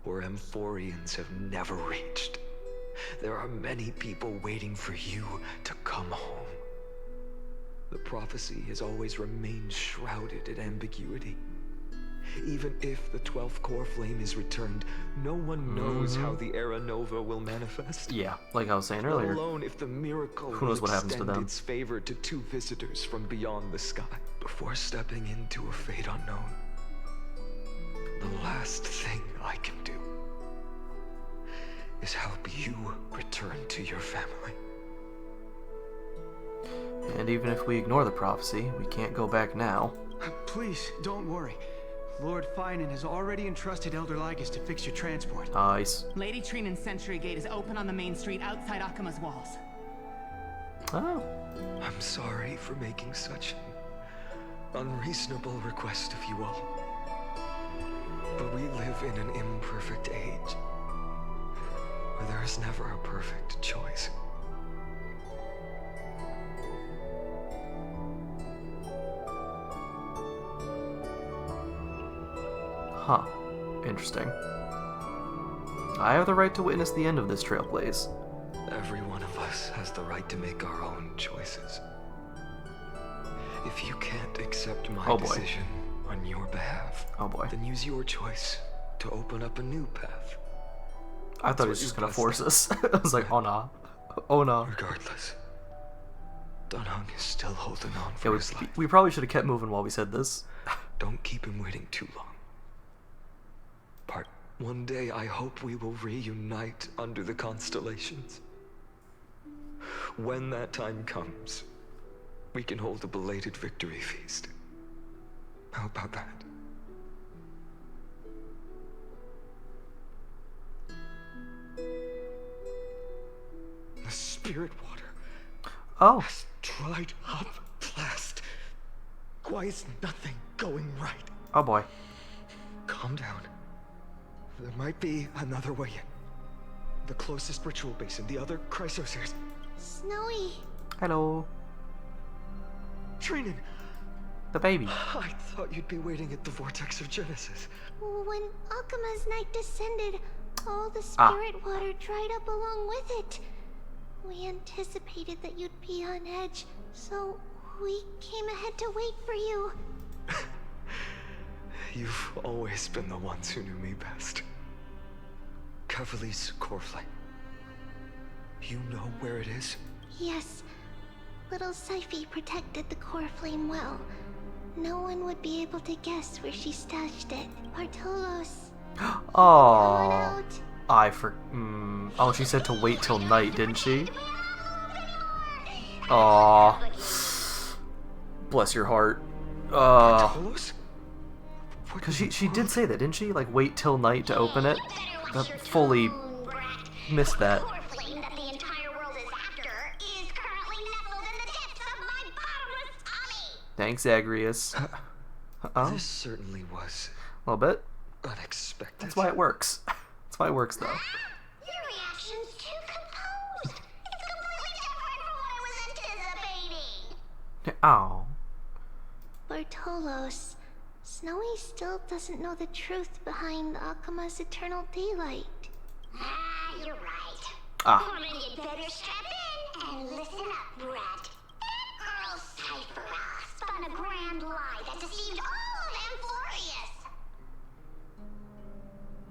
where Amphorians have never reached, there are many people waiting for you to come home. The prophecy has always remained shrouded in ambiguity, Even if the 12th core flame is returned, no one knows how the Era Nova will manifest. Yeah, like I was saying earlier. Let alone if the miracle Who knows what happens to extend them. its favor to 2 visitors from beyond the sky. Before stepping into a fate unknown, the last thing I can do is help you return to your family. And even if we ignore the prophecy, we can't go back now. Please, don't worry. Lord Finan has already entrusted Elder Lygus to fix your transport. Nice. Lady Trinan's Sentry Gate is open on the main street outside Akima's walls. Oh. I'm sorry for making such an unreasonable request of you all. But we live in an imperfect age, where there is never a perfect choice. Huh. Interesting. I have the right to witness the end of this trailblaze. Every one of us has the right to make our own choices. If you can't accept my decision on your behalf, then use your choice to open up a new path. I thought he was just gonna force us. I was like, oh nah. Oh no. Regardless, Dan Heng is still holding on for his life. We probably should have kept moving while we said this. Don't keep him waiting too long. One day I hope we will reunite under the constellations. When that time comes, we can hold a belated victory feast. How about that? The spirit water has dried up fast. Why is nothing going right? Oh boy. Calm down. There might be another way in. The closest ritual basin, the other chrysosirs. Snowy. Hello. Trinan. The baby. I thought you'd be waiting at the vortex of Genesis. When Akima's night descended, all the spirit water dried up along with it. We anticipated that you'd be on edge, so we came ahead to wait for you. You've always been the ones who knew me best. Kavali's core flame. You know where it is? Yes. Little Syphie protected the core flame well. No one would be able to guess where she stashed it. Bartolos. Oh. Oh, she said to wait till night, didn't she? Aw. Bless your heart. Bartolos? Because she did say that, didn't she? Like, wait till night to open it? I fully missed that. Thanks, Zagreus. This certainly was a little bit. Unexpected. That's why it works. That's why it works, though. Your reaction's too composed. It's completely different from what I was anticipating. Oh. Bartolos, Snowy still doesn't know the truth behind Akima's eternal daylight. You're right. Woman, you'd better strap in and listen up, Rat. That girl Cypher spun a grand lie that deceived all of Amphorius.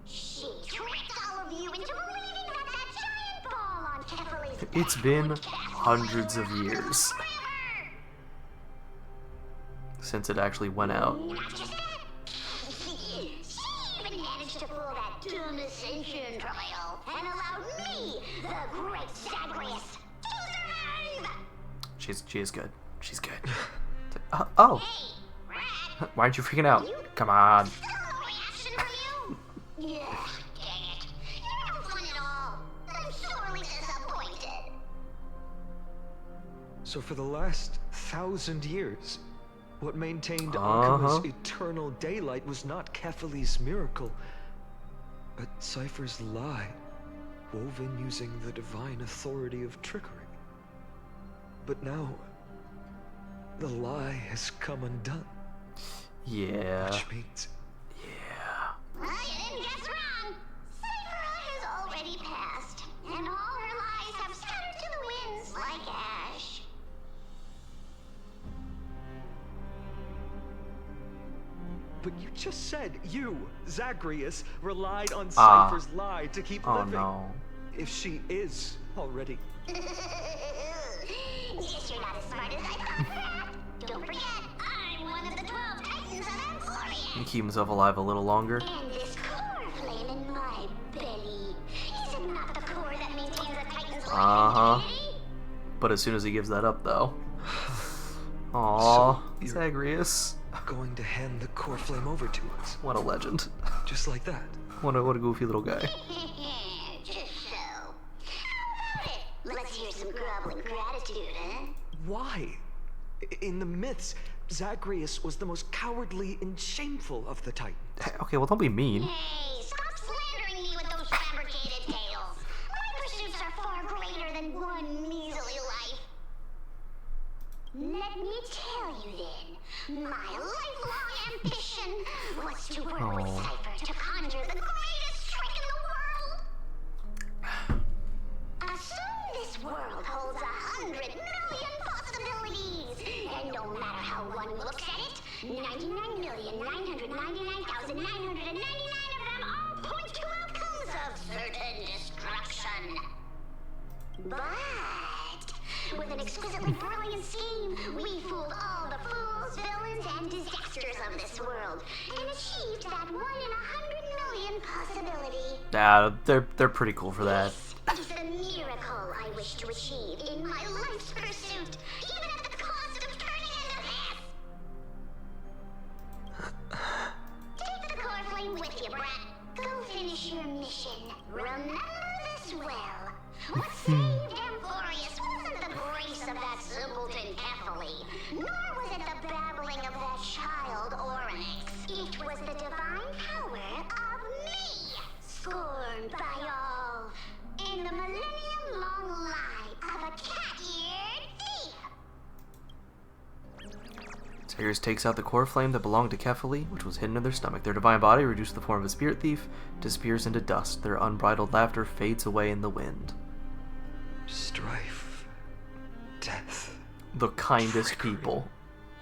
She tricked all of you into believing that giant ball on Kefali's It's been hundreds of years since it actually went out. She even managed to pull that dumb ascension trial and allowed me, the great Zagreus, to survive! She is good. She's good. Oh! Why aren't you freaking out? Come on. Yeah, dang it. You're no fun at all. I'm sorely disappointed. So for the last 1,000 years, what maintained Akima's eternal daylight was not Kefali's miracle, but Cypher's lie, woven using the divine authority of trickery. But now, the lie has come undone. Yeah. Which means... Well, you didn't guess wrong. Cypher has already passed, and all her lies have scattered to the winds like ash. but you just said you, Zagreus, relied on Cypher's lie to keep living. No. If she is already... Guess you're not as smart as I thought. Don't forget, I'm one of the 12 Titans of Emporium. He keep himself alive a little longer. And this core flame in my belly. Is it not the core that maintains a Titan's life and unity? But as soon as he gives that up, though. Aww, so Zagreus. Going to hand the core flame over to us. What a legend. Just like that. What a goofy little guy. Just so. How about it? Let's hear some groveling gratitude, huh? Why? In the myths, Zagreus was the most cowardly and shameful of the Titans. Okay, well, don't be mean. Hey, stop slandering me with those fabricated tales. My pursuits are far greater than one measly life. Let me tell you then, my lifelong ambition was to work with Cypher to conjure the greatest trick in the world. Assume this world holds 100 million possibilities, and no matter how one looks at it, 99,999,999 of them all point to outcomes of certain destruction. But with an exquisitely brilliant scheme, we fooled all the fools, villains, and disasters of this world, and achieved that 1 in 100 million possibility. Yeah, they're pretty cool for that. This is the miracle I wish to achieve in my life's pursuit, even at the cost of turning into this. Take the core flame with you, brat. Go finish your mission. Remember this well. What saved Amphorius wasn't the grace of that simpleton Kefali, nor was it the babbling of that child Oryx. It was the divine power of me, scorned by all, in the millennium-long lie of a cat-eared thief. Zagreus takes out the core flame that belonged to Kefali, which was hidden in their stomach. Their divine body, reduced to the form of a spirit thief, disappears into dust. Their unbridled laughter fades away in the wind. Strife. Death. The kindest people.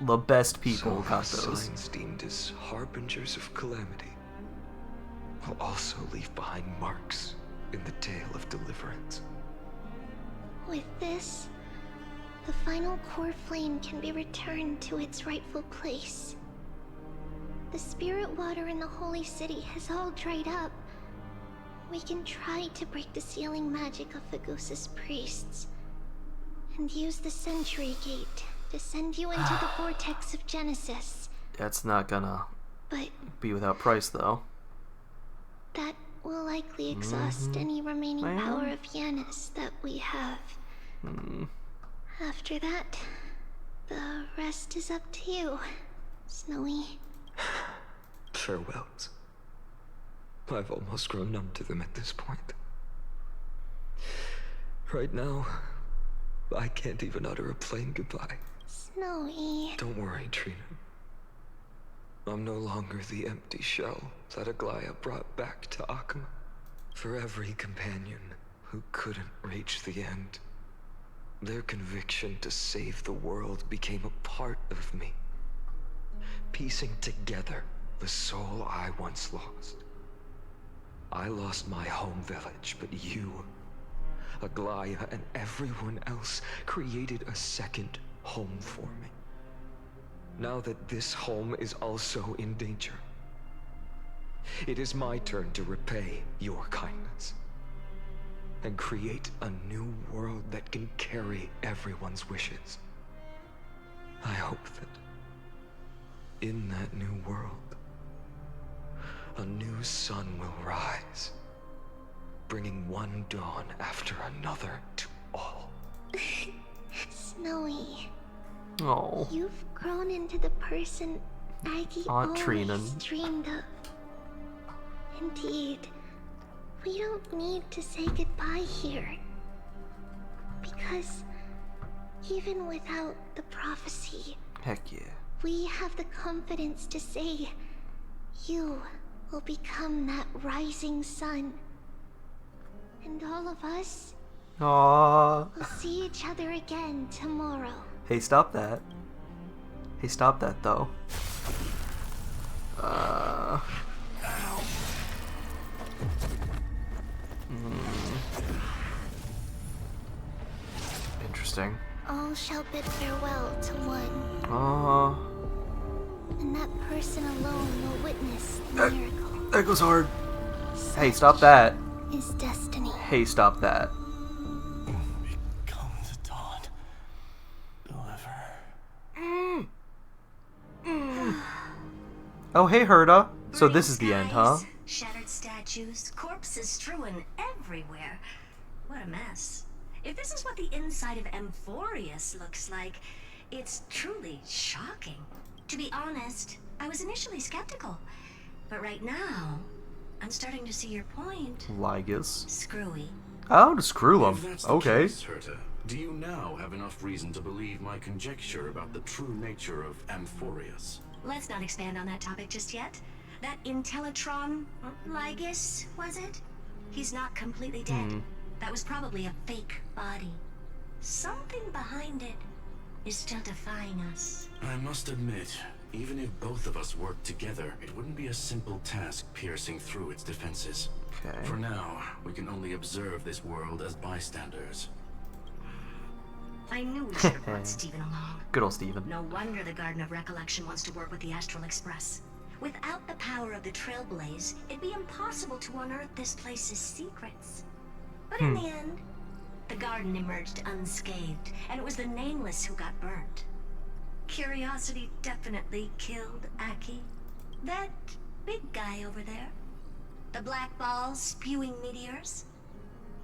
The best people so got those. Signs deemed as harbingers of calamity will also leave behind marks in the tale of deliverance. With this, the final core flame can be returned to its rightful place. The spirit water in the holy city has all dried up. We can try to break the sealing magic of Fagusa's priests, and use the Century Gate to send you into the vortex of Genesis. That's not gonna But be without price, though. that will likely exhaust any remaining power of Yanis that we have. After that, the rest is up to you, Snowy. Farewells. I've almost grown numb to them at this point. Right now, I can't even utter a plain goodbye. Snowy. Don't worry, Trina. I'm no longer the empty shell that Aglaya brought back to Akama. For every companion who couldn't reach the end, their conviction to save the world became a part of me, piecing together the soul I once lost. I lost my home village, but you, Aglaya, and everyone else created a second home for me. Now that this home is also in danger, it is my turn to repay your kindness and create a new world that can carry everyone's wishes. I hope that in that new world, a new sun will rise, bringing one dawn after another to all. Snowy. Oh. You've grown into the person Aggie Aunt Trina. always dreamed of. Indeed, we don't need to say goodbye here. Because even without the prophecy, Heck yeah. we have the confidence to say you will become that rising sun. And all of us Aww. will see each other again tomorrow. Hey, stop that. Hey, stop that, though. Interesting. All shall bid farewell to one. And that person alone will witness the miracle. That goes hard. Hey, stop that. Is destiny. Hey, stop that. Become the dawn. Deliver. Oh, hey, Herta. So this is the end, huh? Shattered statues, corpses strewn everywhere. What a mess. If this is what the inside of Amphorius looks like, it's truly shocking. To be honest, I was initially skeptical. But right now, I'm starting to see your point. Ligus. Screwy. Oh, to screw If him. that's the Okay. case, Herta, do you now have enough reason to believe my conjecture about the true nature of Amphorius? Let's not expand on that topic just yet. That Intellitron, Ligus, was it? He's not completely dead. That was probably a fake body. Something behind it is still defying us. I must admit, even if both of us worked together, it wouldn't be a simple task piercing through its defenses. Okay. For now, we can only observe this world as bystanders. I knew we should have brought Stephen along. Good old Stephen. No wonder the Garden of Recollection wants to work with the Astral Express. Without the power of the Trailblaze, it'd be impossible to unearth this place's secrets. But in the end, the garden emerged unscathed, and it was the Nameless who got burnt. Curiosity definitely killed Aki. That big guy over there. The black balls spewing meteors.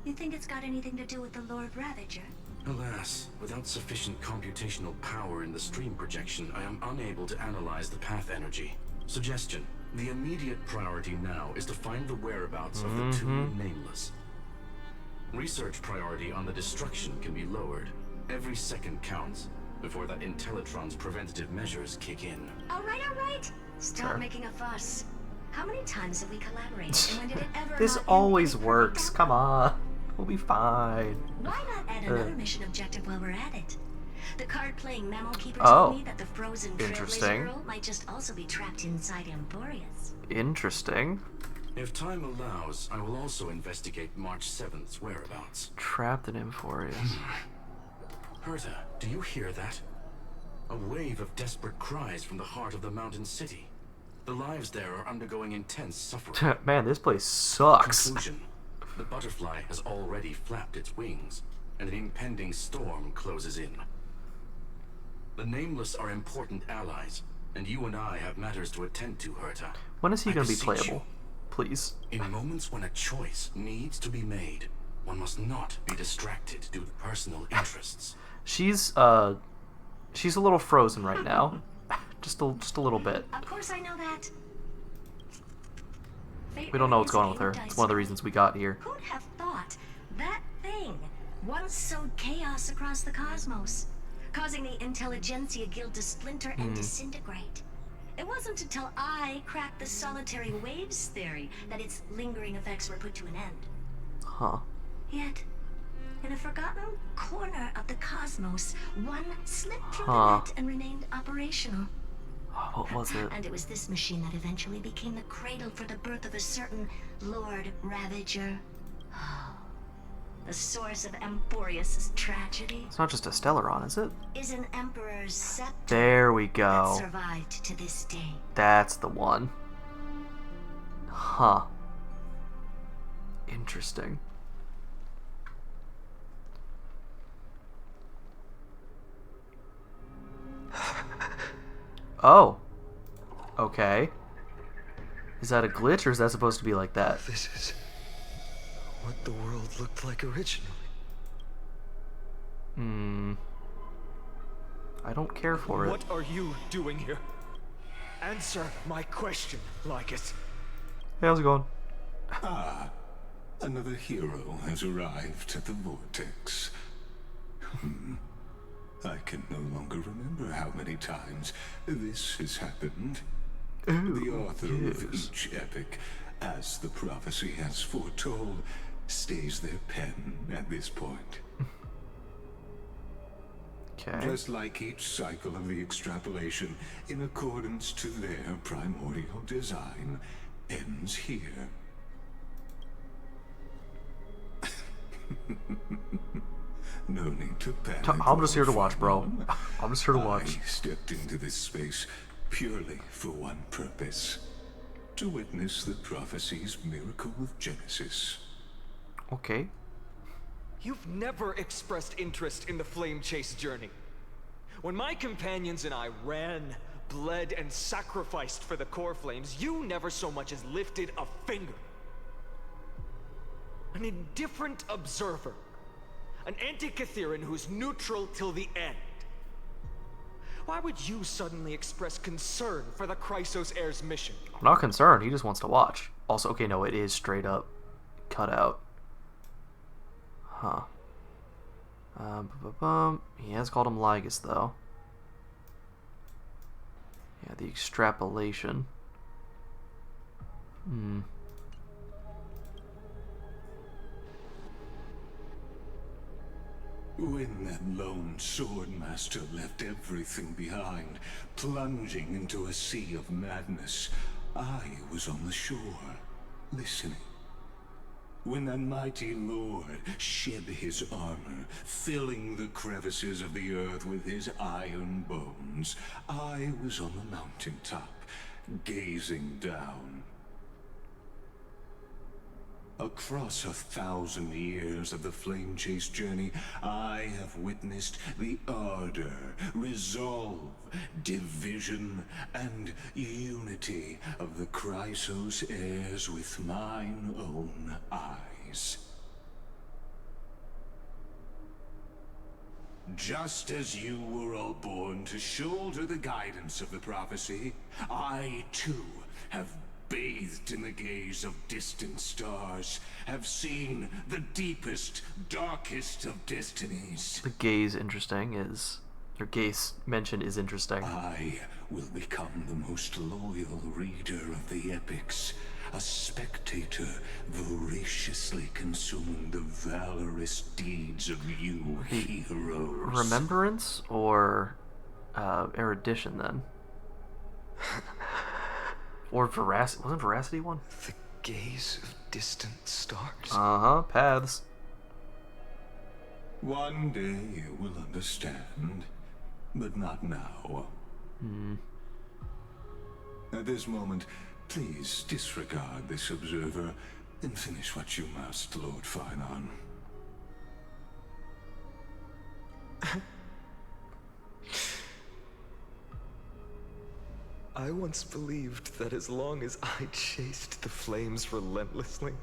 You think it's got anything to do with the Lord Ravager? Alas, without sufficient computational power in the stream projection, I am unable to analyze the path energy. Suggestion: the immediate priority now is to find the whereabouts of the two Nameless. Research priority on the destruction can be lowered. Every second counts before that Intellitron's preventative measures kick in. All right. Stop making a fuss. How many times have we collaborated, and when did it ever This not always end? works. Come on. We'll be fine. Why not add another mission objective while we're at it? The card-playing Mammal Keeper Oh. told me that the frozen Interesting. Trailblazer girl might just also be trapped inside Amphorius. Interesting. If time allows, I will also investigate March 7th's whereabouts. Trapped in Amphorius. Herta, do you hear that? A wave of desperate cries from the heart of the mountain city. The lives there are undergoing intense suffering. Man, this place sucks. Conclusion: the butterfly has already flapped its wings, and an impending storm closes in. The Nameless are important allies, and you and I have matters to attend to, Herta. When is he going to be beseech playable? you, Please. in moments when a choice needs to be made, one must not be distracted due to personal interests. She's a little frozen right now. just a little bit. Of course I know that. We don't know what's going on with her. It's one of the reasons we got here. Who'd have thought that thing once sowed chaos across the cosmos, causing the Intelligentsia Guild to splinter and disintegrate? It wasn't until I cracked the solitary waves theory that its lingering effects were put to an end. Huh. Yet, in a forgotten corner of the cosmos, one slipped through the Huh. net and remained operational. What was it? And it was this machine that eventually became the cradle for the birth of a certain Lord Ravager. The source of Amphorius' tragedy It's not just a Stellaron, is it? is an Emperor's scepter There we that go. survived to this day. That's the one. Huh. Interesting. Oh. Okay. Is that a glitch, or is that supposed to be like that? This is what the world looked like originally. I don't care for it. What are you doing here? Answer my question, Lycus. Hey, how's it going? Ah, another hero has arrived at the vortex. I can no longer remember how many times this has happened. The author of each epic, as the prophecy has foretold, stays their pen at this point. Okay. Just like each cycle of the extrapolation, in accordance to their primordial design, ends here. No need to panic. I'm just here to watch, bro. I'm just here to watch. I stepped into this space purely for one purpose. To witness the prophecy's miracle of Genesis. Okay. You've never expressed interest in the flame chase journey. When my companions and I ran, bled, and sacrificed for the core flames, you never so much as lifted a finger. An indifferent observer. An anti-Catheran who's neutral till the end. Why would you suddenly express concern for the Chrysos heir's mission? I'm not concerned. He just wants to watch. Also, okay, no, it is straight up cut out. Huh. He has called him Lygus, though. Yeah, the extrapolation. When that lone swordmaster left everything behind, plunging into a sea of madness, I was on the shore, listening. When that mighty lord shed his armor, filling the crevices of the earth with his iron bones, I was on the mountaintop, gazing down. Across 1,000 years of the flame chase journey, I have witnessed the ardor, resolve, division, and unity of the Chrysos heirs with mine own eyes. Just as you were all born to shoulder the guidance of the prophecy, I too have bathed in the gaze of distant stars, have seen the deepest, darkest of destinies. The gaze interesting is... Your gaze mention is interesting. I will become the most loyal reader of the epics, a spectator voraciously consuming the valorous deeds of you heroes. Remembrance or erudition then? Or veracity? Wasn't veracity one? The gaze of distant stars. Uh-huh, paths. One day you will understand, but not now. At this moment, please disregard this observer and finish what you must, Lord Finon. I once believed that as long as I chased the flames relentlessly,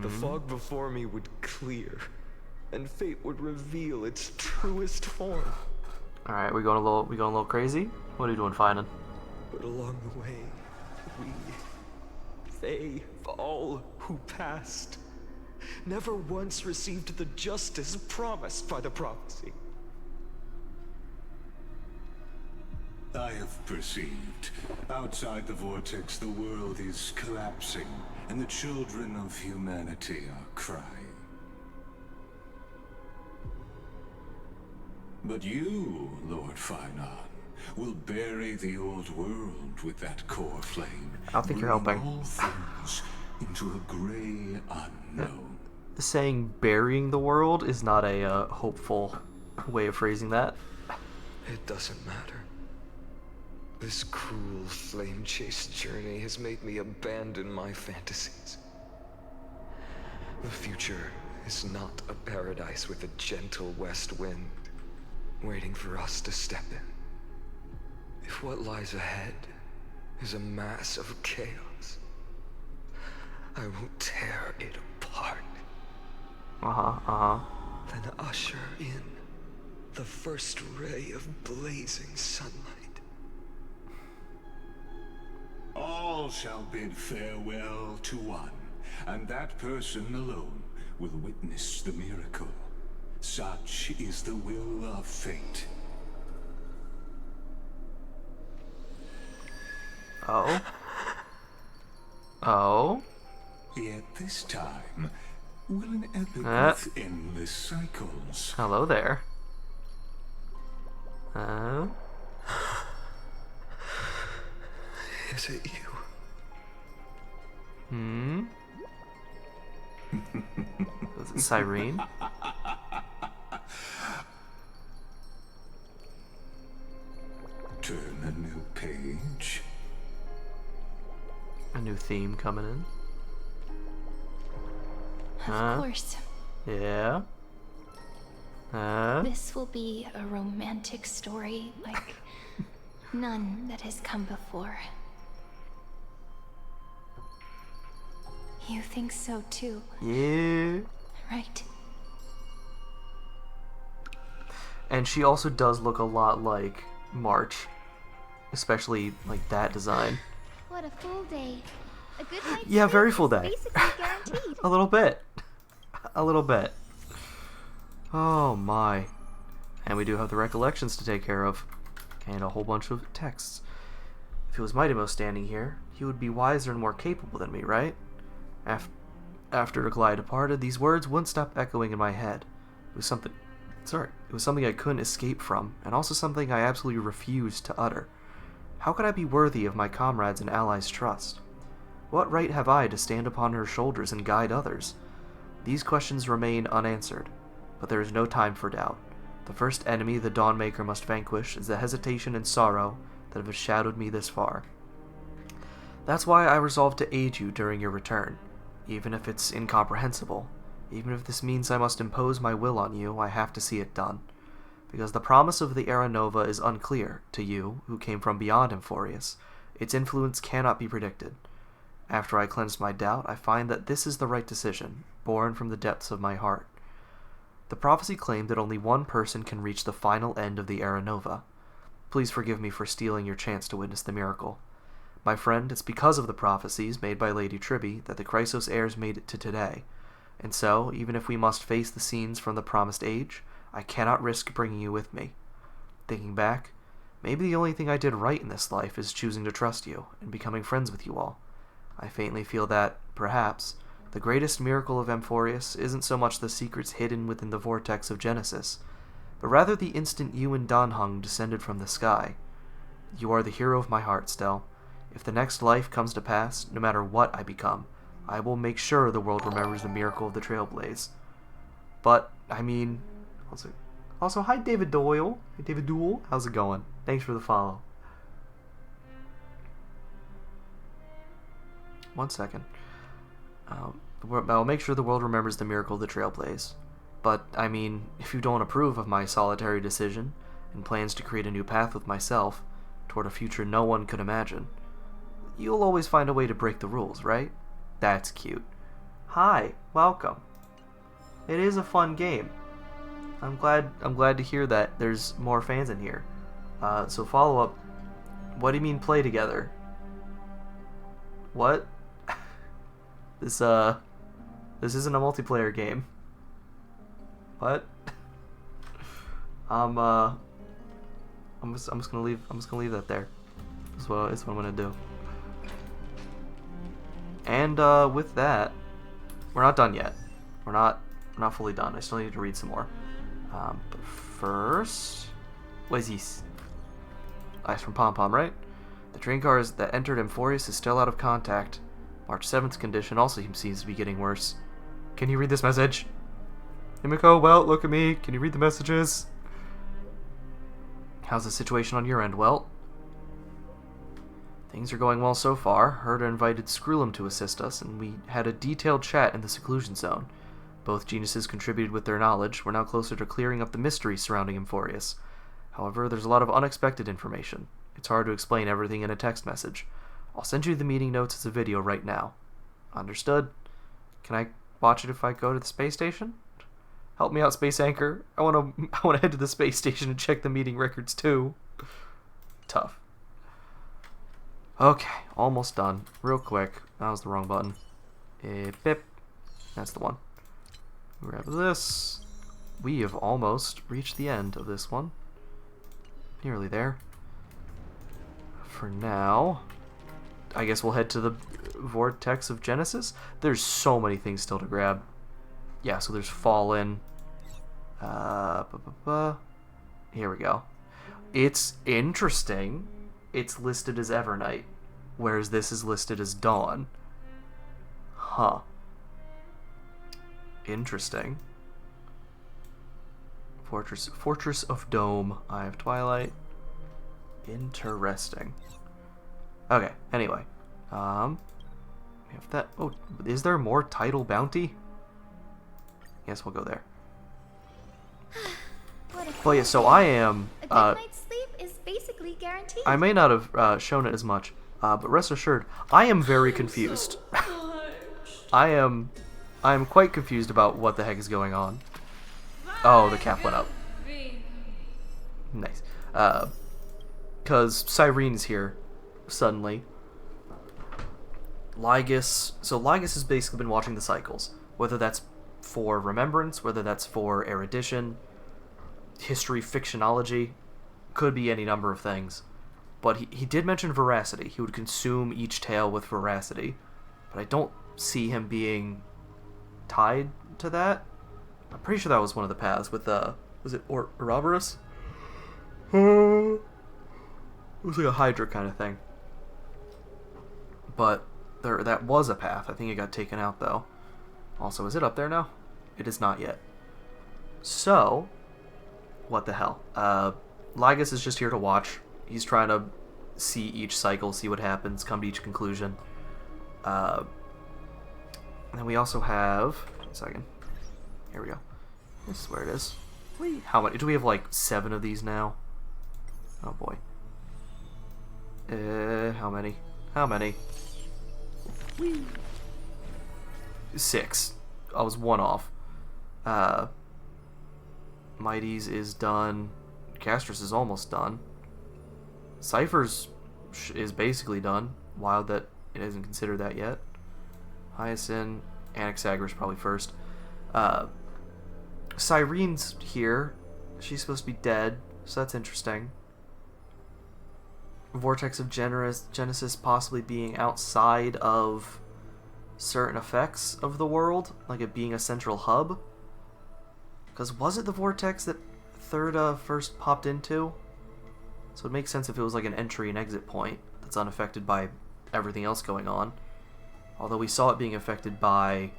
the fog before me would clear, and fate would reveal its truest form. All right, we going a little crazy. What are you doing, Finon? But along the way, they, all who passed, never once received the justice promised by the prophecy. I have perceived. Outside the vortex, the world is collapsing, and the children of humanity are crying. But you, Lord Finon, will bury the old world with that core flame. I don't think you're helping. All things into a gray unknown. Saying burying the world is not a hopeful way of phrasing that. It doesn't matter. This cruel flame chase journey has made me abandon my fantasies. The future is not a paradise with a gentle west wind waiting for us to step in. If what lies ahead is a mass of chaos, I will tear it apart. Then usher in the first ray of blazing sunlight. All shall bid farewell to one, and that person alone will witness the miracle. Such is the will of fate. Oh? Oh? Yet this time, will an epic with endless cycles. Hello there. Is it you? Was it Cyrene? Turn a new page. A new theme coming in. Of course. Yeah. This will be a romantic story like none that has come before. You think so too? Yeah. Right. And she also does look a lot like March, especially like that design. What a full day. A good night's Yeah, sleep very full is day. basically guaranteed. A little bit. A little bit. Oh my. And we do have the recollections to take care of. And a whole bunch of texts. If it was Mightymo standing here, he would be wiser and more capable than me, right? After Aglaia departed, these words wouldn't stop echoing in my head. It was something I couldn't escape from, and also something I absolutely refused to utter. How could I be worthy of my comrades' and allies' trust? What right have I to stand upon her shoulders and guide others? These questions remain unanswered, but there is no time for doubt. The first enemy the Dawnmaker must vanquish is the hesitation and sorrow that have shadowed me this far. That's why I resolved to aid you during your return, even if it's incomprehensible. Even if this means I must impose my will on you, I have to see it done. Because the promise of the Era Nova is unclear to you, who came from beyond Emphorius. Its influence cannot be predicted. After I cleansed my doubt, I find that this is the right decision, born from the depths of my heart. The prophecy claimed that only one person can reach the final end of the Era Nova. Please forgive me for stealing your chance to witness the miracle. My friend, it's because of the prophecies made by Lady Tribby that the Chrysos heirs made it to today. And so, even if we must face the scenes from the promised age, I cannot risk bringing you with me. Thinking back, maybe the only thing I did right in this life is choosing to trust you and becoming friends with you all. I faintly feel that, perhaps, the greatest miracle of Emphorius isn't so much the secrets hidden within the vortex of Genesis, but rather the instant you and Dan Heng descended from the sky. You are the hero of my heart, Stell. If the next life comes to pass, no matter what I become, I will make sure the world remembers the miracle of the Trailblaze. But, I mean... Also, hi David Doyle. Hey David Doyle, how's it going? Thanks for the follow. 1 second. I'll make sure the world remembers the miracle of the Trailblaze. But, I mean, if you don't approve of my solitary decision, and plans to create a new path with myself, toward a future no one could imagine, you'll always find a way to break the rules, right? That's cute. Hi, welcome. It is a fun game. I'm glad to hear that there's more fans in here. So follow up. What do you mean play together? What? This isn't a multiplayer game. What? I'm just gonna leave that there. That's what I'm gonna do. And with that, we're not done yet. We're not fully done. I still need to read some more. But first, what is this? Ice from Pom Pom, right? The train cars that entered Emphorius is still out of contact. March 7th's condition also seems to be getting worse. Can you read this message? Himiko, Welt, look at me. Can you read the messages? How's the situation on your end, Welt? Things are going well so far. Herta invited Screwlum to assist us, and we had a detailed chat in the seclusion zone. Both geniuses contributed with their knowledge. We're now closer to clearing up the mystery surrounding Emphorius. However, there's a lot of unexpected information. It's hard to explain everything in a text message. I'll send you the meeting notes as a video right now. Understood? Can I watch it if I go to the space station? Help me out, Space Anchor. I wanna head to the space station and check the meeting records too. Tough. Okay, almost done. Real quick. That was the wrong button. Pip. That's the one. Grab this. We have almost reached the end of this one. Nearly there. For now, I guess we'll head to the Vortex of Genesis. There's so many things still to grab. Yeah, so there's Fallen. Here we go. It's interesting. It's listed as Evernight, whereas this is listed as Dawn. Huh. Interesting. Fortress of Dome. I have Twilight. Interesting. Okay, anyway. We have that. Oh, is there more title bounty? Yes, we'll go there. Well, yeah, so I am... a good night's sleep is basically guaranteed. I may not have shown it as much, but rest assured, I am very confused. I am quite confused about what the heck is going on. Oh, the cap went up. Nice. Because Cyrene's here, suddenly. Lygus... So Lygus has basically been watching the cycles. Whether that's for remembrance, whether that's for erudition, history, fictionology, could be any number of things. But he did mention veracity. He would consume each tale with veracity. But I don't see him being tied to that. I'm pretty sure that was one of the paths with, was it Ouroboros? It was like a Hydra kind of thing. But that was a path. I think it got taken out, though. Also, is it up there now? It is not yet. So, what the hell? Lygus is just here to watch. He's trying to see each cycle, see what happens, come to each conclusion. And then we also have... Wait a second. Here we go. This is where it is. How many? Do we have like 7 of these now? Oh boy. How many? How many? 6. I was 1 off. Mighty's is done. Castris is almost done. Cypher's is basically done. Wild that it isn't considered that yet. Hyacinth, Anaxagoras probably first. Cyrene's here. She's supposed to be dead, so that's interesting. Vortex of Genesis possibly being outside of certain effects of the world, like it being a central hub. Because was it the vortex that Third first popped into? So it makes sense if it was like an entry and exit point that's unaffected by everything else going on. Although we saw it being affected by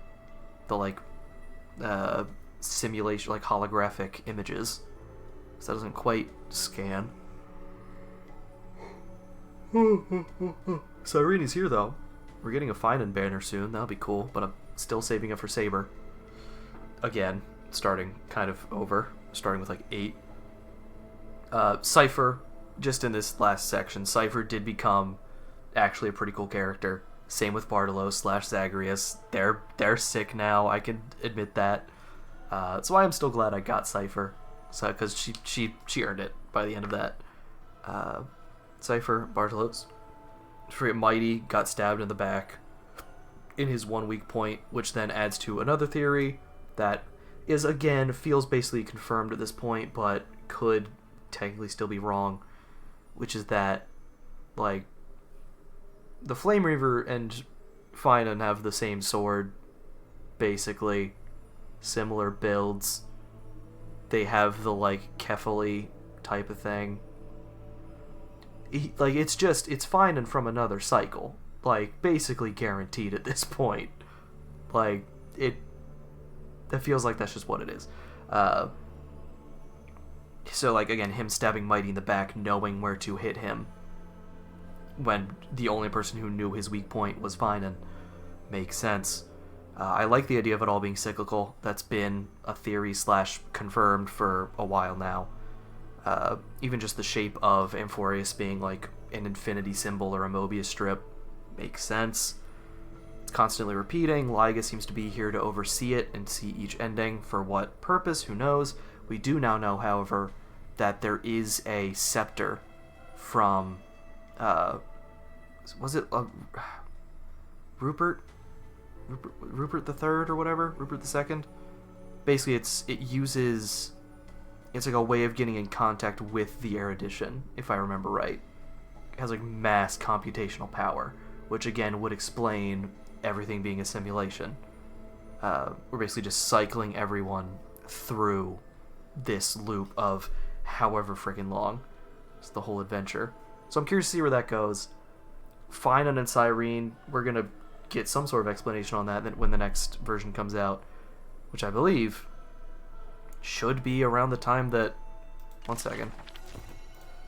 the like simulation, like holographic images. So that doesn't quite scan. Cyrene is here though. We're getting a Finan banner soon, that'll be cool, but I'm still saving it for Saber. Again, starting kind of over, starting with like 8. Cypher, just in this last section, Cypher did become actually a pretty cool character. Same with Bartolos / Zagreus. They're sick now, I can admit that. So I am still glad I got Cypher, because she earned it by the end of that. Cypher, Bartolos. Forget Mighty got stabbed in the back in his 1 weak point, which then adds to another theory that is, again, feels basically confirmed at this point, but could technically still be wrong, which is that, like, the Flame Reaver and Finan have the same sword, basically. Similar builds. They have the, like, Kefali type of thing. It's Finan from another cycle. Like, basically guaranteed at this point. Like, that feels like that's just what it is. So, like, again, him stabbing Mighty in the back, knowing where to hit him, when the only person who knew his weak point was Finan, makes sense. I like the idea of it all being cyclical. That's been a theory / confirmed for a while now. Even just the shape of Amphorius being like an infinity symbol or a Mobius strip makes sense. It's constantly repeating. Lygus seems to be here to oversee it and see each ending. For what purpose? Who knows? We do now know, however, that there is a scepter from... was it... Rupert the Third or whatever? Rupert the Second? Basically, it uses... It's like a way of getting in contact with the erudition, if I remember right. It has like mass computational power, which again would explain everything being a simulation. We're basically just cycling everyone through this loop of however freaking long. It's the whole adventure. So I'm curious to see where that goes. Finan and Cyrene, we're going to get some sort of explanation on that when the next version comes out, which I believe should be around the time that... One second.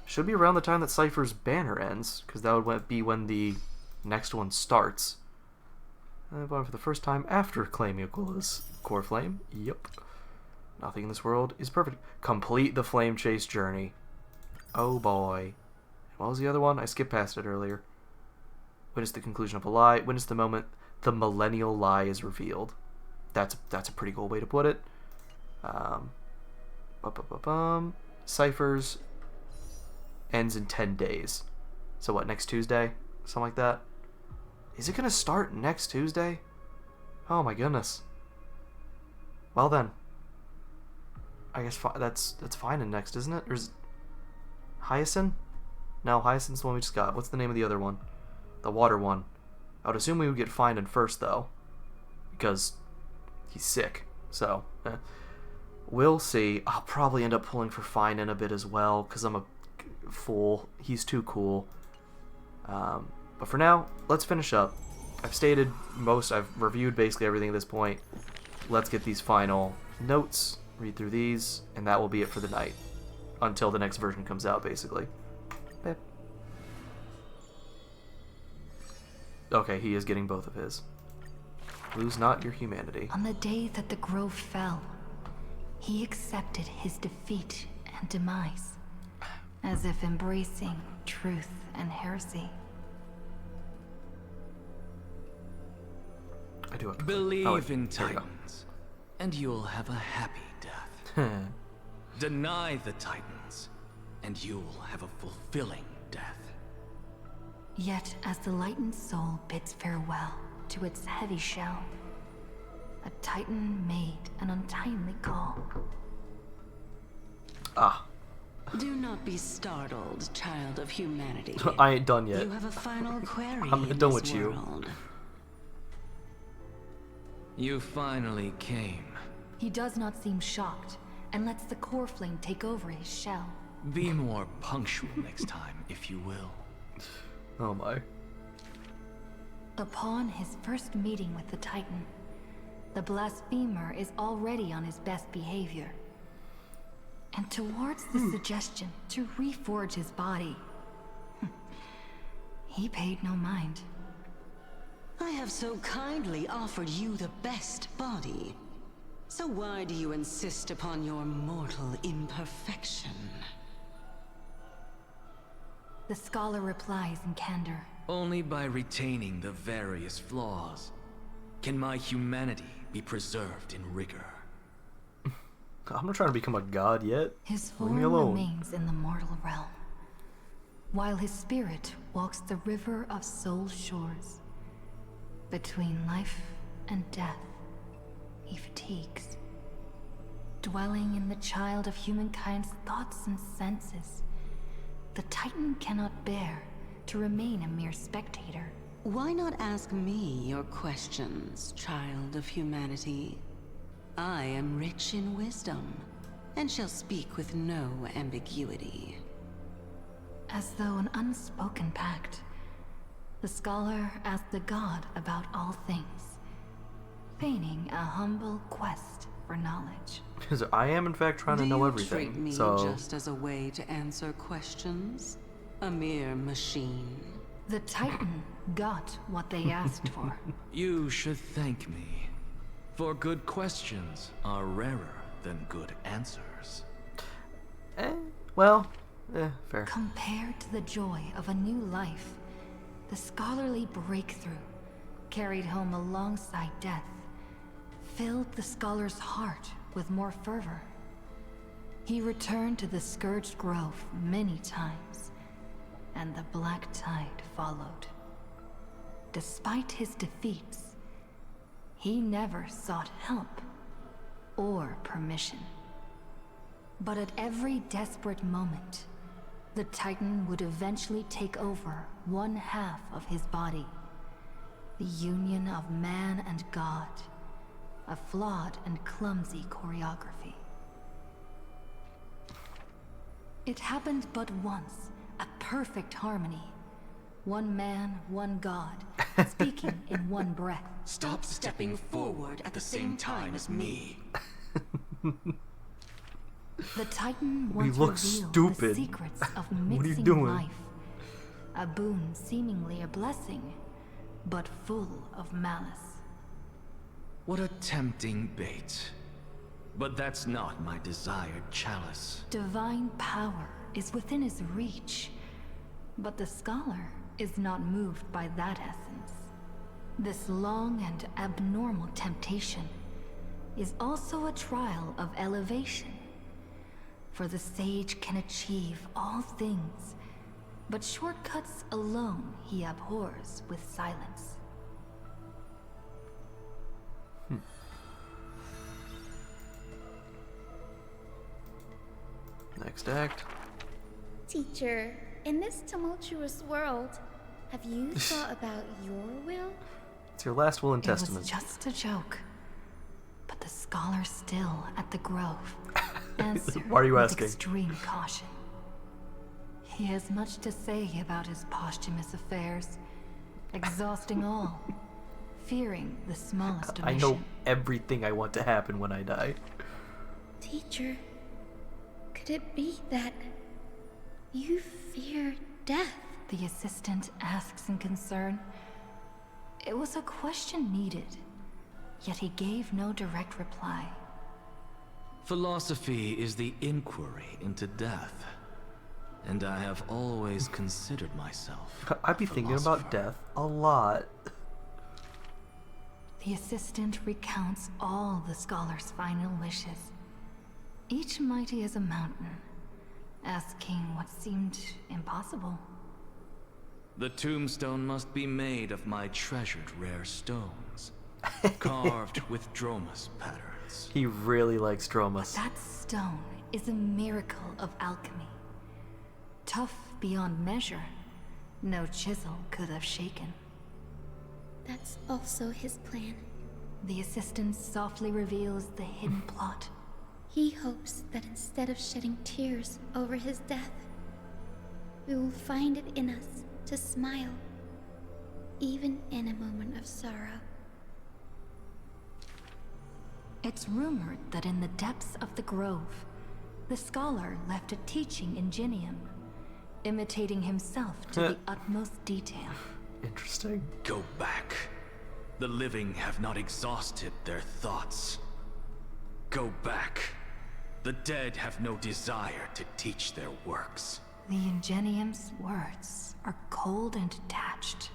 Should be around the time that Cypher's banner ends, because that would be when the next one starts. But for the first time after claiming Aquila's core flame. Yep. Nothing in this world is perfect. Complete the flame chase journey. Oh boy. What was the other one? I skipped past it earlier. Witness the conclusion of a lie. Witness the moment the millennial lie is revealed. That's a pretty cool way to put it. Cyphers ends in 10 days. So what, next Tuesday? Something like that? Is it going to start next Tuesday? Oh my goodness. Well then. I guess that's fine and next, isn't it? Or is it Hyacinth? No, Hyacinth's the one we just got. What's the name of the other one? The water one. I would assume we would get Finan first, though. Because he's sick. So, we'll see. I'll probably end up pulling for Finan a bit as well, because I'm a fool. He's too cool. But for now, let's finish up. I've reviewed basically everything at this point. Let's get these final notes, read through these, and that will be it for the night. Until the next version comes out, basically. Beep. Okay, he is getting both of his. Lose not your humanity. On the day that the grove fell, he accepted his defeat and demise, as if embracing truth and heresy. I do have to Believe in Titans, and you'll have a happy death. Deny the Titans, and you'll have a fulfilling death. Yet, as the lightened soul bids farewell to its heavy shell, a Titan made an untimely call. Ah. Do not be startled, child of humanity. I ain't done yet. You have a final query I'm in done this with you. world. You finally came. He does not seem shocked, and lets the core flame take over his shell. Be more punctual next time, if you will. Oh my. Upon his first meeting with the Titan, the blasphemer is already on his best behavior. And towards the suggestion to reforge his body, he paid no mind. I have so kindly offered you the best body. So why do you insist upon your mortal imperfection? The scholar replies in candor. Only by retaining the various flaws can my humanity be preserved in rigor. I'm not trying to become a god yet. His Leave me form alone. remains in the mortal realm, while his spirit walks the river of soul shores. Between life and death, he fatigues. Dwelling in the child of humankind's thoughts and senses, the Titan cannot bear to remain a mere spectator. Why not ask me your questions, child of humanity? I am rich in wisdom, and shall speak with no ambiguity. As though an unspoken pact, the scholar asked the god about all things, feigning a humble quest for knowledge. Because I am, in fact, trying to know everything. Treat me so just as a way to answer questions? A mere machine. The Titan got what they asked for. You should thank me, for good questions are rarer than good answers. Fair. Compared to the joy of a new life, the scholarly breakthrough, carried home alongside death, filled the scholar's heart with more fervor. He returned to the Scourged Grove many times, and the Black Tide followed. Despite his defeats, he never sought help or permission. But at every desperate moment, the Titan would eventually take over one half of his body. The union of man and God. A flawed and clumsy choreography. It happened but once, a perfect harmony. One man, one god, speaking in one breath. Stop stepping forward at the same time as me. The Titan We once look revealed stupid. the secrets of What are you mixing doing? life. A boon seemingly a blessing, but full of malice. What a tempting bait. But that's not my desired chalice. Divine power is within his reach, but the scholar is not moved by that essence. This long and abnormal temptation is also a trial of elevation. For the sage can achieve all things, but shortcuts alone he abhors with silence. Next act. Teacher, in this tumultuous world, have you thought about your will? It's your last will and It testament. was just a joke, but the scholar still at the grove answered Why are you with asking? extreme caution. He has much to say about his posthumous affairs, exhausting all, fearing the smallest I omission. know everything I want to happen when I die. Teacher, could it be that you fear death? The assistant asks in concern. It was a question needed, yet he gave no direct reply. Philosophy is the inquiry into death. And I have always considered myself I'd be thinking about death a lot. The assistant recounts all the scholar's final wishes, each mighty as a mountain, asking what seemed impossible. The tombstone must be made of my treasured rare stones, carved with Dromus patterns. He really likes Dromus. That stone is a miracle of alchemy. Tough beyond measure, no chisel could have shaken. That's also his plan. The assistant softly reveals the hidden plot. He hopes that instead of shedding tears over his death, we will find it in us to smile, even in a moment of sorrow. It's rumored that in the depths of the grove, the scholar left a teaching ingenium, imitating himself to the utmost detail. Interesting. Go back. The living have not exhausted their thoughts. Go back. The dead have no desire to teach their works. The ingenium's words are cold and detached,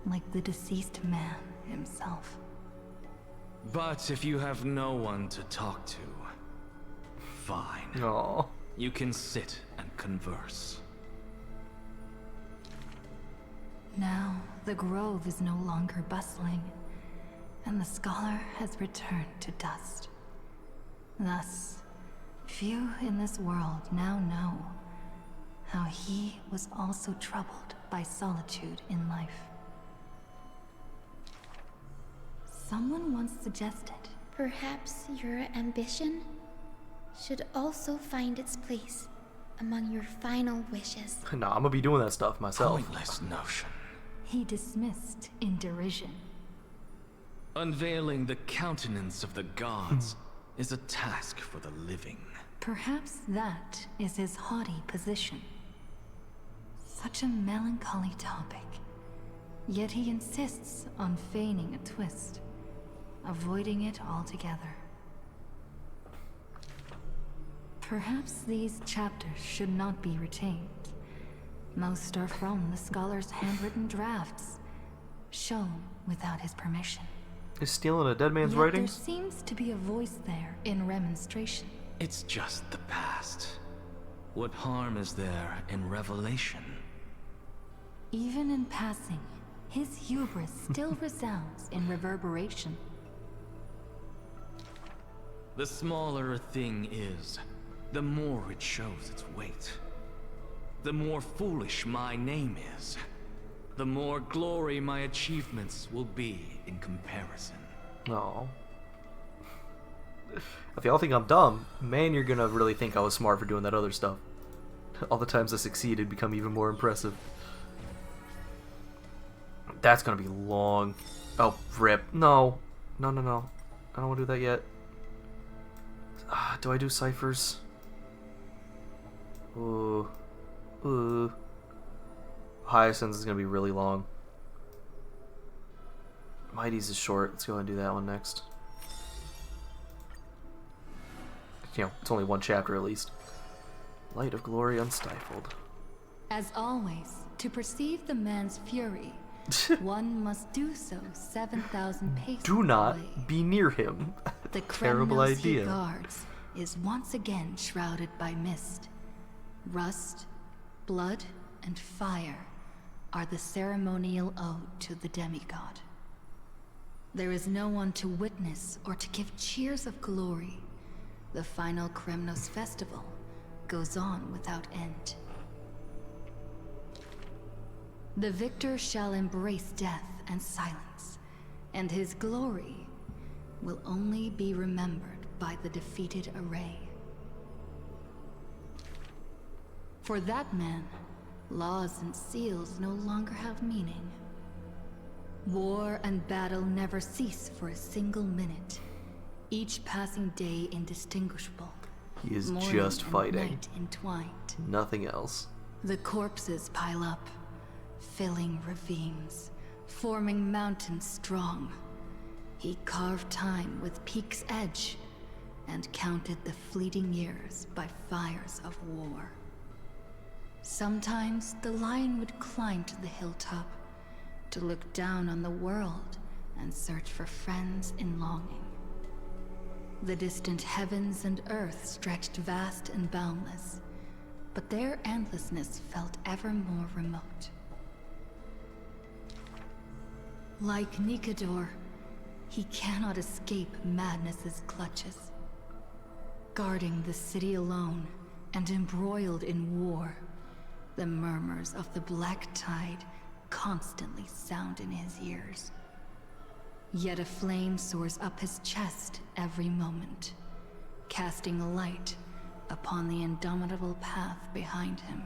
like the deceased man himself. But if you have no one to talk to, fine. Aww. You can sit and converse. Now, the grove is no longer bustling, and the scholar has returned to dust. Thus, few in this world now know how he was also troubled by solitude in life. Someone once suggested, perhaps your ambition should also find its place among your final wishes. Nah, I'm gonna be doing that stuff myself. Pointless notion. he dismissed in derision. Unveiling the countenance of the gods is a task for the living. Perhaps that is his haughty position. Such a melancholy topic, yet he insists on feigning a twist, avoiding it altogether. Perhaps these chapters should not be retained. Most are from the scholar's handwritten drafts, shown without his permission. Is stealing a dead man's Yet writings? there seems to be a voice there in remonstration. It's just the past. What harm is there in revelation? Even in passing, his hubris still resounds in reverberation. The smaller a thing is, the more it shows its weight. The more foolish my name is, the more glory my achievements will be in comparison. No. If y'all think I'm dumb, man, you're gonna really think I was smart for doing that other stuff. all the times I succeeded become even more impressive. That's gonna be long. Oh, rip. No. No, no, no. I don't want to do that yet. Do I do ciphers? Ooh. Ooh. Hyacinth is gonna be really long. Mighty's is short. Let's go ahead and do that one next. You know, it's only one chapter at least. Light of Glory Unstifled. As always, to perceive the man's fury, one must do so 7,000 paces Do not away. be near him. The Terrible Kremnos idea. he guards is once again shrouded by mist. Rust, blood, and fire are the ceremonial ode to the demigod. There is no one to witness or to give cheers of glory. The final Kremnos festival goes on without end. The victor shall embrace death and silence, and his glory will only be remembered by the defeated array. For that man, laws and seals no longer have meaning. War and battle never cease for a single minute, each passing day indistinguishable. He is morning just and fighting. night entwined. Nothing else. The corpses pile up, filling ravines, forming mountains strong. He carved time with peak's edge and counted the fleeting years by fires of war. Sometimes the lion would climb to the hilltop to look down on the world and search for friends in longing. The distant heavens and earth stretched vast and boundless, but their endlessness felt ever more remote. Like Nikador, he cannot escape madness's clutches. Guarding the city alone and embroiled in war, the murmurs of the Black Tide constantly sound in his ears. Yet a flame soars up his chest every moment, casting a light upon the indomitable path behind him.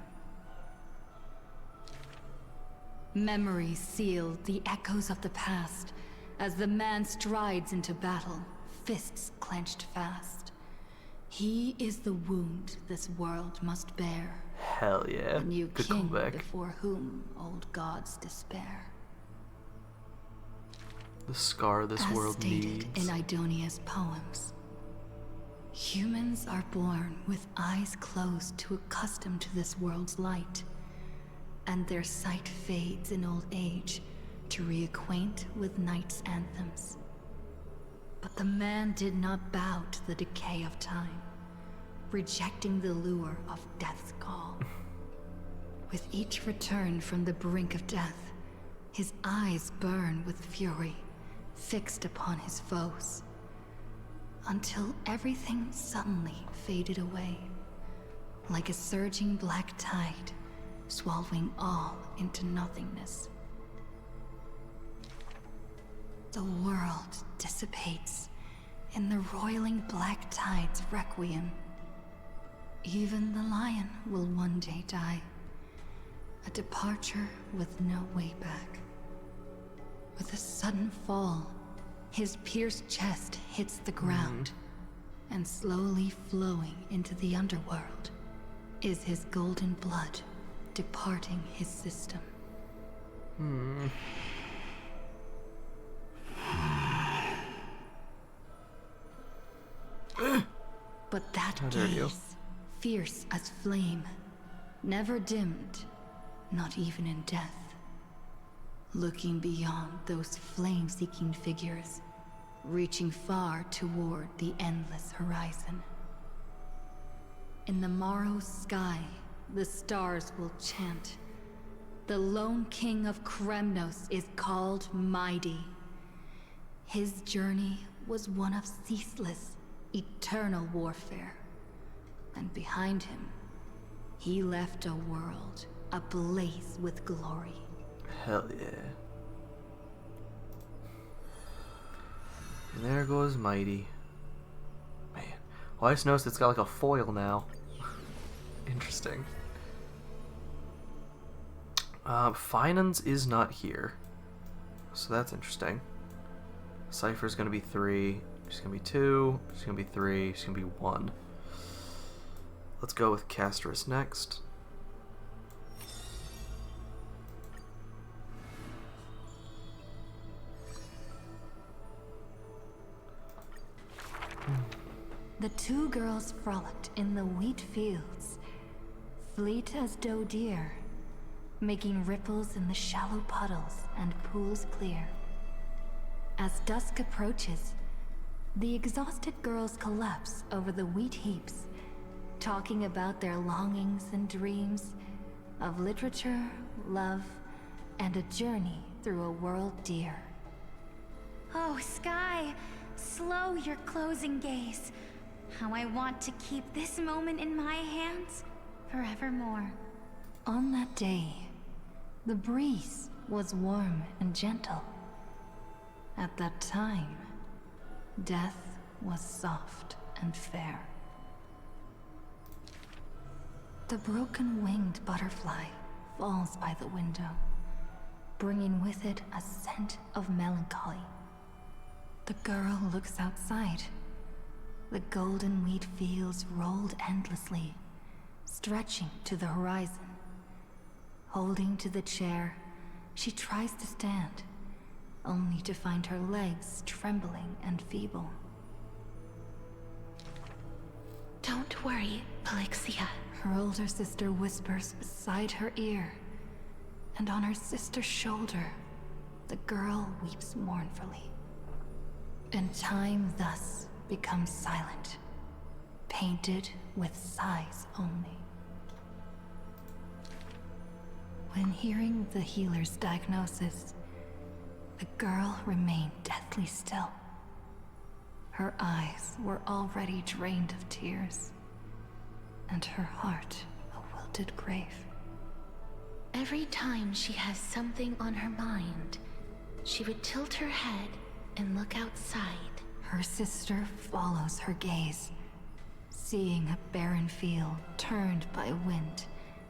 Memories seal the echoes of the past as the man strides into battle, fists clenched fast. He is the wound this world must bear. Hell yeah. A new Good king comeback. before whom old gods despair. The scar this As world stated needs. in Idonia's poems, humans are born with eyes closed to accustom to this world's light, and their sight fades in old age to reacquaint with night's anthems. But the man did not bow to the decay of time, rejecting the lure of death's call. With each return from the brink of death, his eyes burn with fury, fixed upon his foes, until everything suddenly faded away, like a surging black tide, swallowing all into nothingness. The world dissipates in the roiling black tide's requiem. Even the lion will one day die, a departure with no way back. With a sudden fall, his pierced chest hits the ground, and slowly flowing into the underworld is his golden blood departing his system. But that How dare you. gaze, fierce as flame, never dimmed, not even in death. Looking beyond those flame-seeking figures, reaching far toward the endless horizon. In the morrow's sky, the stars will chant. The lone king of Kremnos is called Mighty. His journey was one of ceaseless, eternal warfare. And behind him, he left a world ablaze with glory. Hell yeah. And there goes Mighty. Man. Well, I just noticed it's got like a foil now. Interesting. Finance is not here. So that's interesting. Cypher's gonna be 3. She's gonna be 2. She's gonna be 3. She's gonna be 1. Let's go with Castress next. The two girls frolicked in the wheat fields, fleet as doe deer, making ripples in the shallow puddles and pools clear. As dusk approaches, the exhausted girls collapse over the wheat heaps, talking about their longings and dreams of literature, love, and a journey through a world dear. Oh, Sky, slow your closing gaze. How I want to keep this moment in my hands forevermore. On that day, the breeze was warm and gentle. At that time, death was soft and fair. The broken-winged butterfly falls by the window, bringing with it a scent of melancholy. The girl looks outside. The golden wheat fields rolled endlessly, stretching to the horizon. Holding to the chair, she tries to stand, only to find her legs trembling and feeble. Don't worry, Pelixia. Her older sister whispers beside her ear, and on her sister's shoulder, the girl weeps mournfully. And time thus becomes silent, painted with sighs only. When hearing the healer's diagnosis, the girl remained deathly still. Her eyes were already drained of tears, and her heart a wilted grave. Every time she has something on her mind, she would tilt her head and look outside. Her sister follows her gaze, seeing a barren field turned by wind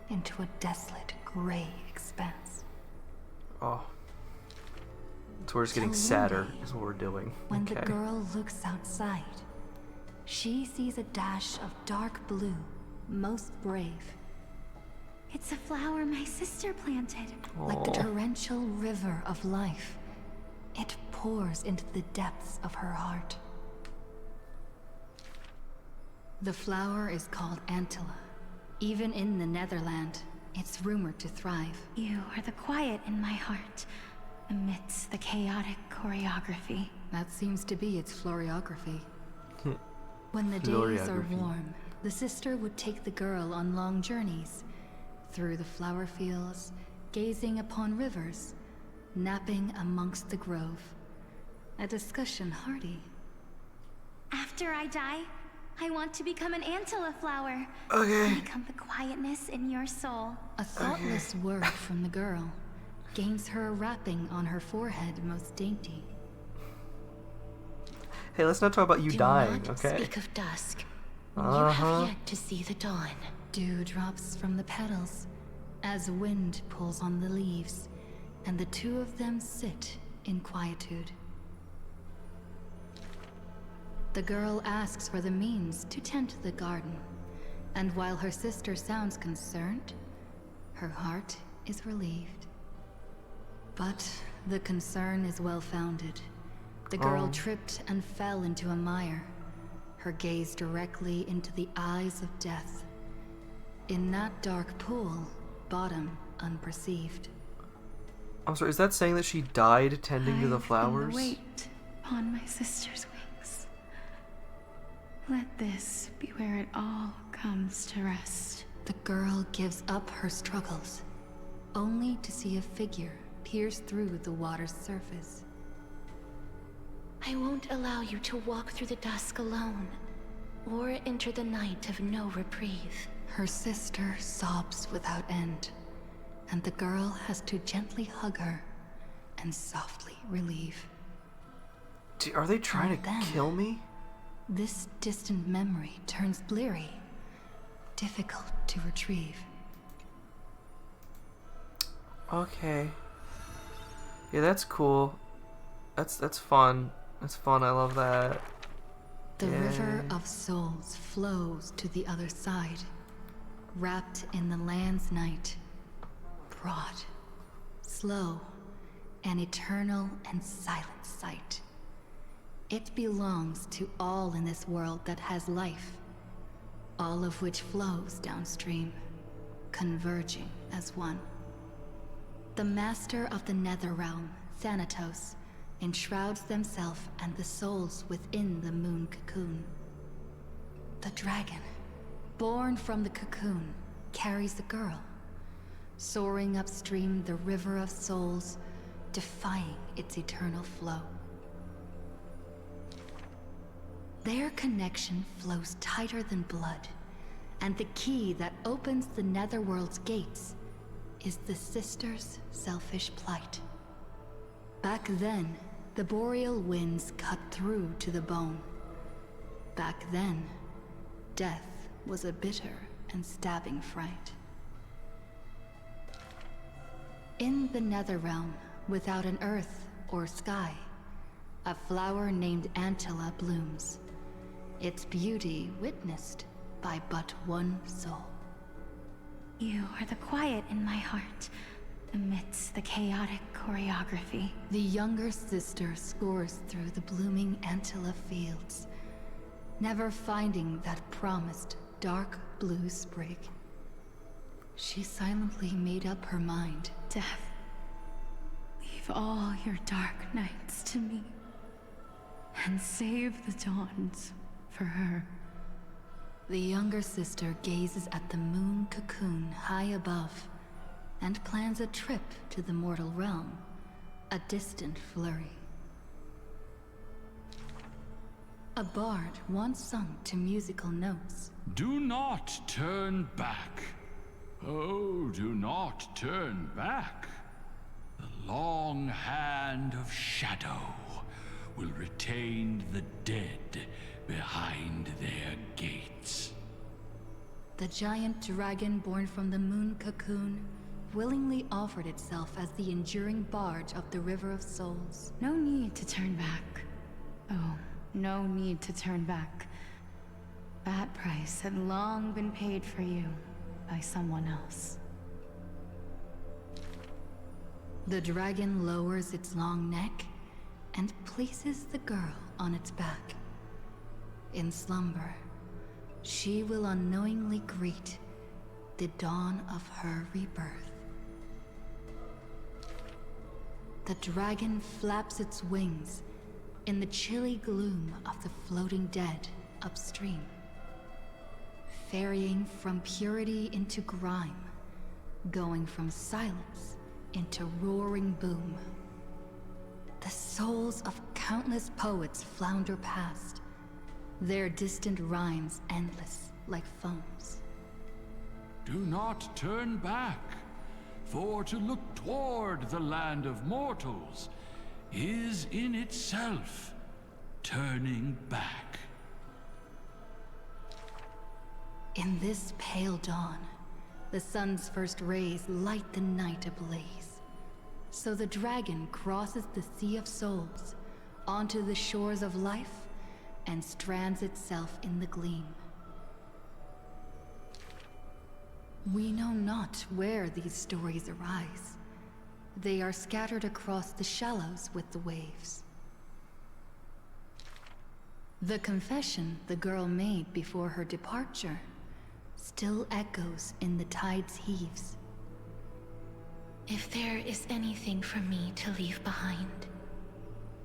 into a desolate gray expanse. Oh. So we're just getting sadder, is what we're doing. When the girl looks outside, she sees a dash of dark blue, most brave. It's a flower my sister planted. Like the torrential river of life, it pours into the depths of her heart. The flower is called Antilla. Even in the Netherland, it's rumored to thrive. You are the quiet in my heart, amidst the chaotic choreography. That seems to be its floriography. When the days are warm, the sister would take the girl on long journeys, through the flower fields, gazing upon rivers, napping amongst the grove. A discussion hearty. After I die, I want to become an Antilla flower. Okay. Become the quietness in your soul. A thoughtless word from the girl gains her a wrapping on her forehead most dainty. Hey, let's not talk about you dying, okay? Speak of dusk. You have yet to see the dawn. Dew drops from the petals as wind pulls on the leaves, and the two of them sit in quietude. The girl asks for the means to tend the garden, and while her sister sounds concerned, her heart is relieved. But the concern is well-founded. The girl tripped and fell into a mire, her gaze directly into the eyes of death. In that dark pool, bottom unperceived. I'm sorry, is that saying that she died tending to the flowers? I feel the weight upon my sister's wings. Let this be where it all comes to rest. The girl gives up her struggles, only to see a figure pierce through the water's surface. I won't allow you to walk through the dusk alone, or enter the night of no reprieve. Her sister sobs without end, and the girl has to gently hug her and softly relieve. Are they trying to kill me? This distant memory turns bleary, difficult to retrieve. Okay. Yeah, that's cool. That's fun. That's fun. I love that. The river of souls flows to the other side, wrapped in the land's night. Broad, slow, an eternal and silent sight. It belongs to all in this world that has life, all of which flows downstream, converging as one. The master of the nether realm, Thanatos, enshrouds themselves and the souls within the moon cocoon. The dragon, born from the cocoon, carries the girl, soaring upstream the river of souls, defying its eternal flow. Their connection flows tighter than blood, and the key that opens the netherworld's gates is the sisters' selfish plight. Back then, the boreal winds cut through to the bone. Back then, death was a bitter and stabbing fright. In the Netherrealm, without an earth or sky, a flower named Antilla blooms, its beauty witnessed by but one soul. You are the quiet in my heart, amidst the chaotic choreography. The younger sister scores through the blooming Antilla fields, never finding that promised dark blue sprig. She silently made up her mind. Death, leave all your dark nights to me, and save the dawns for her. The younger sister gazes at the moon cocoon high above, and plans a trip to the mortal realm, a distant flurry. A bard once sung to musical notes. Do not turn back. Oh, do not turn back. The long hand of shadow will retain the dead behind their gates. The giant dragon born from the moon cocoon willingly offered itself as the enduring barge of the River of Souls. No need to turn back. Oh, no need to turn back. That price had long been paid for you by someone else. The dragon lowers its long neck and places the girl on its back. In slumber, she will unknowingly greet the dawn of her rebirth. The dragon flaps its wings in the chilly gloom of the floating dead upstream, ferrying from purity into grime, going from silence into roaring boom. The souls of countless poets flounder past, their distant rhymes endless like foams. Do not turn back, for to look toward the land of mortals is in itself turning back. In this pale dawn, the sun's first rays light the night ablaze. So the dragon crosses the sea of souls onto the shores of life and strands itself in the gleam. We know not where these stories arise. They are scattered across the shallows with the waves. The confession the girl made before her departure still echoes in the tide's heaves. If there is anything for me to leave behind,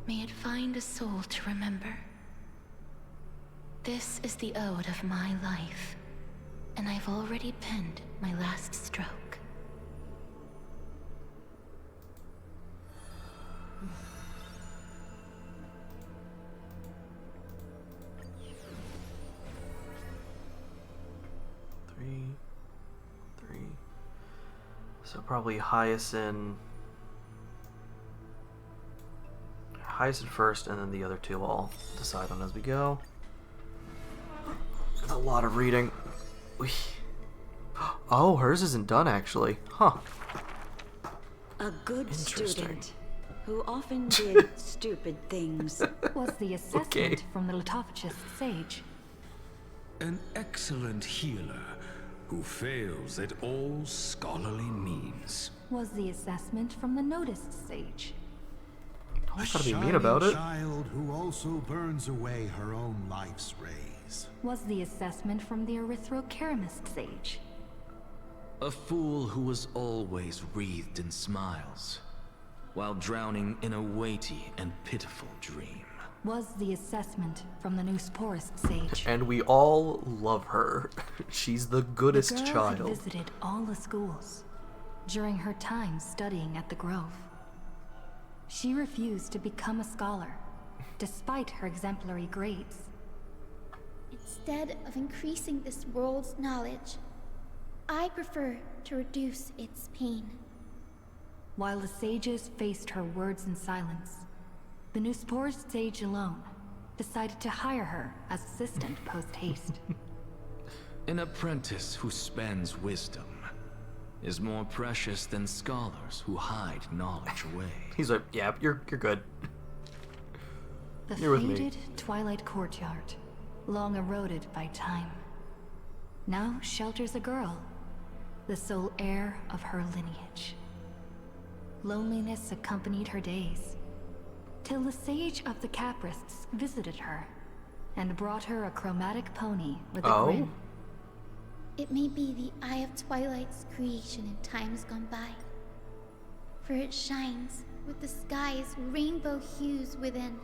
may it find a soul to remember. This is the ode of my life, and I've already penned my last stroke. Three. So probably Hyacinth first, and then the other two I'll decide on as we go. A lot of reading. Oh, hers isn't done actually. Huh. A good student who often did stupid things. Was the assessment from the lithophagus sage. An excellent healer who fails at all scholarly means. Was the assessment from the noticed sage. Don't gotta be mean about it. Child who also burns away her own life's rays. Was the assessment from the erythrokeramist sage. A fool who was always wreathed in smiles, while drowning in a weighty and pitiful dream. Was the assessment from the Neusporist sage. And we all love her. She's the goodest the girl child. Had visited all the schools during her time studying at the Grove. She refused to become a scholar, despite her exemplary grades. Instead of increasing this world's knowledge, I prefer to reduce its pain. While the sages faced her words in silence, the Neusporist sage alone decided to hire her as assistant post-haste. An apprentice who spends wisdom is more precious than scholars who hide knowledge away. He's like, yeah, you're good. The You're with me. faded twilight courtyard, long eroded by time, now shelters a girl, the sole heir of her lineage. Loneliness accompanied her days, till the sage of the Caprists visited her and brought her a chromatic pony with a grin. It may be the Eye of Twilight's creation in times gone by, for it shines with the sky's rainbow hues within.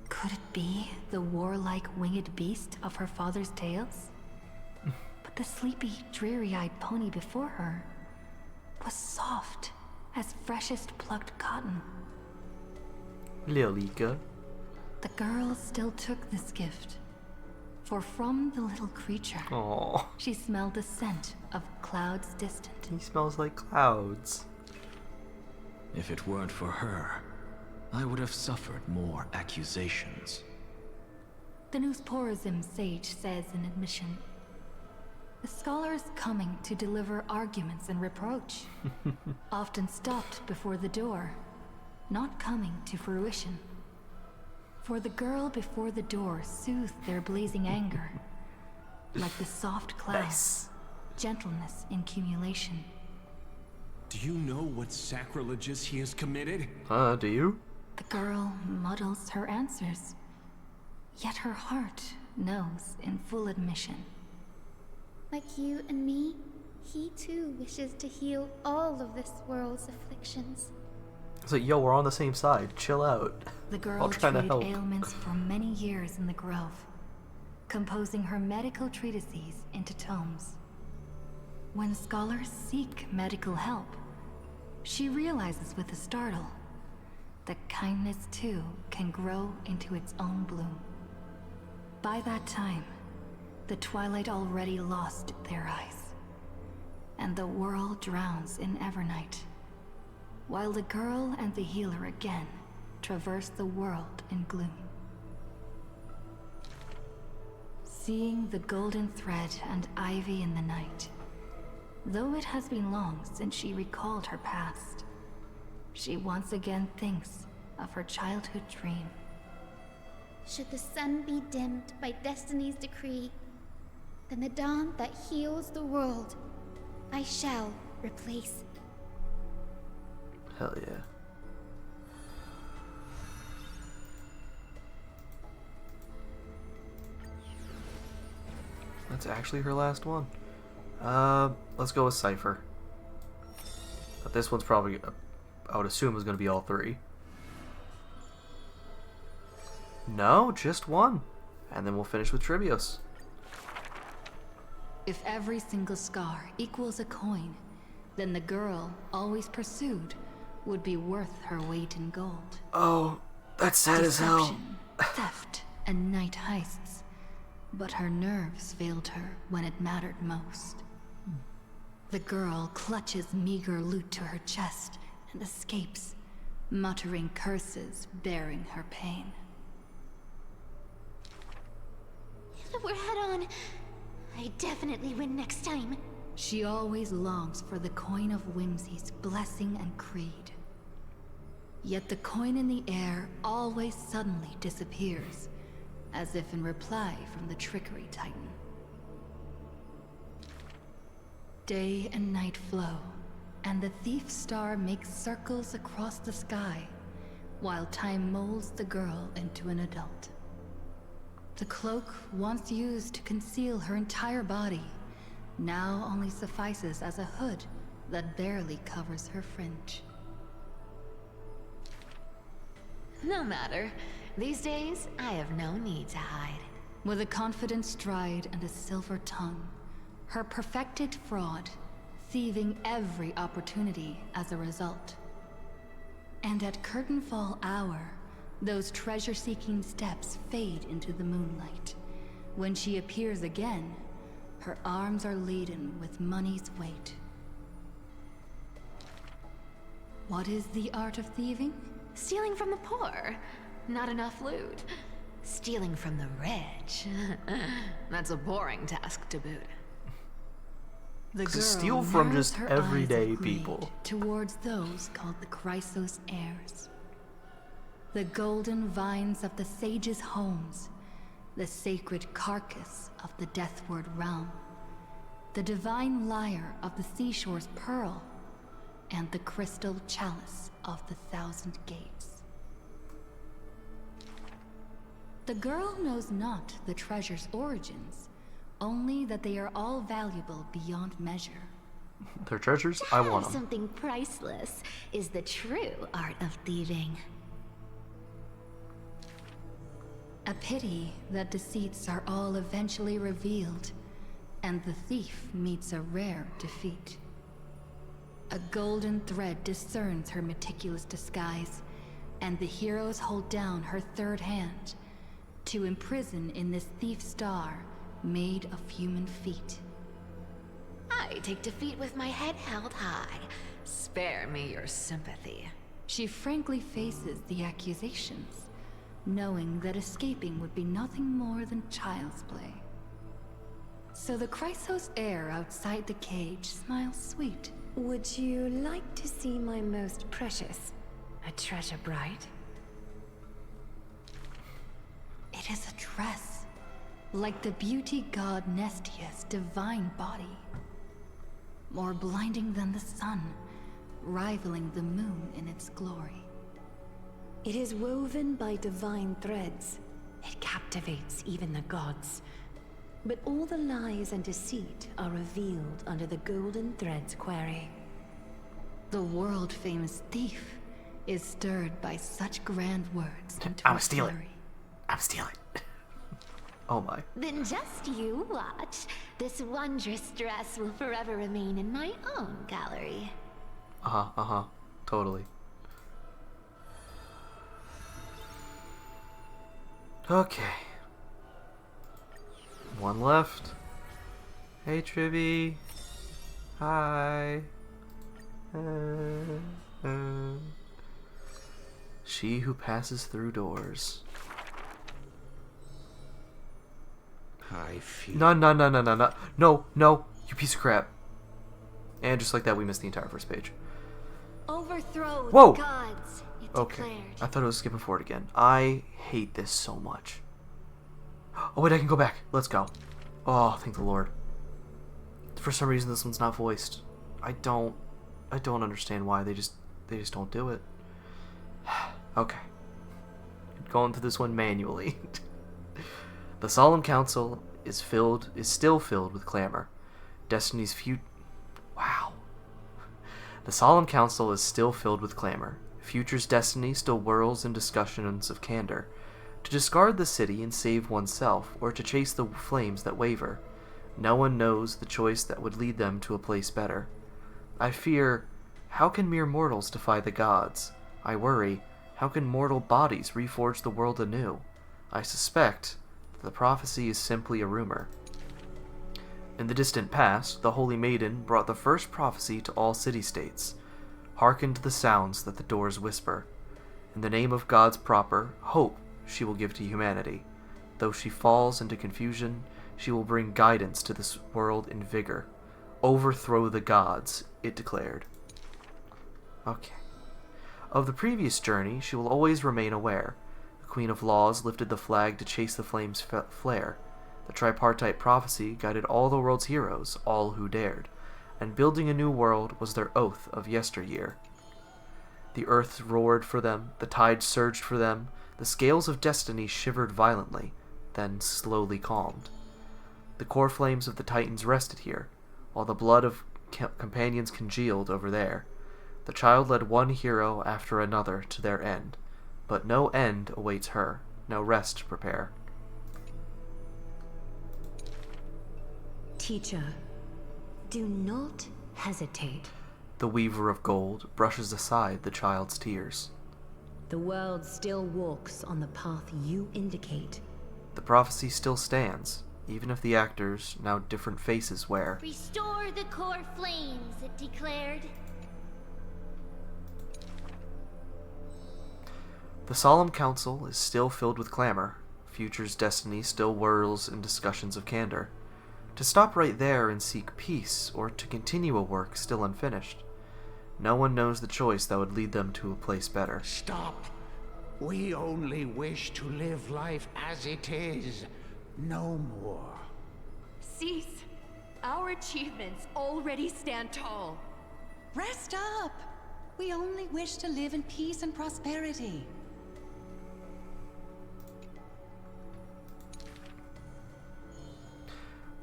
Could it be the warlike winged beast of her father's tales? But the sleepy, dreary-eyed pony before her was soft as freshest plucked cotton. Lilika. The girl still took this gift, for from the little creature, she smelled the scent of clouds distant. He smells like clouds. If it weren't for her, I would have suffered more accusations. The Neusporism sage says in admission, the scholar is coming to deliver arguments and reproach, often stopped before the door, not coming to fruition. For the girl before the door soothed their blazing anger, like the soft clouds, gentleness in cumulation. Do you know what sacrileges he has committed? Do you? The girl muddles her answers, yet her heart knows in full admission. Like you and me, he too wishes to heal all of this world's afflictions. So, yo, we're on the same side. Chill out. The girl I'll try to treated help. ailments for many years in the Grove, composing her medical treatises into tomes. When scholars seek medical help, she realizes with a startle that kindness too can grow into its own bloom. By that time, the twilight already lost their eyes, and the world drowns in evernight, while the girl and the healer again traverse the world in gloom. Seeing the golden thread and ivy in the night, though it has been long since she recalled her past, she once again thinks of her childhood dream. Should the sun be dimmed by destiny's decree, then the dawn that heals the world, I shall replace. Hell yeah. That's actually her last one. Let's go with Cypher. But this one's probably, I would assume, is going to be all three. No, just one. And then we'll finish with Trivios. If every single scar equals a coin, then the girl, always pursued, would be worth her weight in gold. Oh, that's sad as hell. Deception, theft, and night heists. But her nerves failed her when it mattered most. The girl clutches meager loot to her chest and escapes, muttering curses bearing her pain. If it were head-on, I definitely win next time. She always longs for the coin of Whimsy's blessing and creed. Yet the coin in the air always suddenly disappears, as if in reply from the Trickery Titan. Day and night flow, and the thief star makes circles across the sky, while time molds the girl into an adult. The cloak once used to conceal her entire body now only suffices as a hood that barely covers her fringe. No matter. These days, I have no need to hide. With a confident stride and a silver tongue, her perfected fraud, thieving every opportunity as a result. And at curtainfall hour, those treasure-seeking steps fade into the moonlight. When she appears again, her arms are laden with money's weight. What is the art of thieving? Stealing from the poor. Not enough loot. Stealing from the rich. That's a boring task to boot. The girl steal from narrows just her everyday eyes of greed people. towards those called the Chrysos heirs. The golden vines of the sages' homes, the sacred carcass of the Deathward realm, the divine lyre of the seashore's pearl, and the crystal chalice of the 1,000 gates. The girl knows not the treasure's origins, only that they are all valuable beyond measure. They're treasures? I want them. Something priceless is the true art of thieving. A pity that deceits are all eventually revealed, and the thief meets a rare defeat. A golden thread discerns her meticulous disguise, and the heroes hold down her third hand to imprison in this thief star made of human feet. I take defeat with my head held high. Spare me your sympathy. She frankly faces the accusations, knowing that escaping would be nothing more than child's play. So the Chrysos heir outside the cage smiles sweet. Would you like to see my most precious, a treasure bride? It is a dress, like the beauty god Nestia's divine body. More blinding than the sun, rivaling the moon in its glory. It is woven by divine threads. It captivates even the gods. But all the lies and deceit are revealed under the golden thread's query. The world-famous thief is stirred by such grand words into I'm a stealing. fury. I'm stealing. Oh my. Then just you watch. This wondrous dress will forever remain in my own gallery. Totally. Okay. One left. Hey, Tribby. Hi. She who passes through doors. I feel... No, you piece of crap. And just like that, we missed the entire first page. Overthrow Whoa! the gods, it Okay, declared. I thought it was skipping forward again. I hate this so much. Oh wait, I can go back. Let's go. Oh, thank the Lord. For some reason, this one's not voiced. I don't understand why they just don't do it. Okay, going through this one manually. The solemn council is still filled with clamor. Destiny's Wow. The solemn council is still filled with clamor. Future's destiny still whirls in discussions of candor. To discard the city and save oneself, or to chase the flames that waver. No one knows the choice that would lead them to a place better. I fear, how can mere mortals defy the gods? I worry, how can mortal bodies reforge the world anew? I suspect that the prophecy is simply a rumor. In the distant past, the Holy Maiden brought the first prophecy to all city-states. Hearken to the sounds that the doors whisper. In the name of God's proper, hope she will give to humanity. Though she falls into confusion, she will bring guidance to this world in vigor. overthrow the gods, it declared. Okay. Of the previous journey, she will always remain aware. The Queen of Laws lifted the flag to chase the flames' flare. The tripartite prophecy guided all the world's heroes, all who dared, and building a new world was their oath of yesteryear. The earth roared for them, the tide surged for them, the scales of destiny shivered violently, then slowly calmed. The core flames of the Titans rested here, while the blood of companions congealed over there. The child led one hero after another to their end, but no end awaits her, no rest to prepare. Teacher, do not hesitate. The Weaver of Gold brushes aside the child's tears. The world still walks on the path you indicate. The prophecy still stands, even if the actors now different faces wear. Restore the core flames, it declared. The solemn council is still filled with clamor. Future's destiny still whirls in discussions of candor. To stop right there and seek peace, or to continue a work still unfinished. No one knows the choice that would lead them to a place better. Stop. We only wish to live life as it is. No more. Cease. Our achievements already stand tall. Rest up. We only wish to live in peace and prosperity.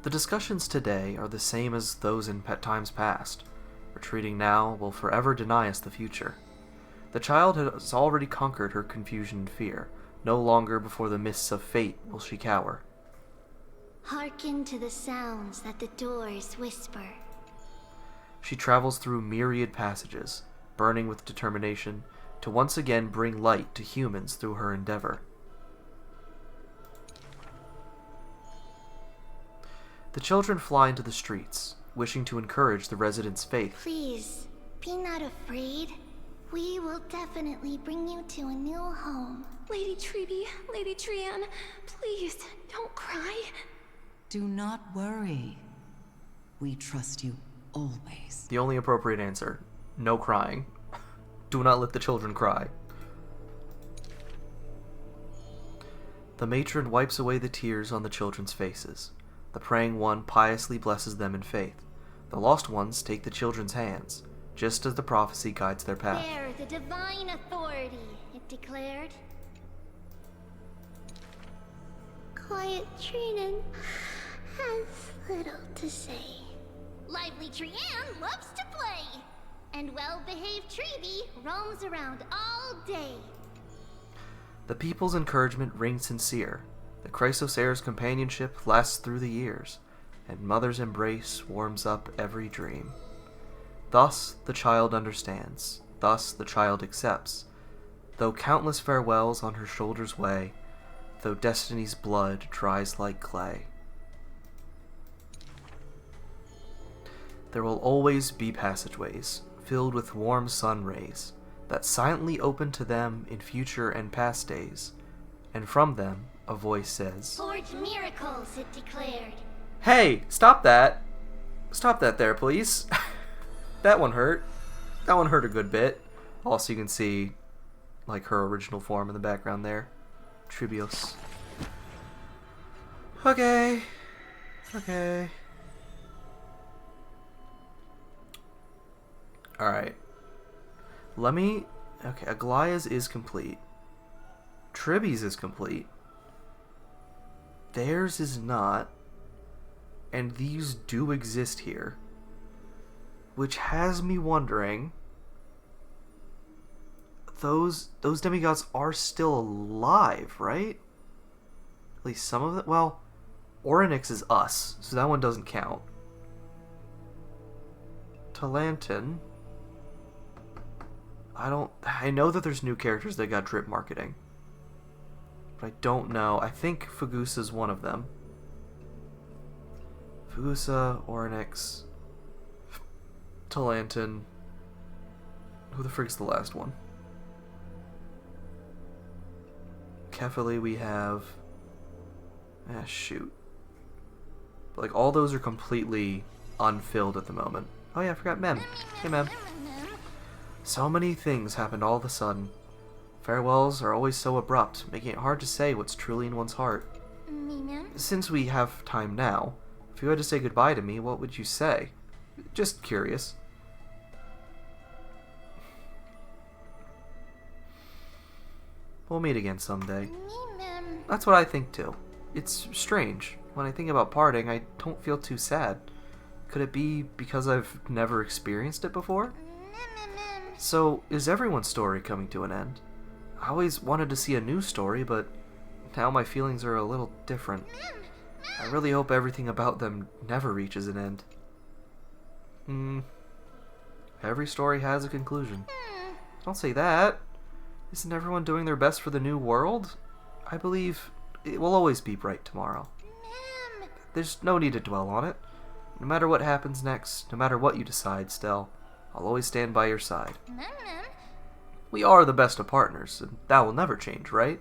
The discussions today are the same as those in times past. Retreating now will forever deny us the future. The child has already conquered her confusion and fear. No longer before the mists of fate will she cower. Hearken to the sounds that the doors whisper. She travels through myriad passages, burning with determination, to once again bring light to humans through her endeavor. The children fly into the streets, wishing to encourage the residents' faith. Please, be not afraid. We will definitely bring you to a new home. Lady Treby, Lady Trianne, please, don't cry. Do not worry. We trust you always. The only appropriate answer, no crying. Do not let the children cry. The matron wipes away the tears on the children's faces. The praying one piously blesses them in faith. The lost ones take the children's hands, just as the prophecy guides their path. Bear the divine authority, it declared. Quiet Trinan has little to say. Lively Trianne loves to play. And well-behaved Treby roams around all day. The people's encouragement rings sincere. The Chrysosaur's companionship lasts through the years, and mother's embrace warms up every dream. Thus the child understands, thus the child accepts, though countless farewells on her shoulders weigh, though destiny's blood dries like clay. There will always be passageways, filled with warm sun rays, that silently open to them in future and past days, and from them a voice says, Forge miracles, it declared. Hey, stop that! Stop that there, please. That one hurt. That one hurt a good bit. Also, you can see, like, her original form in the background there. Tribios. Okay. Okay. Alright. Let me... Okay, Aglaya's is complete. Triby's is complete. Theirs is not. And these do exist here. Which has me wondering... Those demigods are still alive, right? At least some of them? Well, Orynyx is us, so that one doesn't count. Talantin... I know that there's new characters that got drip marketing. But I don't know. I think Fugusa's one of them. Fugusa, Orynyx, Talantin. Who the frick's the last one? Kefali we have... shoot. But, like, all those are completely unfilled at the moment. Oh yeah, I forgot Mem. Hey Mem. So many things happened all of a sudden. Farewells are always so abrupt, making it hard to say what's truly in one's heart. Since we have time now, if you had to say goodbye to me, what would you say? Just curious. We'll meet again someday. That's what I think too. It's strange. When I think about parting, I don't feel too sad. Could it be because I've never experienced it before? So, is everyone's story coming to an end? I always wanted to see a new story, but now my feelings are a little different. I really hope everything about them never reaches an end. Every story has a conclusion. Don't say that. Isn't everyone doing their best for the new world? I believe it will always be bright tomorrow. There's no need to dwell on it. No matter what happens next, no matter what you decide, Stell, I'll always stand by your side. We are the best of partners, and that will never change, right?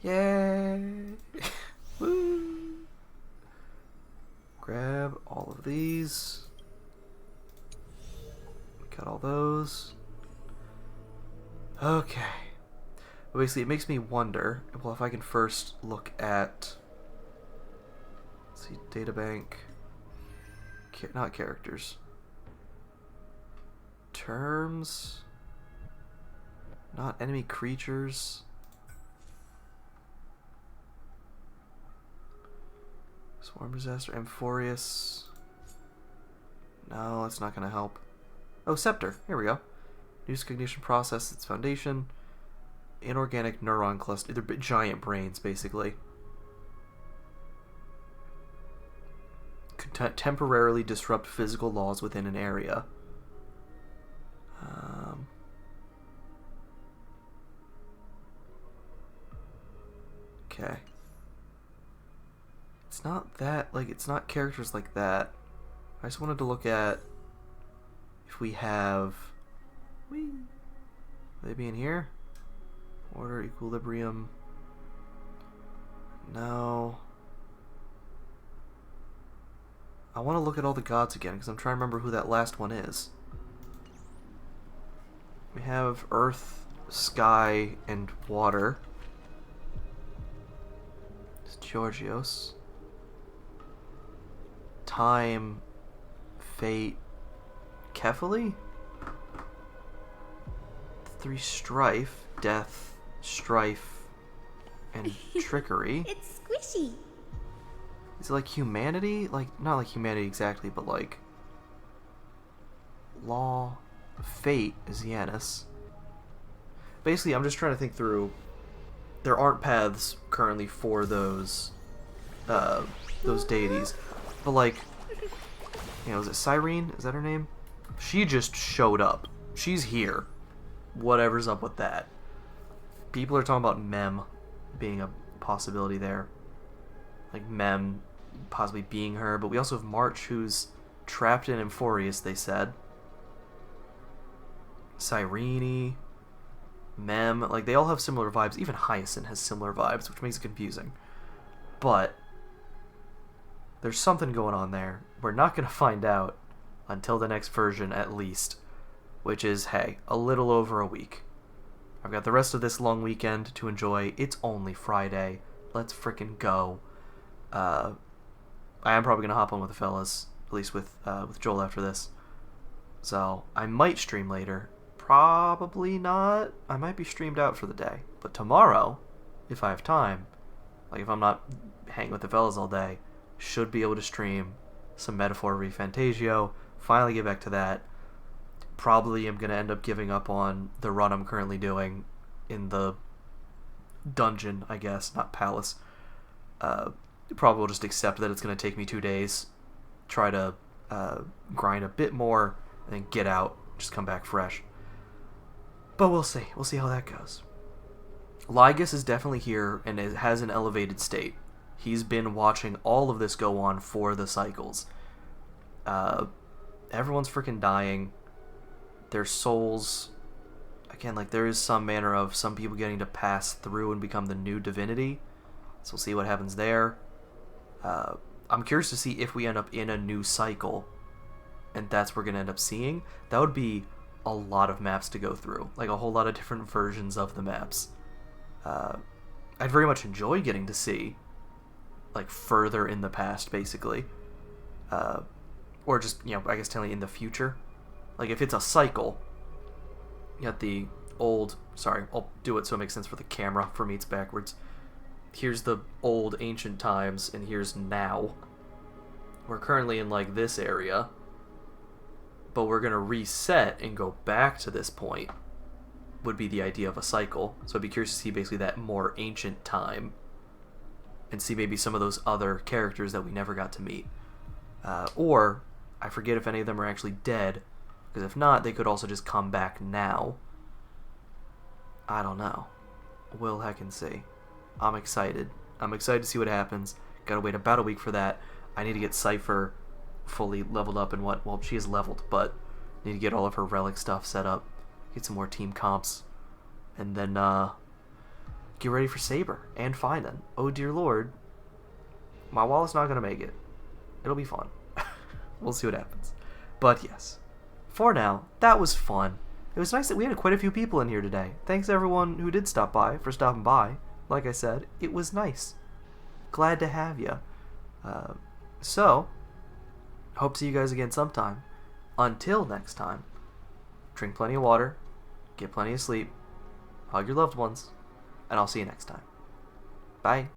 Yay! Woo! Grab all of these. Got all those. Okay. But basically, it makes me wonder, well, if I can first look at... Let's see, databank. Not characters. Terms. Not enemy creatures. Swarm disaster. Amphorius. No, that's not going to help. Oh, Scepter. Here we go. New cognition process, its foundation. Inorganic neuron cluster. They're giant brains, basically. Could temporarily disrupt physical laws within an area. Okay. It's not that, like, it's not characters like that. I just wanted to look at if we have... Whee! Will they be in here? Order, equilibrium. No. I want to look at all the gods again, because I'm trying to remember who that last one is. We have Earth, Sky, and Water. It's Georgios. Time, Fate, Kefali? 3 Strife, Death, Strife, and Trickery. It's squishy. Is it like humanity? Like, not like humanity exactly, but like... Law. Fate is Yanis. Basically, I'm just trying to think through... There aren't paths currently for those deities. But like... You know, is it Cyrene? Is that her name? She just showed up. She's here. Whatever's up with that. People are talking about Mem being a possibility there. Like Mem possibly being her, but we also have March, who's trapped in Amphorius, they said. Cyrene, Mem, like they all have similar vibes. Even Hyacinth has similar vibes, which makes it confusing. But there's something going on there. We're not going to find out until the next version at least, which is, hey, a little over a week. I've got the rest of this long weekend to enjoy. It's only Friday. Let's frickin' go. I am probably gonna hop on with the fellas, at least with Joel after this. So I might stream later. Probably not. I might be streamed out for the day. But tomorrow, if I have time, like if I'm not hanging with the fellas all day, should be able to stream some Metaphor ReFantagio. Finally get back to that. Probably am gonna end up giving up on the run I'm currently doing in the dungeon, I guess, not palace. Probably will just accept that it's going to take me 2 days, try to grind a bit more, and then get out, just come back fresh. But we'll see. We'll see how that goes. Lygus is definitely here and has an elevated state. He's been watching all of this go on for the cycles. Everyone's freaking dying. Their souls... Again, like, there is some manner of some people getting to pass through and become the new divinity. So we'll see what happens there. I'm curious to see if we end up in a new cycle, and that's what we're going to end up seeing. That would be a lot of maps to go through, like a whole lot of different versions of the maps. I'd very much enjoy getting to see, like, further in the past, basically. Or just, you know, I guess telling in the future. Like, if it's a cycle, you got the old... Sorry, I'll do it so it makes sense for the camera. For me, it's backwards. Here's the old ancient times, and here's now. We're currently in, like, this area. But we're going to reset and go back to this point. Would be the idea of a cycle. So I'd be curious to see basically that more ancient time. And see maybe some of those other characters that we never got to meet. Or, I forget if any of them are actually dead. Because if not, they could also just come back now. I don't know. We'll heckin' see. I'm excited. I'm excited to see what happens. Gotta wait about a week for that. I need to get Cypher fully leveled up and what? Well, she is leveled, but need to get all of her relic stuff set up. Get some more team comps. And then, get ready for Saber and Finan. Oh dear lord. My wallet's not gonna make it. It'll be fun. We'll see what happens. But yes. For now, that was fun. It was nice that we had quite a few people in here today. Thanks everyone who did stop by for stopping by. Like I said, it was nice. Glad to have you. So, hope to see you guys again sometime. Until next time, drink plenty of water, get plenty of sleep, hug your loved ones, and I'll see you next time. Bye.